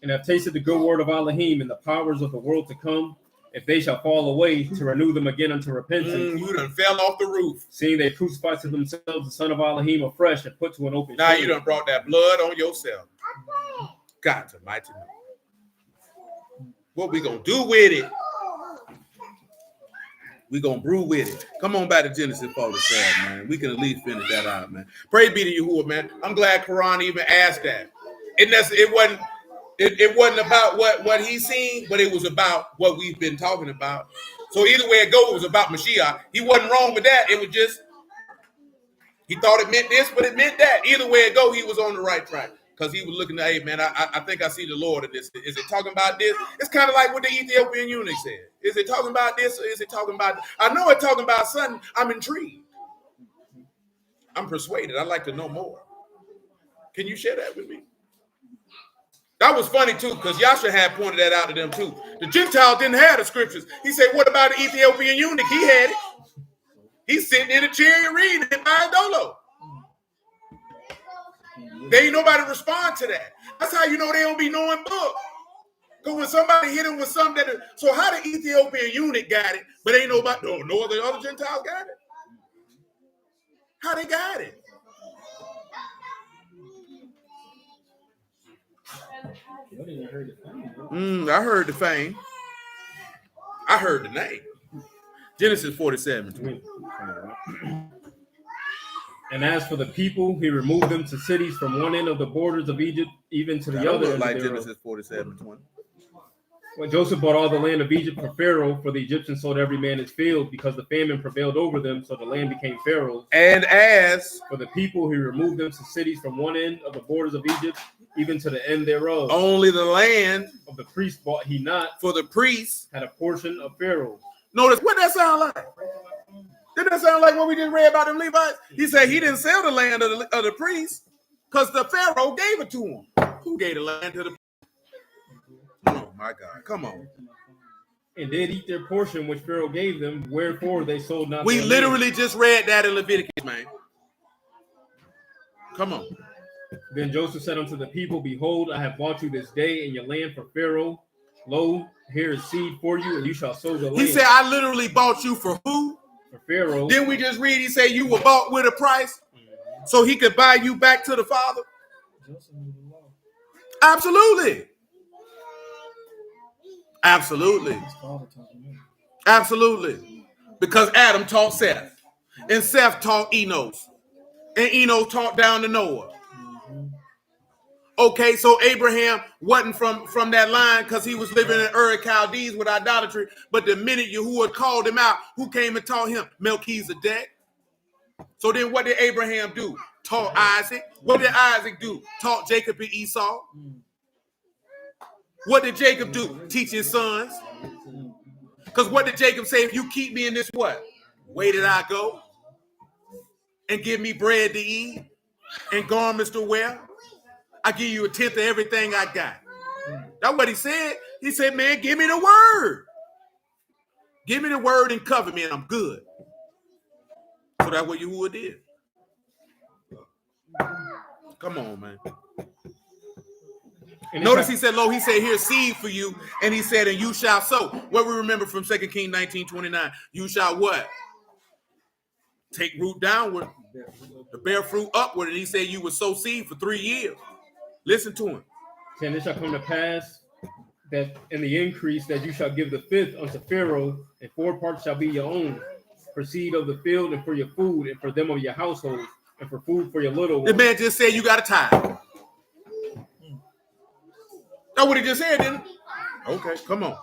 and have tasted the good word of Elohim and the powers of the world to come, if they shall fall away, to renew them again unto repentance. You done fell off the roof. Seeing they crucified to themselves the son of Elohim afresh and put to an open Now shame. you done brought that blood on yourself. God almighty know. What we gonna do with it? We gonna brew with it. Come on back to Genesis 47, man. We can at least finish that out, man. Praise be to Yahuwah, man. I'm glad Quran even asked that. It wasn't about what he seen, but it was about what we've been talking about. So either way it goes, it was about Mashiach. He wasn't wrong with that. It was just he thought it meant this, but it meant that. Either way it go, he was on the right track. Because he was looking at, hey, man, I think I see the Lord in this. Is it talking about this? It's kind of like what the Ethiopian eunuch said. Is it talking about this or is it talking about... I know it's talking about something. I'm intrigued. I'm persuaded. I'd like to know more. Can you share that with me? That was funny, too, because Yasha had pointed that out to them, too. The Gentiles didn't have the scriptures. He said, what about the Ethiopian eunuch? He had it. He's sitting in a chair and reading it by a dolo. They ain't nobody respond to that. That's how you know they don't be knowing book. Because when somebody hit them with something that... So how the Ethiopian eunuch got it, but ain't nobody... No other Gentiles got it? How they got it? I heard the fame. I heard the name. Genesis 47. And as for the people, he removed them to cities from one end of the borders of Egypt, even to the other. Like Genesis 47:20. When Joseph bought all the land of Egypt for Pharaoh, for the Egyptians sold every man his field, because the famine prevailed over them, so the land became Pharaoh's. And as for the people, he removed them to cities from one end of the borders of Egypt, even to the end thereof. Only the land of the priests bought he not, for the priests had a portion of Pharaoh. Notice what that sound like. Didn't that sound like what we just read about them Levites? He said he didn't sell the land of the priests because the Pharaoh gave it to him. Who gave the land to the? Oh my God! Come on. And did eat their portion which Pharaoh gave them. Wherefore they sold not. We literally just read that in Leviticus, man. Come on. Then Joseph said unto the people, behold, I have bought you this day in your land for Pharaoh. Lo, here is seed for you, and you shall sow the land. He said, I literally bought you for who? For Pharaoh. Didn't we just read, he said you were bought with a price? So he could buy you back to the Father? Absolutely. Absolutely. Absolutely. Because Adam taught Seth. And Seth taught Enos. And Enos talked down to Noah. Okay, so Abraham wasn't from that line because he was living in Ur Chaldees with idolatry. But the minute Yahuwah called him out, who came and taught him? Melchizedek. So then what did Abraham do? Taught Isaac. What did Isaac do? Taught Jacob and Esau. What did Jacob do? Teach his sons. Because what did Jacob say? If you keep me in this what? Way did I go? And give me bread to eat and garments to wear. I give you a tenth of everything I got. That's what he said. He said, man, give me the word. Give me the word and cover me and I'm good. So that's what Yahuwah did. Come on, man. And notice he said, lo, he said, here's seed for you. And he said, and you shall sow. What we remember from 2 Kings 19:29. You shall what? Take root downward, to bear fruit upward. And he said you would sow seed for 3 years. Listen to him. And it shall come to pass that in the increase that you shall give the fifth unto Pharaoh, and 4 parts shall be your own, for seed of the field and for your food, and for them of your households, and for food for your little ones. The man just said you got a tithe. That's what he just said, didn't he? Okay, come on.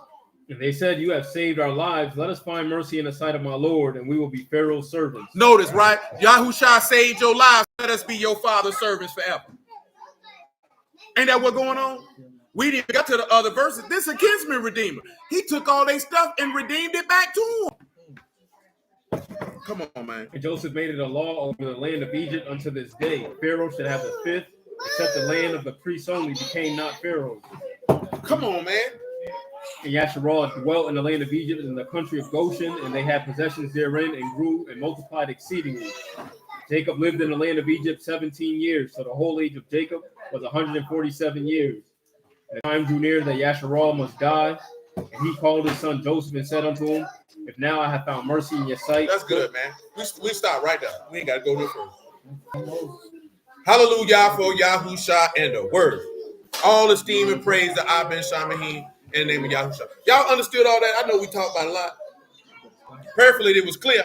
And they said, you have saved our lives. Let us find mercy in the sight of my Lord, and we will be Pharaoh's servants. Notice, right? Yahushua saved your lives. Let us be your father's servants forever. Ain't that what going on? We didn't get to the other verses. This is a kinsman redeemer. He took all their stuff and redeemed it back to him. Come on, man. And Joseph made it a law over the land of Egypt unto this day. Pharaoh should have the fifth, except the land of the priests only became not Pharaoh's. Come on, man. And Yasharal dwelt in the land of Egypt in the country of Goshen, and they had possessions therein and grew and multiplied exceedingly. Jacob lived in the land of Egypt 17 years, so the whole age of Jacob was 147 years. And the time drew near that Yasharal must die, and he called his son Joseph and said unto him, if now I have found mercy in your sight. That's good, man. We stop right there. We ain't got to go no further. Hallelujah for Yahusha and the word. All esteem and praise to Abin Shamahim in the name of Yahusha. Y'all understood all that? I know we talked about a lot. Prayerfully, it was clear.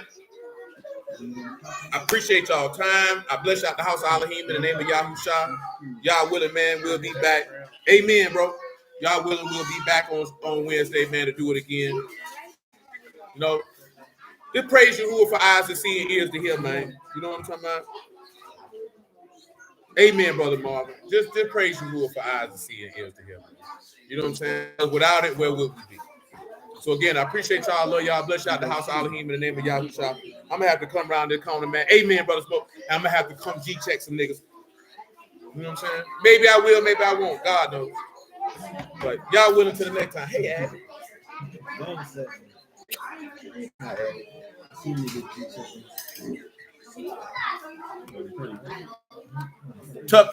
I appreciate y'all time. I bless y'all the house of Elohim in the name of Yahusha. Y'all willing, man, we'll be back. Amen, bro. Y'all willing, we'll be back on Wednesday, man, to do it again. You know, just praise Yahuwah for eyes to see and ears to hear, man. You know what I'm talking about? Amen, Brother Marvin. Just praise Yahuwah for eyes to see and ears to hear, man. You know what I'm saying? Without it, where would we be? So again, I appreciate y'all. Love y'all. Bless y'all the house of Elohim in the name of Yahushua. I'm gonna have to come around this corner, man. Amen, Brother Smoke. And I'm gonna have to come G-check some niggas. You know what I'm saying? Maybe I will, maybe I won't. God knows. But y'all willing to the next time. Hey, Abby. Long second. All right. See you,